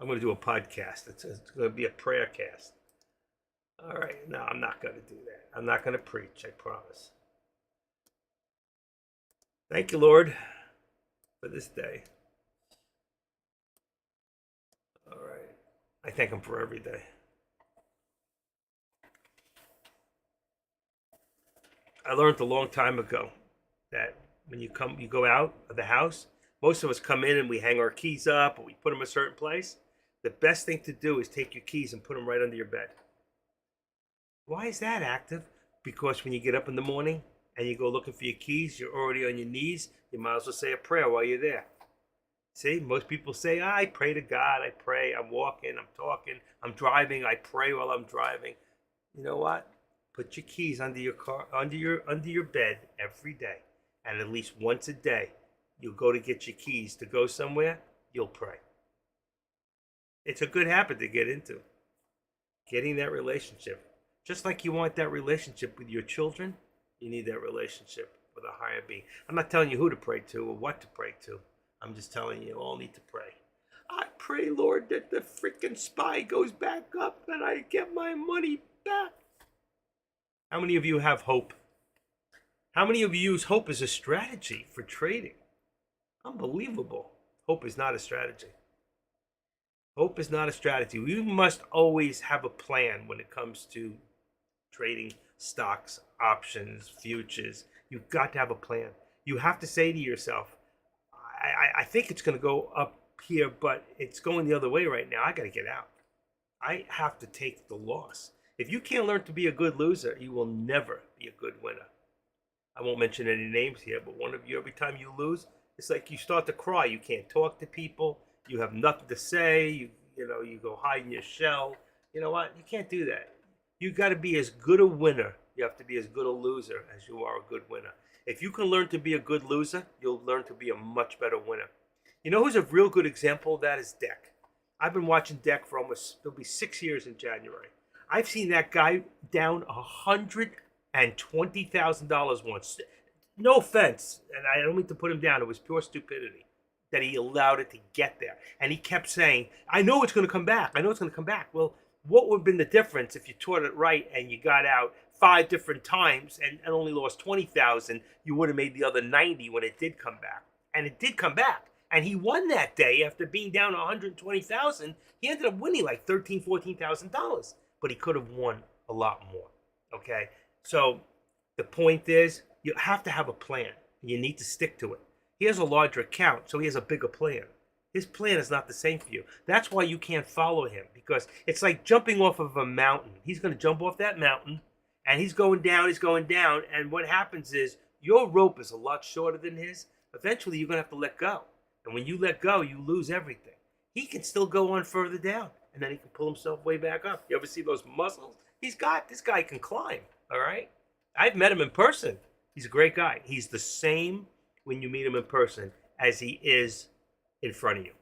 I'm going to do a podcast. It's going to be a prayer cast. All right. No, I'm not going to do that. I'm not going to preach, I promise. Thank you, Lord, for this day. All right. I thank him for every day. I learned a long time ago that when you go out of the house, most of us come in and we hang our keys up or we put them a certain place. The best thing to do is take your keys and put them right under your bed. Why is that, Active? Because when you get up in the morning and you go looking for your keys, you're already on your knees. You might as well say a prayer while you're there. See, most people say, I pray to God, I pray, I'm walking, I'm talking, I'm driving, I pray while I'm driving. You know what? Put your keys under your car, under your bed every day. And at least once a day, you'll go to get your keys to go somewhere, you'll pray. It's a good habit to get into. Getting that relationship. Just like you want that relationship with your children, you need that relationship with a higher being. I'm not telling you who to pray to or what to pray to. I'm just telling you all need to pray. I pray, Lord, that the freaking SPY goes back up and I get my money back. How many of you have hope? How many of you use hope as a strategy for trading? Unbelievable. Hope is not a strategy. Hope is not a strategy. We must always have a plan when it comes to trading stocks, options, futures. You've got to have a plan. You have to say to yourself, I think it's going to go up here, but it's going the other way right now. I got to get out. I have to take the loss. If you can't learn to be a good loser, you will never be a good winner. I won't mention any names here, but one of you, every time you lose, it's like you start to cry. You can't talk to people. You have nothing to say. you go hide in your shell. You know what? You can't do that. You got to be as good a winner. You have to be as good a loser as you are a good winner. If you can learn to be a good loser, you'll learn to be a much better winner. You know who's a real good example of that is Deck. I've been watching Deck for it'll be 6 years in January. I've seen that guy down $120,000 once. No offense, and I don't mean to put him down. It was pure stupidity that he allowed it to get there. And he kept saying, I know it's going to come back. I know it's going to come back. Well, what would have been the difference if you taught it right and you got out 5 different times and only lost 20,000? You would have made the other 90 when it did come back. And it did come back. And he won that day after being down 120,000. He ended up winning like $13,000, $14,000. But he could have won a lot more. Okay? So the point is, you have to have a plan. You need to stick to it. He has a larger account, so he has a bigger plan. His plan is not the same for you. That's why you can't follow him, because it's like jumping off of a mountain. He's going to jump off that mountain, and he's going down, and what happens is your rope is a lot shorter than his. Eventually, you're going to have to let go. And when you let go, you lose everything. He can still go on further down, and then he can pull himself way back up. You ever see those muscles? This guy can climb, all right? I've met him in person. He's a great guy. He's the same when you meet him in person as he is in front of you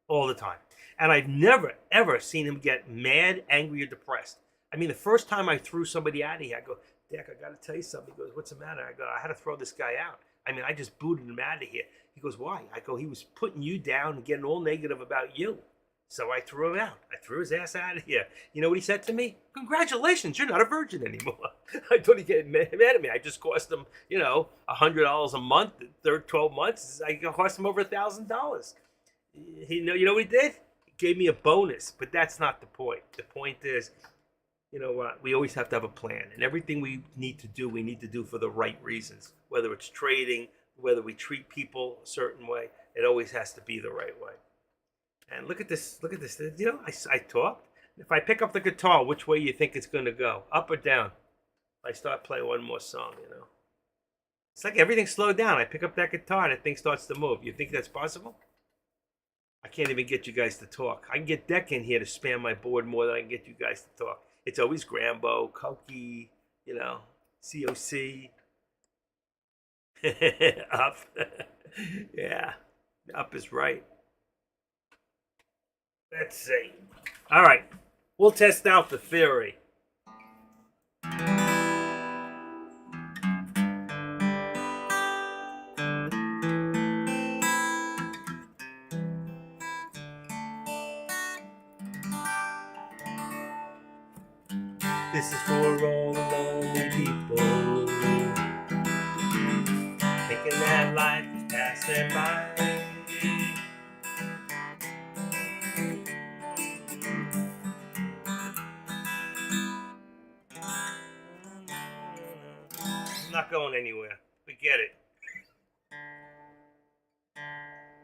all the time. And I've never, ever seen him get mad, angry, or depressed. I mean, the first time I threw somebody out of here, I go, Dick, I got to tell you something. He goes, what's the matter? I go, I had to throw this guy out. I mean, I just booted him out of here. He goes, why? I go, he was putting you down and getting all negative about you. So I threw him out. I threw his ass out of here. You know what he said to me? Congratulations, you're not a virgin anymore. I thought he'd get mad at me. I just cost him, $100 a month, 12 months. I cost him over $1,000. You know what he did? He gave me a bonus, but that's not the point. The point is, you know what? We always have to have a plan. And everything we need to do for the right reasons. Whether it's trading, whether we treat people a certain way, it always has to be the right way. And look at this. I talked. If I pick up the guitar, which way you think it's going to go? Up or down? If I start playing one more song, It's like everything slowed down. I pick up that guitar and the thing starts to move. You think that's possible? I can't even get you guys to talk. I can get Deck in here to spam my board more than I can get you guys to talk. It's always Grambo, Koki, COC. Up. Yeah. Up is right. Let's see. All right. We'll test out the theory. This is for all the lonely people, thinking that life is passing by. I'm not going anywhere. Forget it.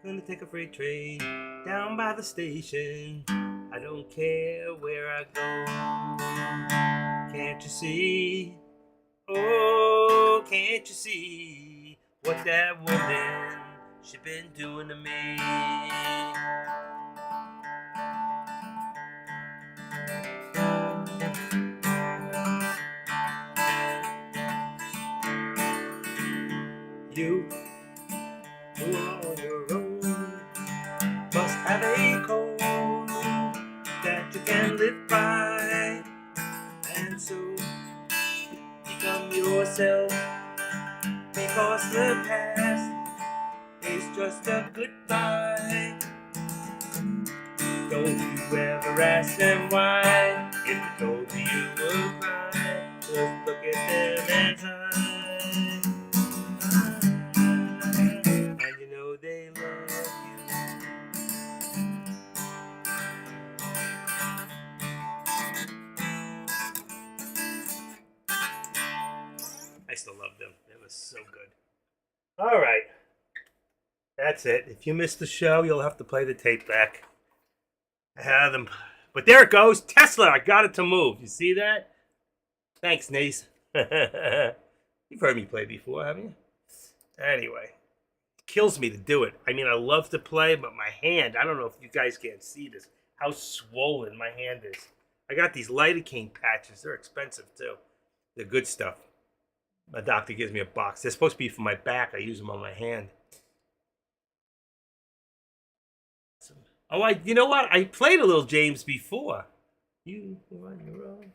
Gonna take a freight train down by the station. I don't care where I go. Can't you see? Oh, can't you see what that woman she been doing to me? You who are on your own must have a code that you can live by, and so become yourself, because the past is just a goodbye. Don't you ever ask them why, if they told you you would cry. Just look at them and hide, and you know they love you. I still love them. It was so good. All right. That's it. If you missed the show, you'll have to play the tape back. I had them. But there it goes. Tesla. I got it to move. You see that? Thanks, Nace. You've heard me play before, haven't you? Anyway. It kills me to do it. I mean, I love to play, but my hand, I don't know if you guys can't see this, how swollen my hand is. I got these lidocaine patches. They're expensive too. They're good stuff. My doctor gives me a box. They're supposed to be for my back. I use them on my hand. Oh, you know what? I played a little James before. You were on your own.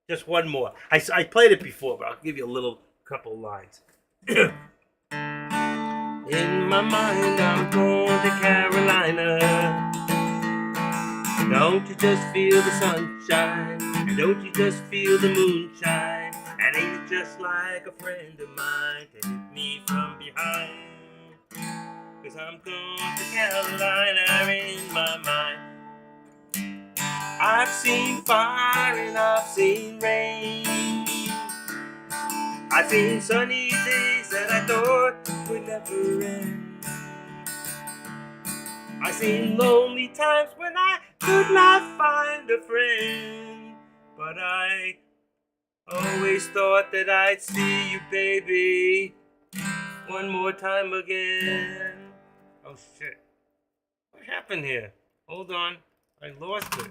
Just one more. I played it before, but I'll give you a little couple lines. In my mind, I'm going to Carolina. Don't you just feel the sunshine? And don't you just feel the moonshine? And ain't it just like a friend of mine to hit me from behind? Cause I'm going to Carolina in my mind. I've seen fire and I've seen rain. I've seen sunny days that I thought would never end. I've seen lonely times when I could not find a friend. But I always thought that I'd see you, baby, one more time again. Oh shit. What happened here? Hold on. I lost it.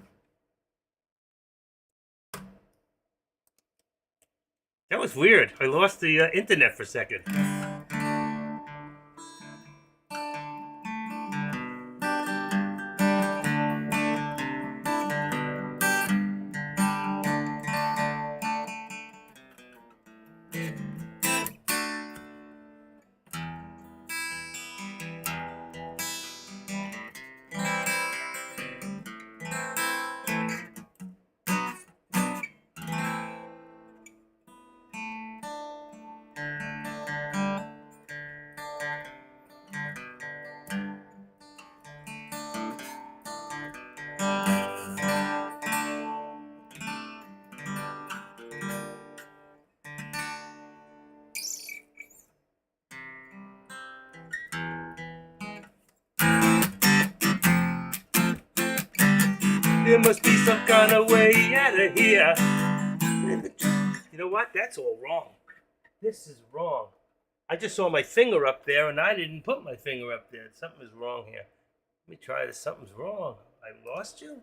That was weird. I lost the internet for a second. There must be some kind of way out of here. You know what? That's all wrong. This is wrong. I just saw my finger up there and I didn't put my finger up there. Something is wrong here. Let me try this. Something's wrong. I lost you?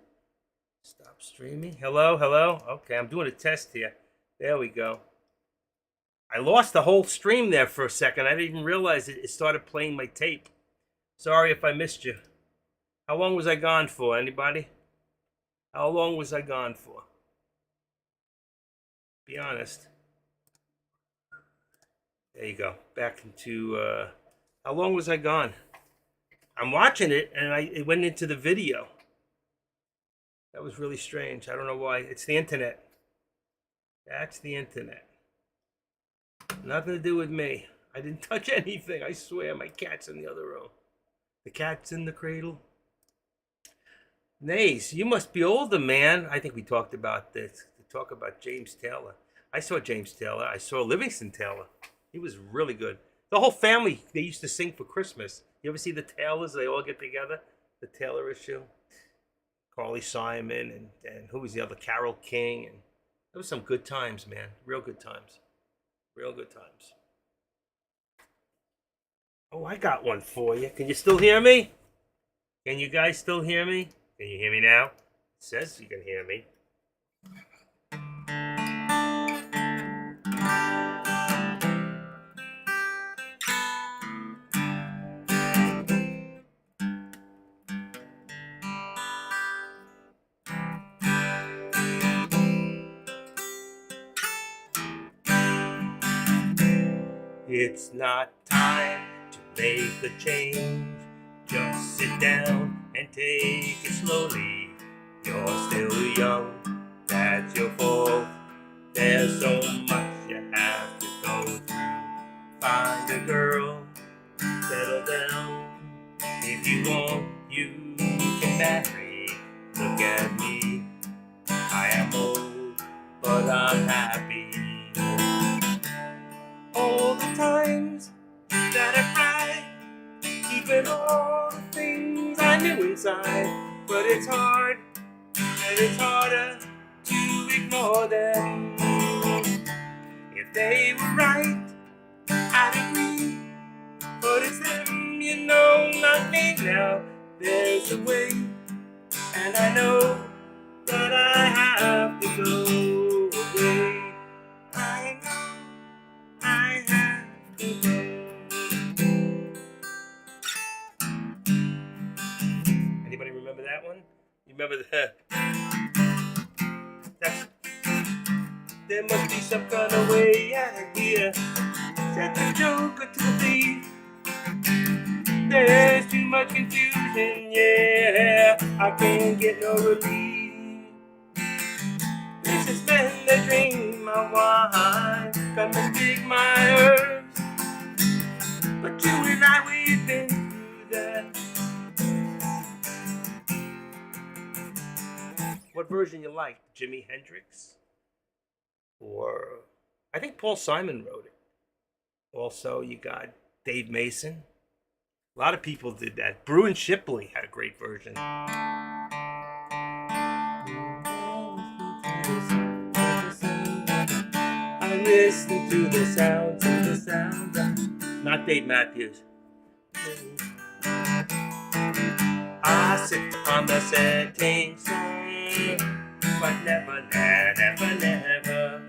Stop streaming. Hello, hello. Okay, I'm doing a test here. There we go. I lost the whole stream there for a second. I didn't even realize it started playing my tape. Sorry if I missed you. How long was I gone for? Anybody? How long was I gone for? Be honest. There you go. Back into, how long was I gone? I'm watching it and it went into the video. That was really strange. I don't know why. It's the internet. That's the internet. Nothing to do with me. I didn't touch anything. I swear, my cat's in the other room. The cat's in the cradle. Nays, you must be older, man. I think we talked about this. To talk about James Taylor. I saw James Taylor. I saw Livingston Taylor. He was really good. The whole family, they used to sing for Christmas. You ever see the Taylors? They all get together. The Taylor issue. Carly Simon and who was the other? Carole King. And there was some good times, man. Real good times. Real good times. Oh, I got one for you. Can you still hear me? Can you guys still hear me? Can you hear me now? It says you can hear me. It's not time to make a change. Just sit down and take it slowly. You're still young, that's your fault. There's so much you have to go through. Find a girl, settle down. If you want, you can marry. Look at me, I am old, but I'm happy. All the times that I cried, even all the things I knew inside, but it's hard, and it's harder to ignore them. If they were right, I'd agree, but it's them, you know, not me now. There's a way And I know that I have to go away. I know I have to go. Anybody remember that one? You remember that? That's, there must be some kind of way out of here. Said the joker to the thief. There's too much confusion, yeah. I can't get no relief. This has been the dream of wine. Come and dig my herbs. But you and I, we've been through that. What version you like? Jimi Hendrix? Or I think Paul Simon wrote it. Also, you got Dave Mason. A lot of people did that. Bruin Shipley had a great version. I listen to the sounds of the sound. Not Dave Matthews. I sit on the setting sun, but never, never, never.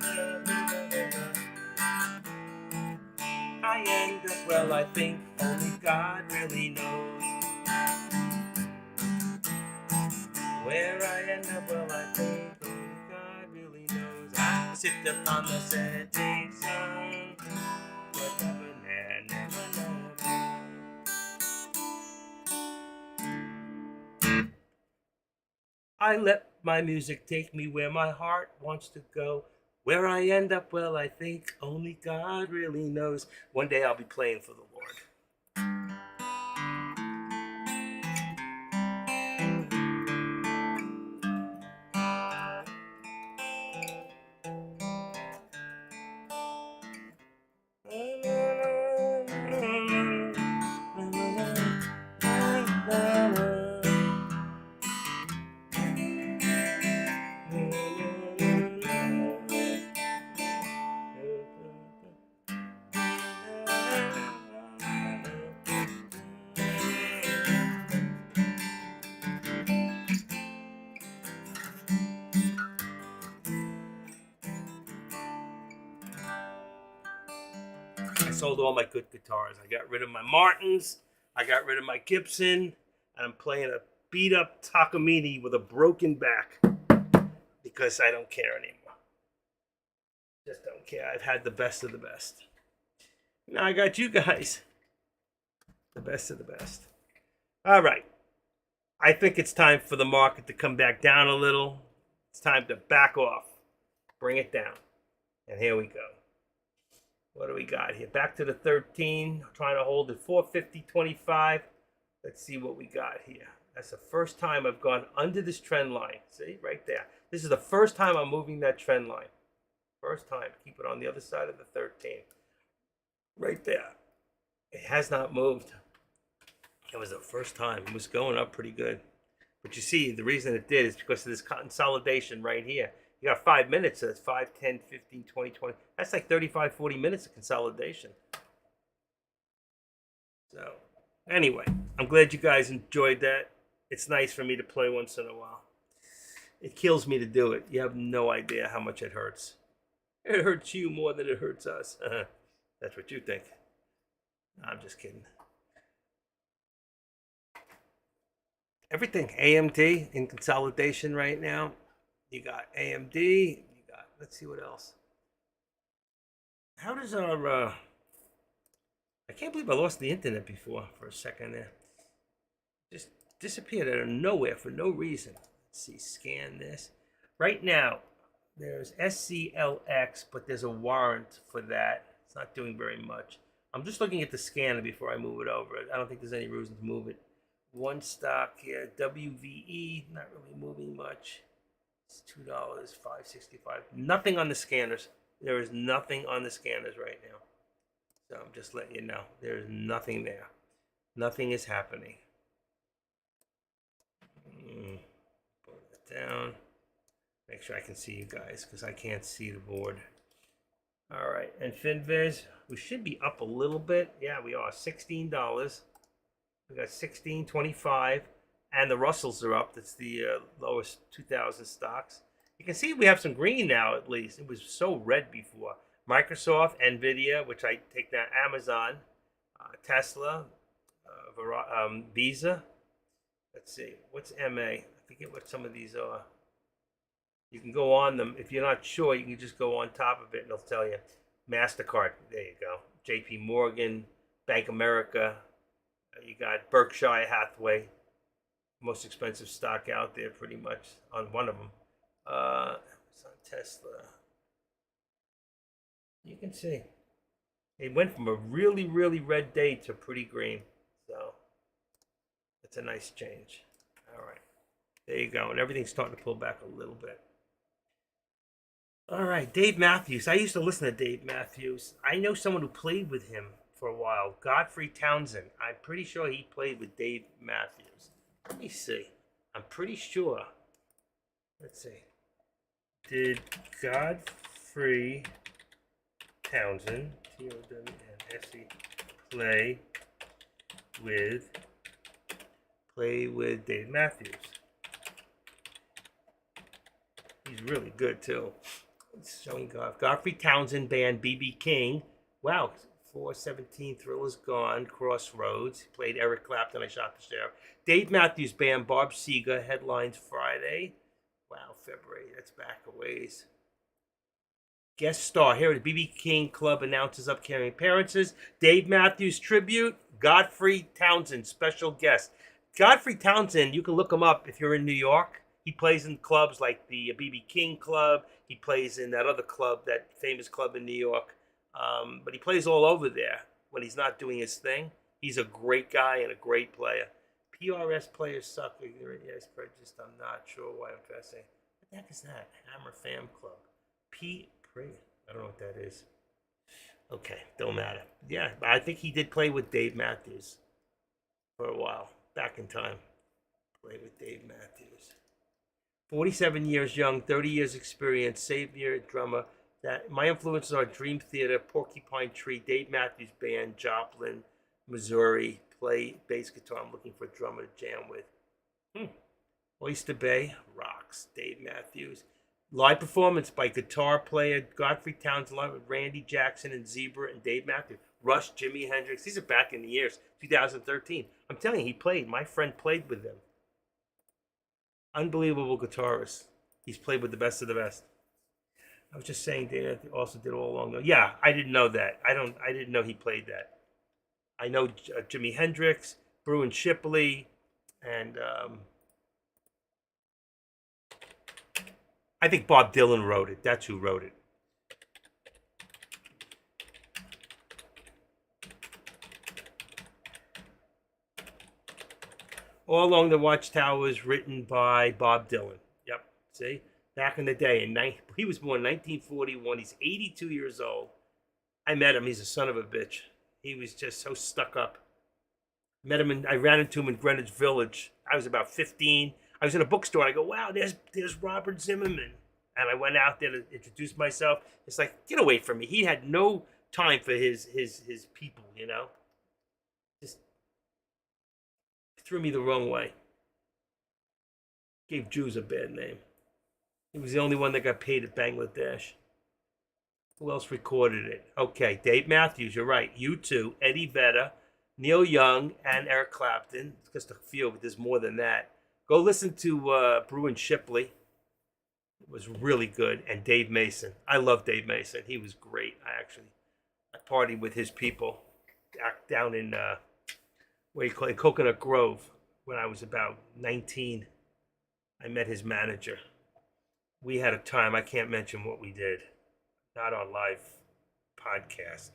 I end up, well, I think only God really knows. Where I end up, well, I think only God really knows. I sit up on the setting sun, but never, never, never. I let my music take me where my heart wants to go. Where I end up, well, I think only God really knows. One day I'll be playing for the Lord. I sold all my good guitars. I got rid of my Martins. I got rid of my Gibson. And I'm playing a beat up Takamine with a broken back because I don't care anymore. Just don't care. I've had the best of the best. Now I got you guys. The best of the best. All right. I think it's time for the market to come back down a little. It's time to back off. Bring it down. And here we go. What do we got here? Back to the 13. Trying to hold it 450.25. Let's see what we got here. That's the first time I've gone under this trend line. See, right there. This is the first time I'm moving that trend line. First time. Keep it on the other side of the 13. Right there. It has not moved. It was the first time. It was going up pretty good. But you see, the reason it did is because of this consolidation right here. You got 5 minutes. So that's 5, 10, 15, 20, 20. That's like 35, 40 minutes of consolidation. So, anyway, I'm glad you guys enjoyed that. It's nice for me to play once in a while. It kills me to do it. You have no idea how much it hurts. It hurts you more than it hurts us. That's what you think. No, I'm just kidding. Everything AMD in consolidation right now. You got AMD. You got, let's see what else. How does our I can't believe I lost the internet before for a second there. Just disappeared out of nowhere for no reason. Let's see, scan this. Right now, there's SCLX, but there's a warrant for that. It's not doing very much. I'm just looking at the scanner before I move it over. I don't think there's any reason to move it. One stock here, WVE, not really moving much. It's $2, $5.65. Nothing on the scanners. There is nothing on the scanners right now. So I'm just letting you know. There is nothing there. Nothing is happening. Pull that down. Make sure I can see you guys because I can't see the board. All right, and FinViz, we should be up a little bit. Yeah, we are $16. We got 16.25, and the Russells are up. That's the lowest 2,000 stocks. You can see we have some green now, at least. It was so red before. Microsoft, Nvidia, which I take now, Amazon, Tesla, Visa. Let's see, what's MA? I forget what some of these are. You can go on them. If you're not sure, you can just go on top of it and it'll tell you. MasterCard, there you go. JP Morgan, Bank America. You got Berkshire Hathaway, most expensive stock out there pretty much on one of them. It's on Tesla. You can see. It went from a really, really red day to pretty green. So it's a nice change. All right. There you go. And everything's starting to pull back a little bit. All right. Dave Matthews. I used to listen to Dave Matthews. I know someone who played with him for a while. Godfrey Townsend. I'm pretty sure he played with Dave Matthews. Let me see. I'm pretty sure. Let's see. Did Godfrey Townsend, T-O-W-N-S-E, play with Dave Matthews? He's really good too. It's showing Godfrey Townsend band BB King. Wow, 417 Thriller's Gone, Crossroads. He played Eric Clapton, I Shot the Sheriff. Dave Matthews Band, Bob Seger, headlines Friday. Wow, February, that's back a ways. Guest star here at the BB King Club announces upcoming appearances. Dave Matthews tribute, Godfrey Townsend, special guest. Godfrey Townsend, you can look him up if you're in New York. He plays in clubs like the BB King Club. He plays in that other club, that famous club in New York. But he plays all over there when he's not doing his thing. He's a great guy and a great player. PRS players suck. Yes, just I'm not sure why I'm pressing. What the heck is that? Hammer Fam Club. I don't know what that is. Okay, don't matter. Yeah, I think he did play with Dave Matthews for a while. Back in time. Played with Dave Matthews. 47 years young, 30 years experience, Savior drummer. That my influences are Dream Theater, Porcupine Tree, Dave Matthews Band, Joplin, Missouri. Play bass guitar. I'm looking for a drummer to jam with. Oyster Bay rocks. Dave Matthews. Live performance by guitar player Godfrey Townsend, along with Randy Jackson and Zebra and Dave Matthews. Rush, Jimi Hendrix. These are back in the years 2013. I'm telling you, he played. My friend played with them. Unbelievable guitarist. He's played with the best of the best. I was just saying Dave also did All Along. Yeah, I didn't know that. I didn't know he played that. I know Jimi Hendrix, Bruin Shipley, and I think Bob Dylan wrote it. That's who wrote it. All Along the Watchtower written by Bob Dylan. Yep. See? Back in the day. He was born in 1941. He's 82 years old. I met him. He's a son of a bitch. He was just so stuck up. I ran into him in Greenwich Village. I was about 15. I was in a bookstore. And I go, wow, there's Robert Zimmerman. And I went out there to introduce myself. It's like, get away from me. He had no time for his people, you know. Just threw me the wrong way. Gave Jews a bad name. He was the only one that got paid at Bangladesh. Who else recorded it? Okay, Dave Matthews, you're right. U2, Eddie Vedder, Neil Young, and Eric Clapton. It's just a few, but there's more than that. Go listen to Bruin Shipley. It was really good. And Dave Mason. I love Dave Mason. He was great. I partied with his people down in, what do you call it, Coconut Grove when I was about 19. I met his manager. We had a time. I can't mention what we did. Not on live podcast.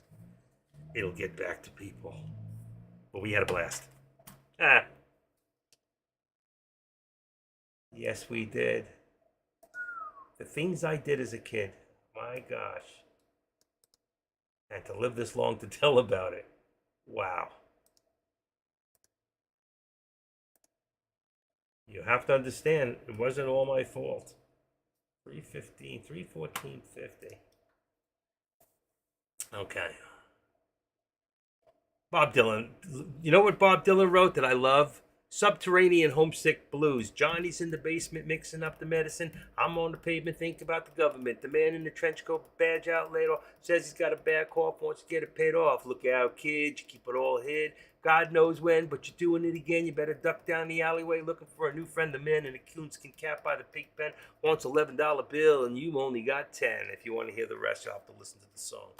It'll get back to people. But we had a blast. Yes, we did. The things I did as a kid. My gosh. And to live this long to tell about it. Wow. You have to understand, it wasn't all my fault. 314.50. Okay. Bob Dylan. You know what Bob Dylan wrote that I love? Subterranean Homesick Blues. Johnny's in the basement mixing up the medicine. I'm on the pavement thinking about the government. The man in the trench coat, badge out later, says he's got a bad cough, wants to get it paid off. Look out, kid, you keep it all hid. God knows when, but you're doing it again. You better duck down the alleyway looking for a new friend. The man in the coonskin cap by the pig pen wants $11 bill, and you only got 10. If you want to hear the rest, you'll have to listen to the song.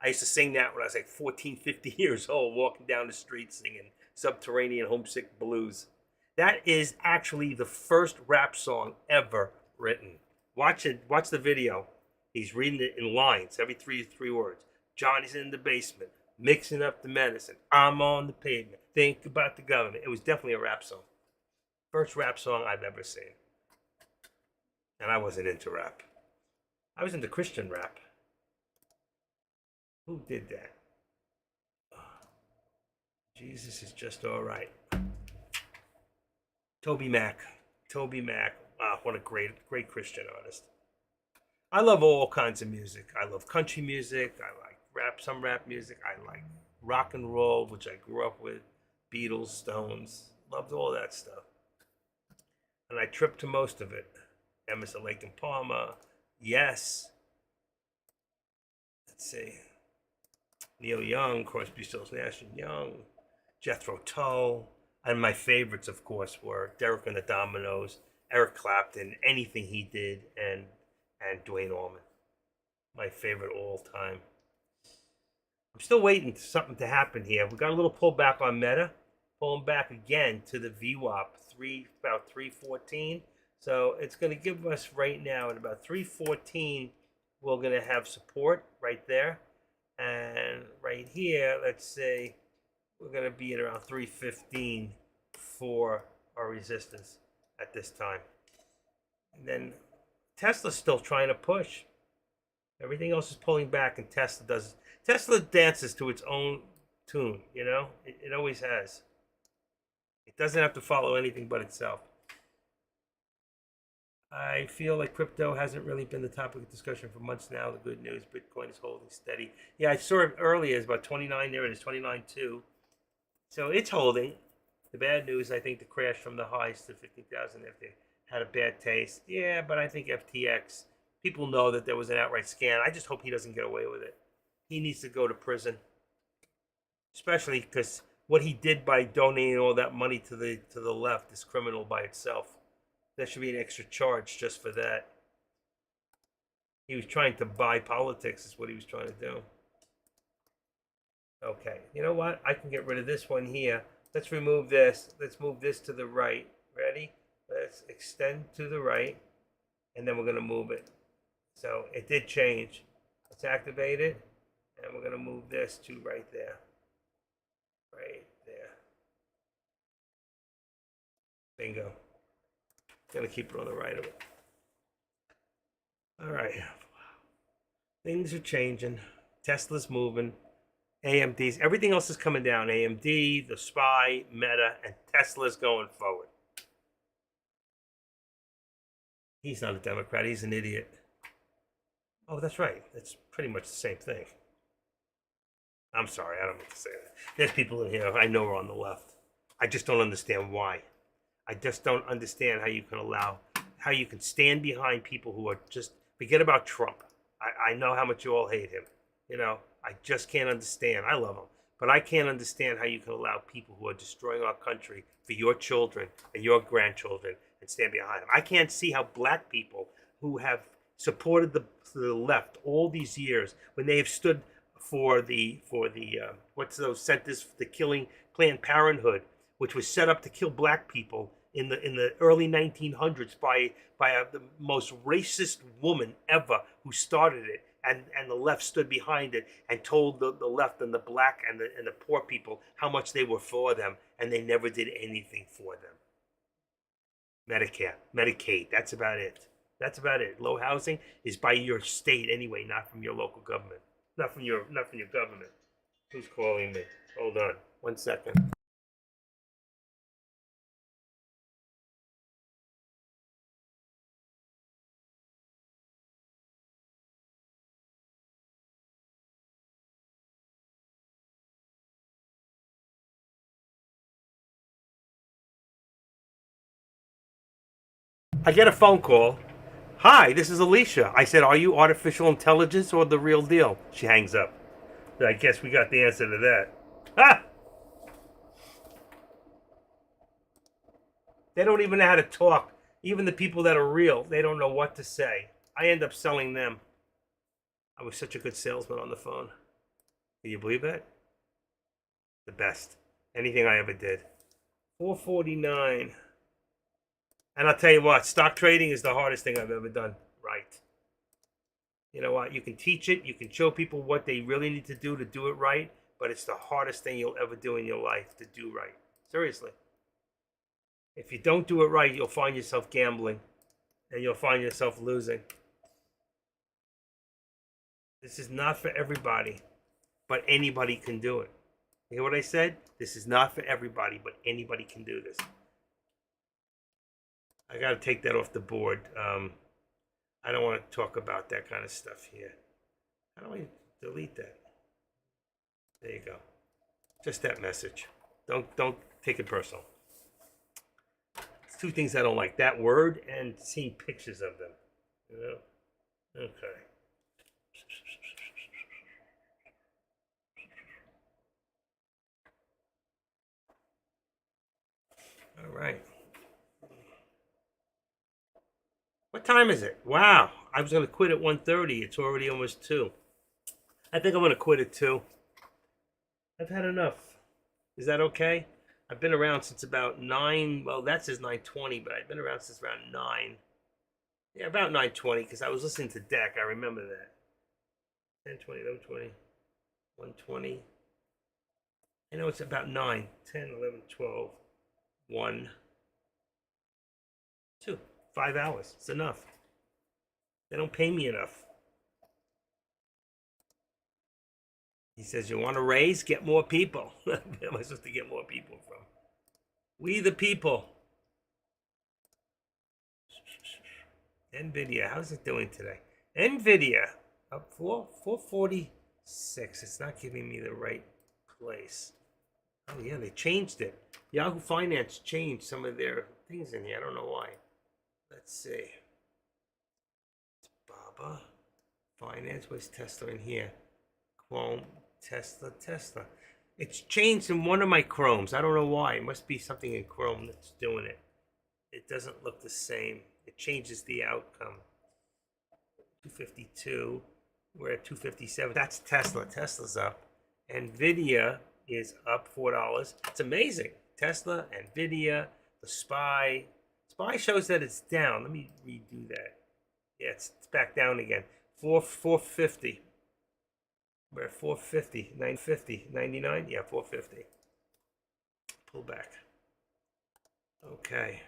I used to sing that when I was like 14, 15 years old, walking down the street singing Subterranean Homesick Blues. That is actually the first rap song ever written. Watch it. Watch the video. He's reading it in lines, every three words. Johnny's in the basement, mixing up the medicine. I'm on the pavement, think about the government. It was definitely a rap song. First rap song I've ever seen. And I wasn't into rap. I was into Christian rap. Who did that? Jesus is just all right. Toby Mac. Toby Mac. Wow, what a great Christian artist. I love all kinds of music. I love country music. I like rap, some rap music. I like rock and roll, which I grew up with. Beatles, Stones. Loved all that stuff. And I tripped to most of it. Emerson, Lake and Palmer. Yes. Let's see. Neil Young, Crosby, Stills, Nash and Young, Jethro Tull, and my favorites, of course, were Derek and the Dominoes, Eric Clapton, anything he did, and Duane Allman. My favorite all time. I'm still waiting for something to happen here. We got a little pullback on Meta, pulling back again to the VWAP, about 314. So it's going to give us right now at about 314, we're going to have support right there. And right here, let's say we're going to be at around 315 for our resistance at this time. And then Tesla's still trying to push. Everything else is pulling back, and Tesla dances to its own tune, you know? It always has. It doesn't have to follow anything but itself. I feel like crypto hasn't really been the topic of discussion for months now. The good news, Bitcoin is holding steady. Yeah, I saw it earlier. It's about 29 there. It is 29.2. So it's holding. The bad news, I think, the crash from the highs to 50,000 if they had a bad taste. Yeah, but I think FTX, people know that there was an outright scam. I just hope he doesn't get away with it. He needs to go to prison, especially because what he did by donating all that money to the left is criminal by itself. There should be an extra charge just for that. He was trying to buy politics is what he was trying to do. Okay, you know what? I can get rid of this one here. Let's remove this. Let's move this to the right. Ready? Let's extend to the right. And then we're going to move it. So it did change. Let's activate it. And we're going to move this to right there. Right there. Bingo. Gonna keep it on the right of it. All right. Things are changing. Tesla's moving. AMD's, everything else is coming down. AMD, the SPY, Meta, and Tesla's going forward. He's not a Democrat. He's an idiot. Oh, that's right. That's pretty much the same thing. I'm sorry. I don't mean to say that. There's people in here I know are on the left. I just don't understand why. I just don't understand how you can stand behind people who are just, forget about Trump. I know how much you all hate him. You know, I just can't understand. I love him. But I can't understand how you can allow people who are destroying our country for your children and your grandchildren and stand behind them. I can't see how black people who have supported the left all these years, when they have stood for the what's those centers for the killing, Planned Parenthood, which was set up to kill black people in the early 1900s by the most racist woman ever who started it, and the left stood behind it and told the left and the black and the poor people how much they were for them, and they never did anything for them. Medicare, Medicaid, that's about it. That's about it. Low housing is by your state anyway, not from your local government, not from your government. Who's calling me? Hold on, 1 second. I get a phone call. Hi, this is Alicia. I said, are you artificial intelligence or the real deal? She hangs up. I guess we got the answer to that. Ah! They don't even know how to talk. Even the people that are real, they don't know what to say. I end up selling them. I was such a good salesman on the phone. Can you believe that? The best. Anything I ever did. 449. And I'll tell you what, stock trading is the hardest thing I've ever done. Right. You know what? You can teach it. You can show people what they really need to do it right. But it's the hardest thing you'll ever do in your life to do right. Seriously. If you don't do it right, you'll find yourself gambling. And you'll find yourself losing. This is not for everybody. But anybody can do it. You hear what I said? This is not for everybody, but anybody can do this. I got to take that off the board. I don't want to talk about that kind of stuff here. How do I delete that? There you go. Just that message. Don't take it personal. It's two things I don't like: that word and seeing pictures of them. You know? Okay. All right. What time is it? Wow. I was going to quit at 1:30. It's already almost 2. I think I'm going to quit at 2. I've had enough. Is that okay? I've been around since about 9. Well, that says 9:20, but I've been around since around 9. Yeah, about 9:20, because I was listening to Deck. I remember that. 10:20, 11:20, 1:20. I know it's about 9. 10, 11, 12, 1, 2. 5 hours. It's enough. They don't pay me enough. He says, you want to raise? Get more people. Where am I supposed to get more people from? We the people. NVIDIA, how's it doing today? NVIDIA, up 446. It's not giving me the right place. Oh, yeah, they changed it. Yahoo Finance changed some of their things in here. I don't know why. Let's see. It's Baba. Finance. Where's Tesla in here? Chrome. Tesla. It's changed in one of my Chromes. I don't know why. It must be something in Chrome that's doing it. It doesn't look the same. It changes the outcome. 252. We're at 257. That's Tesla. Tesla's up. NVIDIA is up $4. It's amazing. Tesla, NVIDIA, the SPY. SPY shows that it's down. Let me redo that. Yeah, it's back down again. 450. We're at 450, 950, 99. Yeah, 450. Pull back. Okay.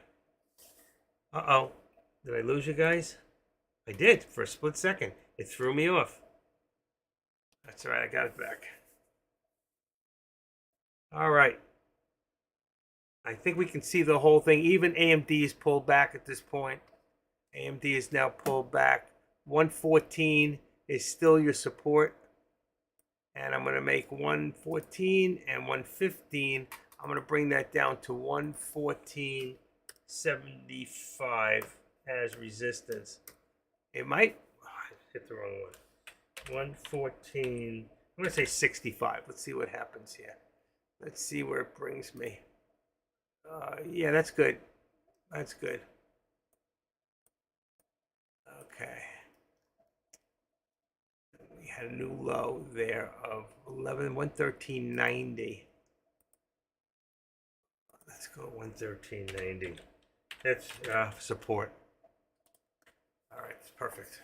Uh-oh. Did I lose you guys? I did for a split second. It threw me off. That's all right. I got it back. All right. I think we can see the whole thing. Even AMD is pulled back at this point. AMD is now pulled back. 114 is still your support. And I'm going to make 114 and 115. I'm going to bring that down to 114.75 as resistance. It might hit the wrong one. 114. I'm going to say 65. Let's see what happens here. Let's see where it brings me. Yeah, that's good. That's good. Okay. We had a new low there of 113.90. Let's go 113.90. That's support. All right, it's perfect.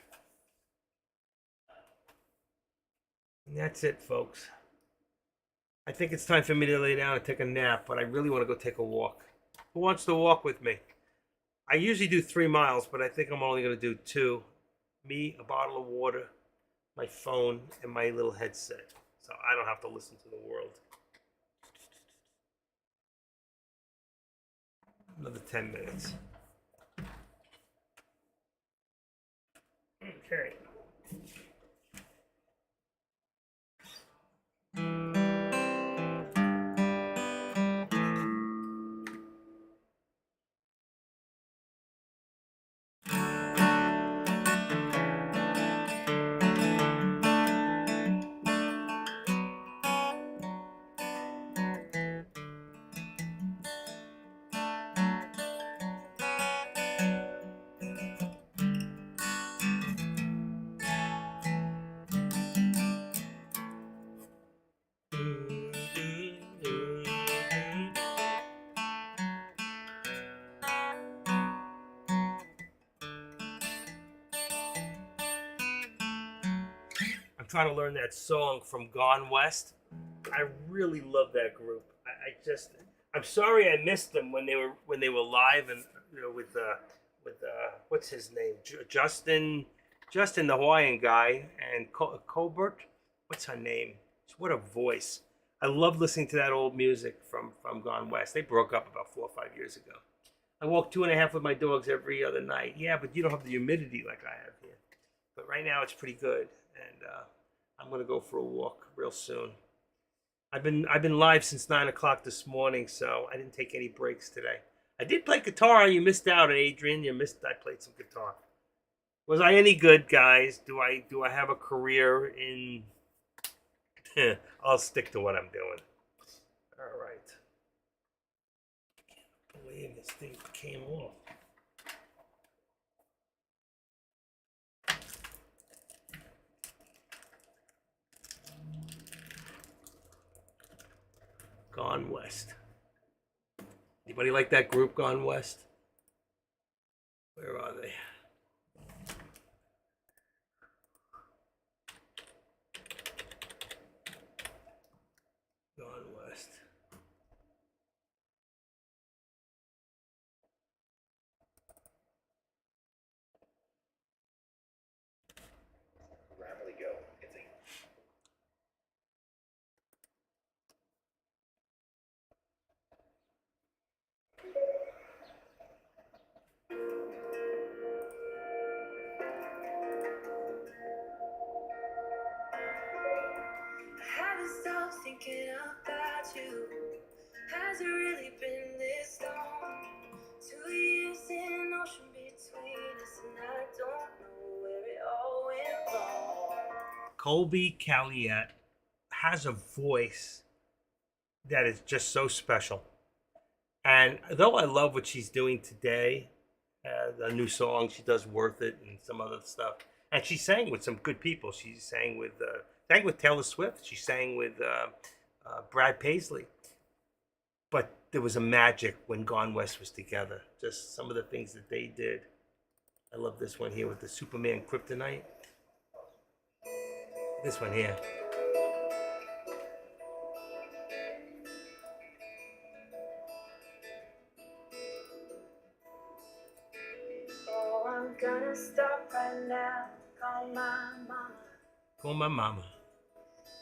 And that's it, folks. I think it's time for me to lay down and take a nap, but I really want to go take a walk. Who wants to walk with me? I usually do 3 miles, but I think I'm only going to do 2. Me, a bottle of water, my phone, and my little headset. So I don't have to listen to the world. Another 10 minutes. Okay. trying to learn that song from Gone West. I really love that group. I'm sorry I missed them when they were live and with what's his name, Justin the Hawaiian guy, and Colbert. What's her name? What a voice! I love listening to that old music from Gone West. They broke up about 4 or 5 years ago. I walk 2.5 with my dogs every other night. Yeah, but you don't have the humidity like I have here. But right now it's pretty good, and I'm gonna go for a walk real soon. I've been live since 9 o'clock this morning, so I didn't take any breaks today. I did play guitar. You missed out, Adrian. You missed. I played some guitar. Was I any good, guys? Do I have a career in? I'll stick to what I'm doing. All right. I can't believe this thing came off. Gone West. Anybody like that group, Gone West? Where are they? Gone West. Grammarly Go. It's a Haven't stopped thinking about you. Has it really been this long? 2 years in ocean between us, and I don't know where it all went wrong. Colby Calliet has a voice that is just so special. And though I love what she's doing today, the new song she does, "Worth It," and some other stuff, and she sang with some good people. She sang with Taylor Swift. She sang with Brad Paisley. But there was a magic when Gone West was together. Just some of the things that they did. I love this one here with the Superman Kryptonite. This one here. Oh, I'm gonna stop right now. Call my mama. Call my mama.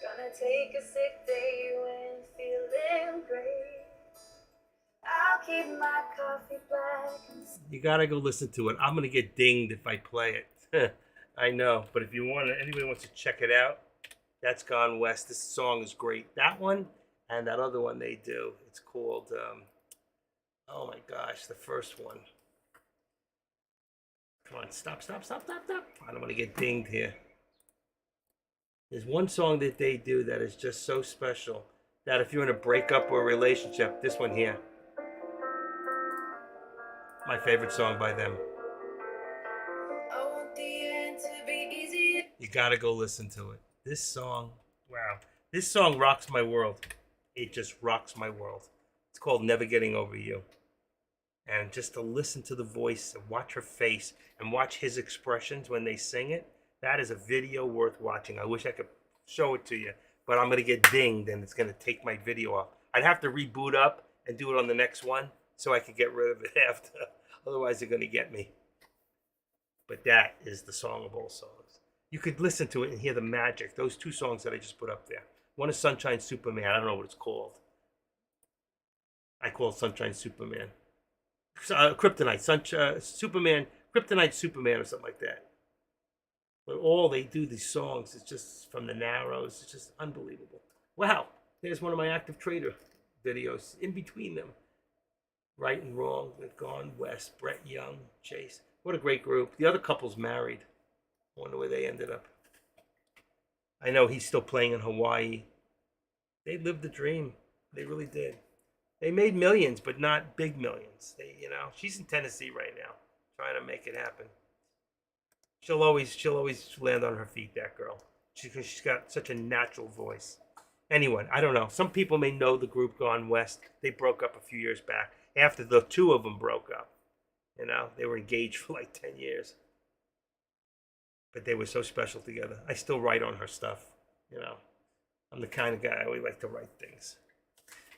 Gonna take a sick day when feeling great. I'll keep my coffee black. You gotta go listen to it. I'm gonna get dinged if I play it. I know, but if you want to, anybody wants to check it out, that's Gone West. This song is great. That one and that other one they do. It's called. Oh my gosh, the first one. Come on, stop. I don't want to get dinged here. There's one song that they do that is just so special that if you're in a breakup or a relationship, this one here. My favorite song by them. I want the end to be easy. You gotta go listen to it. This song, wow. This song rocks my world. It just rocks my world. It's called Never Getting Over You. And just to listen to the voice and watch her face and watch his expressions when they sing it, that is a video worth watching. I wish I could show it to you, but I'm gonna get dinged and it's gonna take my video off. I'd have to reboot up and do it on the next one so I could get rid of it after. Otherwise they're gonna get me. But that is the song of all songs. You could listen to it and hear the magic. Those two songs that I just put up there. One is Sunshine Superman. I don't know what it's called. I call it Sunshine Superman. Kryptonite. Superman. Kryptonite Superman or something like that. But all they do, these songs, it's just from the Narrows. It's just unbelievable. Wow. There's one of my Active Trader videos in between them. Right and Wrong with Gone West. Brett Young, Chase. What a great group. The other couple's married. I wonder where they ended up. I know he's still playing in Hawaii. They lived the dream. They really did. They made millions, but not big millions. She's in Tennessee right now, trying to make it happen. She'll always land on her feet, that girl. She's got such a natural voice. Anyway, I don't know. Some people may know the group Gone West. They broke up a few years back. After the two of them broke up. They were engaged for like 10 years. but they were so special together. I still write on her stuff, you know. I'm the kind of guy I always like to write things.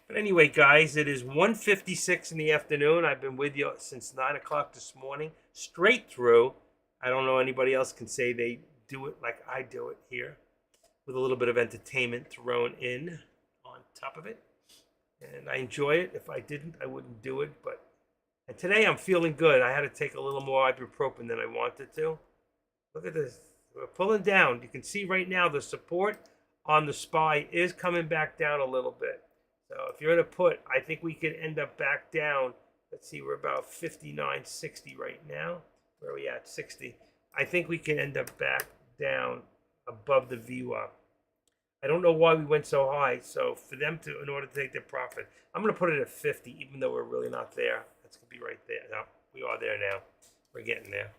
But anyway, guys, it is 1:56 in the afternoon. I've been with you since 9 o'clock this morning, straight through. I don't know anybody else can say they do it like I do it here, with a little bit of entertainment thrown in on top of it. And I enjoy it. If I didn't, I wouldn't do it. And today I'm feeling good. I had to take a little more ibuprofen than I wanted to. Look at this. We're pulling down. You can see right now the support on the SPY is coming back down a little bit. So if you're in a put, I think we could end up back down. Let's see, we're about 59.60 right now. Where are we at? 60. I think we can end up back down above the VWAP. I don't know why we went so high. So for them to, in order to take their profit, I'm going to put it at 50, even though we're really not there. That's going to be right there. No, we are there now. We're getting there.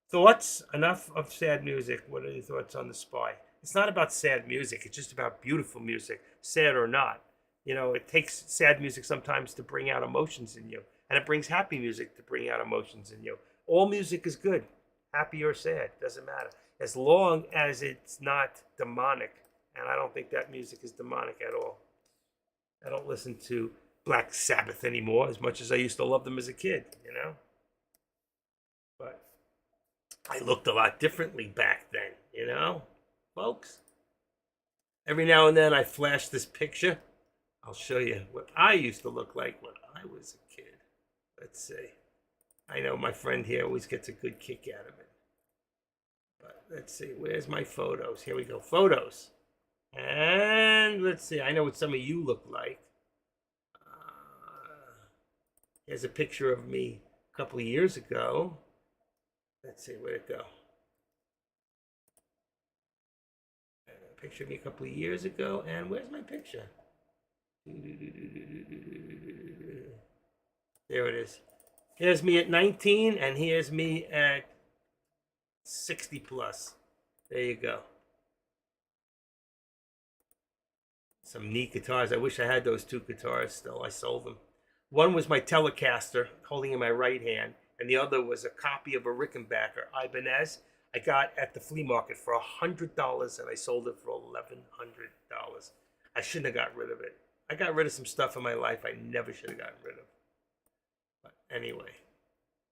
Thoughts? Enough of sad music. What are your thoughts on the SPY? It's not about sad music. It's just about beautiful music, sad or not. You know, it takes sad music sometimes to bring out emotions in you, and it brings happy music to bring out emotions in you. All music is good, happy or sad, doesn't matter, as long as it's not demonic. And I don't think that music is demonic at all. I don't listen to Black Sabbath anymore as much as I used to love them as a kid, you know. But I looked a lot differently back then, you know, folks. Every now and then I flash this picture. I'll show you what I used to look like when I was a kid. Let's see. I know my friend here always gets a good kick out of it. But let's see. Where's my photos? Here we go. Photos. And let's see. I know what some of you look like. Here's a picture of me a couple of years ago. Let's see. Where'd it go? A picture of me a couple of years ago. And where's my picture? There it is. Here's me at 19, and here's me at 60 plus. There you go. Some neat guitars. I wish I had those two guitars still. I sold them. One was my Telecaster, holding in my right hand, and the other was a copy of a Rickenbacker Ibanez I got at the flea market for $100, and I sold it for $1,100. I shouldn't have got rid of it. I got rid of some stuff in my life I never should have gotten rid of. But anyway,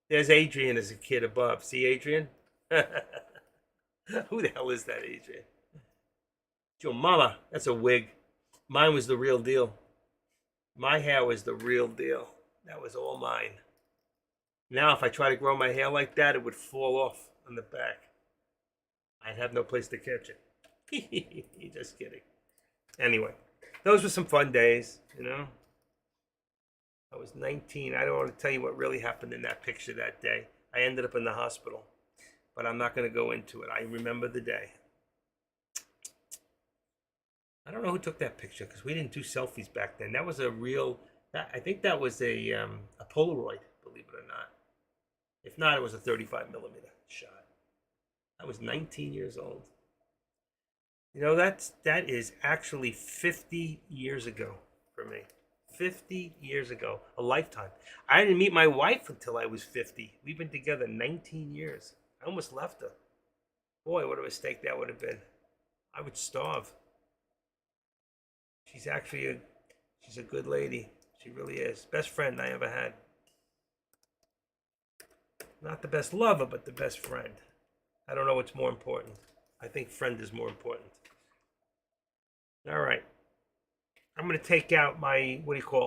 there's Adrian as a kid above. See Adrian? Who the hell is that, Adrian? Your mama. That's a wig. Mine was the real deal. My hair was the real deal. That was all mine. Now, if I try to grow my hair like that, it would fall off on the back. I'd have no place to catch it. Just kidding. Anyway. Those were some fun days, you know. I was 19. I don't want to tell you what really happened in that picture that day. I ended up in the hospital, but I'm not going to go into it. I remember the day. I don't know who took that picture because we didn't do selfies back then. That was a real, I think that was a Polaroid, believe it or not. If not, it was a 35 millimeter shot. I was 19 years old. You know, that is actually 50 years ago for me. 50 years ago. A lifetime. I didn't meet my wife until I was 50. We've been together 19 years. I almost left her. Boy, what a mistake that would have been. I would starve. She's a good lady. She really is. Best friend I ever had. Not the best lover, but the best friend. I don't know what's more important. I think friend is more important. All right. I'm going to take out my,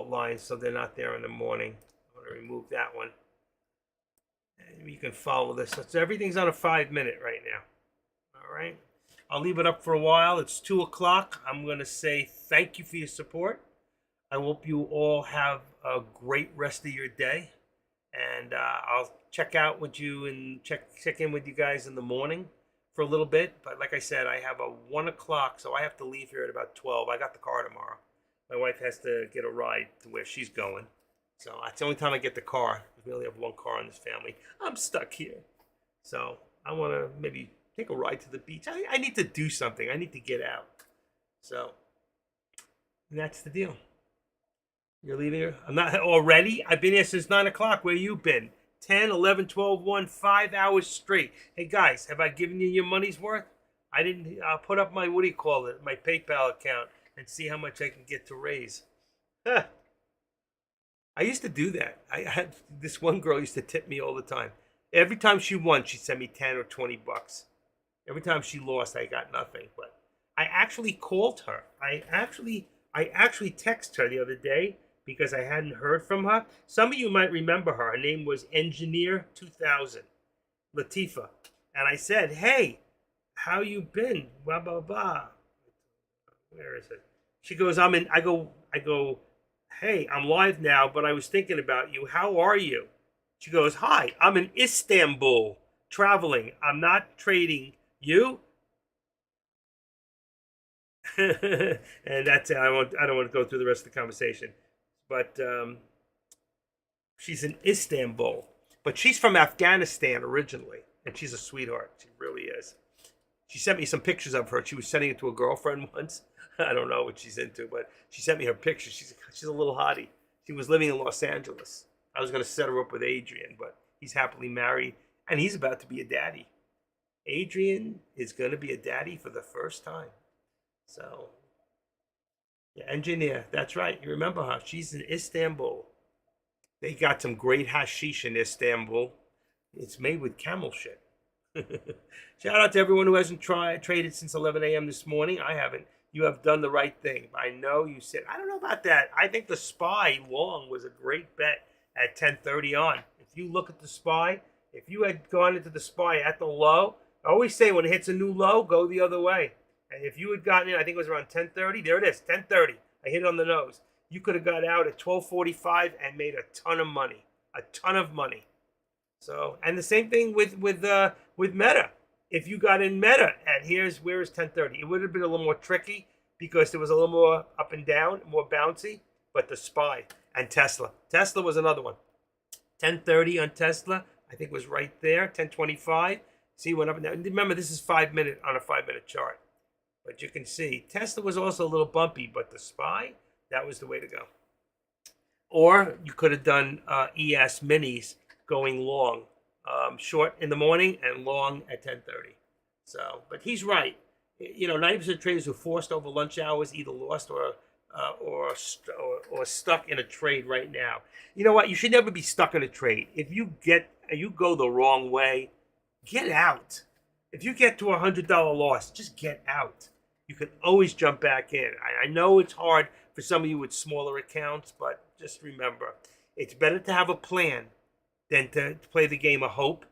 lines so they're not there in the morning. I'm going to remove that one. And you can follow this. So everything's on a 5-minute right now. All right. I'll leave it up for a while. It's 2 o'clock. I'm going to say thank you for your support. I hope you all have a great rest of your day. And I'll check out with you and check in with you guys in the morning for a little bit. But like I said, I have a 1 o'clock, so I have to leave here at about 12. I got the car tomorrow. My wife has to get a ride to where she's going. So that's the only time I get the car. We only have one car in this family. I'm stuck here. So I want to maybe take a ride to the beach. I need to do something. I need to get out. So that's the deal. You're leaving here? I'm not already. I've been here since 9 o'clock. Where you been? 10, 11, 12, 1, 5 hours straight. Hey guys, have I given you your money's worth? I didn't. I'll put up my, what do you call it, my PayPal account and see how much I can get to raise. I used to do that. I had this one girl used to tip me all the time. Every time she won, she sent me 10 or 20 bucks. Every time she lost, I got nothing. But I actually called her. I actually texted her the other day because I hadn't heard from her. Some of you might remember her. Her name was Engineer 2000, Latifa. And I said, hey, how you been? Blah, blah, blah. Where is it? She goes, I go, hey, I'm live now, but I was thinking about you. How are you? She goes, hi, I'm in Istanbul traveling. I'm not trading. You? And that's it. I don't want to go through the rest of the conversation. But she's in Istanbul. But she's from Afghanistan originally. And she's a sweetheart. She really is. She sent me some pictures of her. She was sending it to a girlfriend once. I don't know what she's into, but she sent me her pictures. She's a little hottie. She was living in Los Angeles. I was going to set her up with Adrian, but he's happily married. And he's about to be a daddy. Adrian is going to be a daddy for the first time. So, yeah, Engineer, that's right. You remember her. She's in Istanbul. They got some great hashish in Istanbul. It's made with camel shit. Shout out to everyone who hasn't traded since 11 a.m. this morning. I haven't. You have done the right thing. I know you said, I don't know about that. I think the SPY long was a great bet at 10:30 on. If you look at the SPY, if you had gone into the SPY at the low, I always say when it hits a new low, go the other way. And if you had gotten in, I think it was around 10:30. There it is, 10:30. I hit it on the nose. You could have got out at 12:45 and made a ton of money. A ton of money. So, and the same thing with Meta. If you got in Meta at where is 10:30? It would have been a little more tricky because there was a little more up and down, more bouncy. But the SPY and Tesla. Tesla was another one. 10:30 on Tesla, I think was right there. 10:25. See, went up and down. Remember, this is 5 minute on a 5 minute chart. But you can see Tesla was also a little bumpy, but the SPY, that was the way to go. Or you could have done ES minis going long, short in the morning and long at 10:30. So, but he's right. 90% of traders who forced over lunch hours either lost or stuck in a trade right now. You know what? You should never be stuck in a trade. If you go the wrong way, get out. If you get to $100 loss, just get out. You can always jump back in. I know it's hard for some of you with smaller accounts, but just remember, it's better to have a plan than to play the game of hope,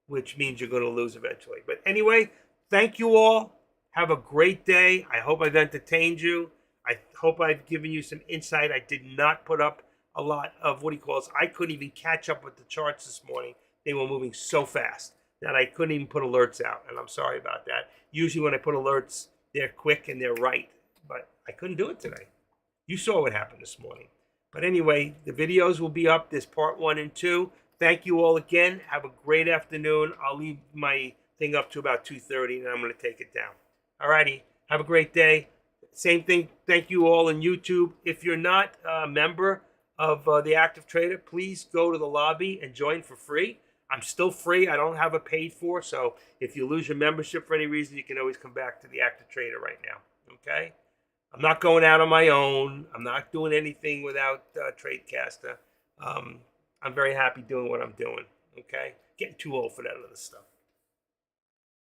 which means you're going to lose eventually. But anyway, thank you all. Have a great day. I hope I've entertained you. I hope I've given you some insight. I did not put up a lot of I couldn't even catch up with the charts this morning. They were moving so fast that I couldn't even put alerts out, and I'm sorry about that. Usually when I put alerts, they're quick and they're right, but I couldn't do it today. You saw what happened this morning. But anyway, the videos will be up. There's part 1 and 2. Thank you all again. Have a great afternoon. I'll leave my thing up to about 2:30, and I'm going to take it down. Alrighty, have a great day. Same thing, thank you all on YouTube. If you're not a member of the Active Trader, please go to the lobby and join for free. I'm still free. I don't have a paid for, so if you lose your membership for any reason, you can always come back to the Active Trader right now, okay? I'm not going out on my own. I'm not doing anything without Tradecaster. I'm very happy doing what I'm doing, okay? Getting too old for that other stuff.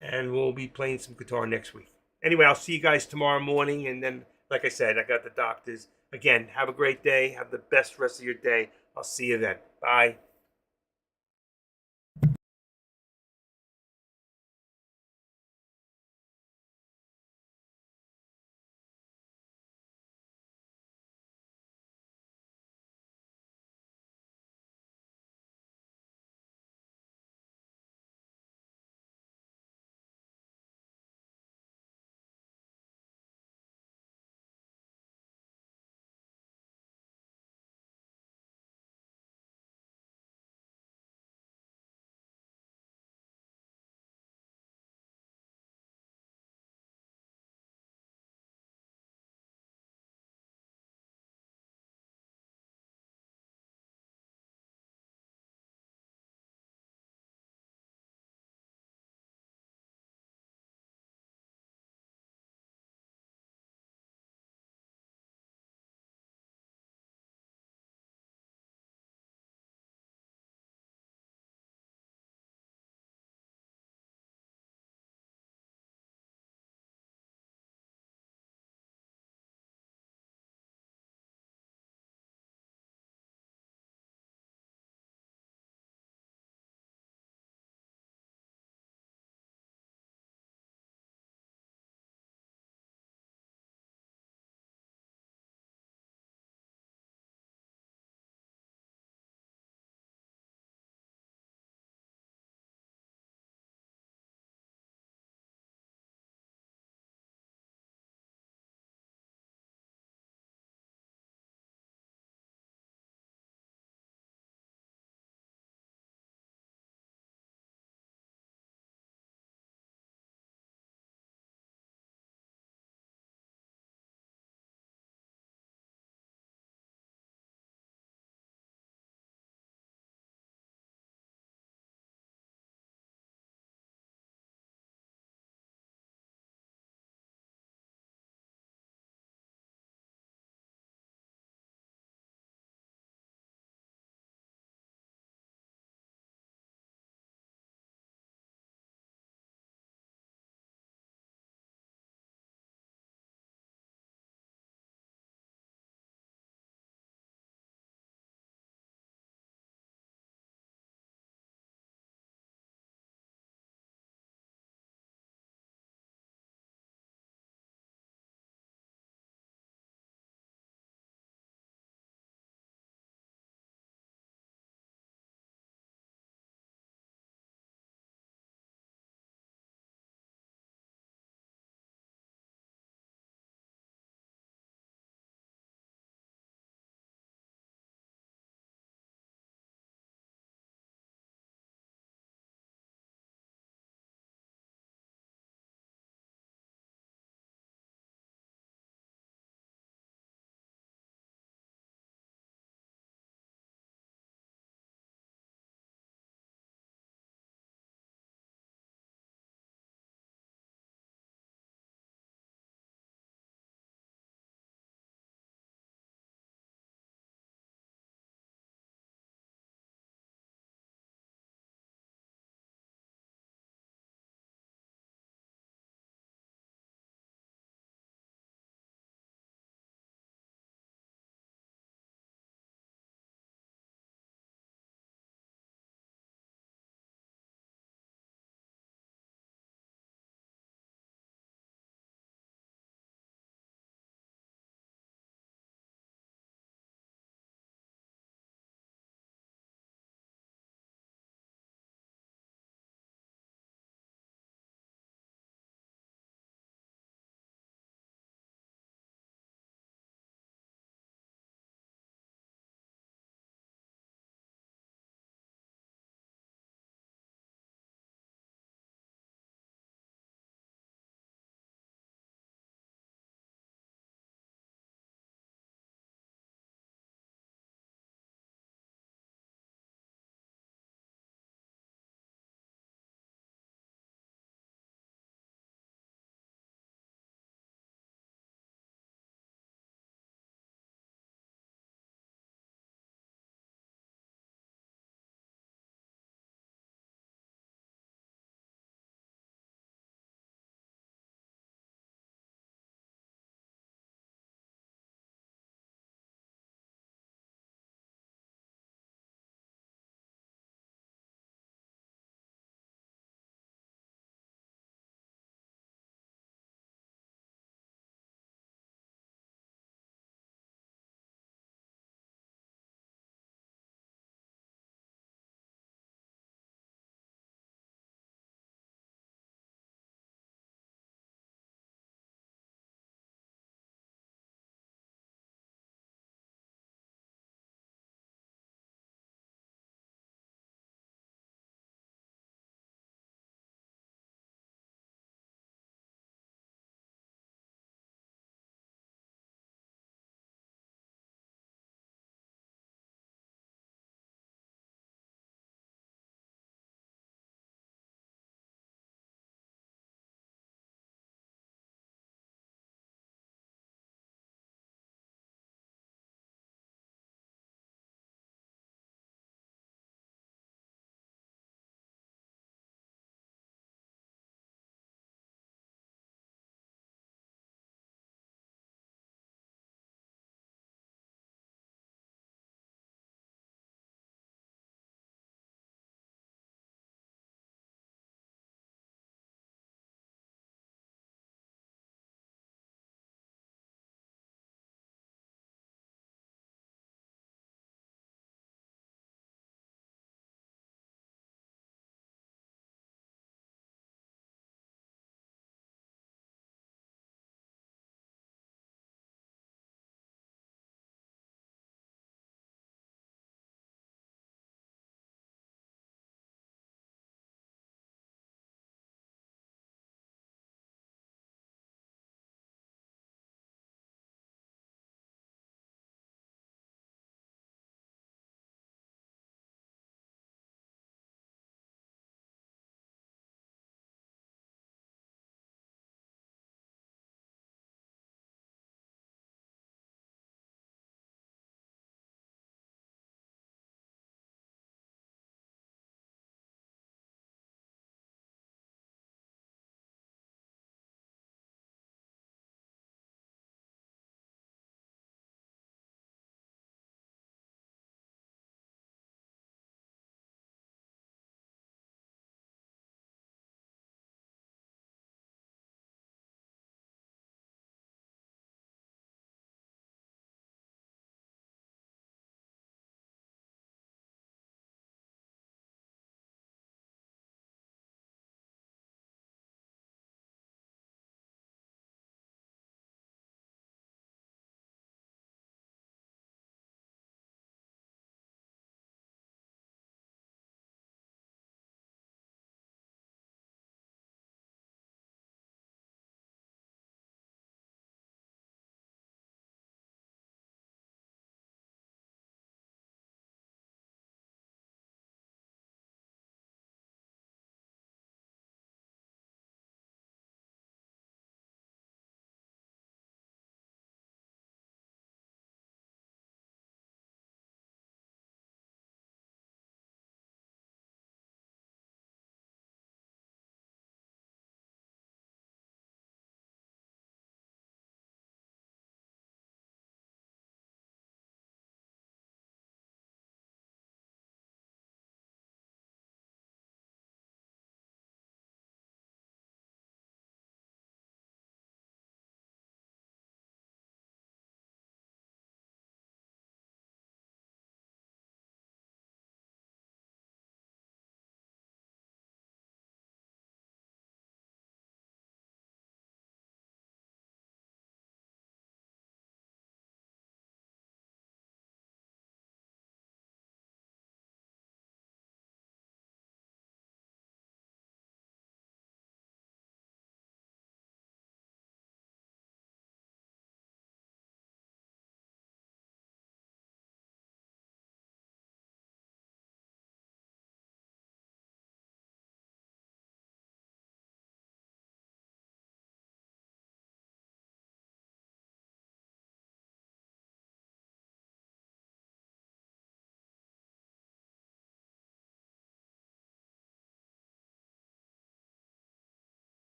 And we'll be playing some guitar next week. Anyway, I'll see you guys tomorrow morning. And then, like I said, I got the doctors. Again, have a great day. Have the best rest of your day. I'll see you then. Bye.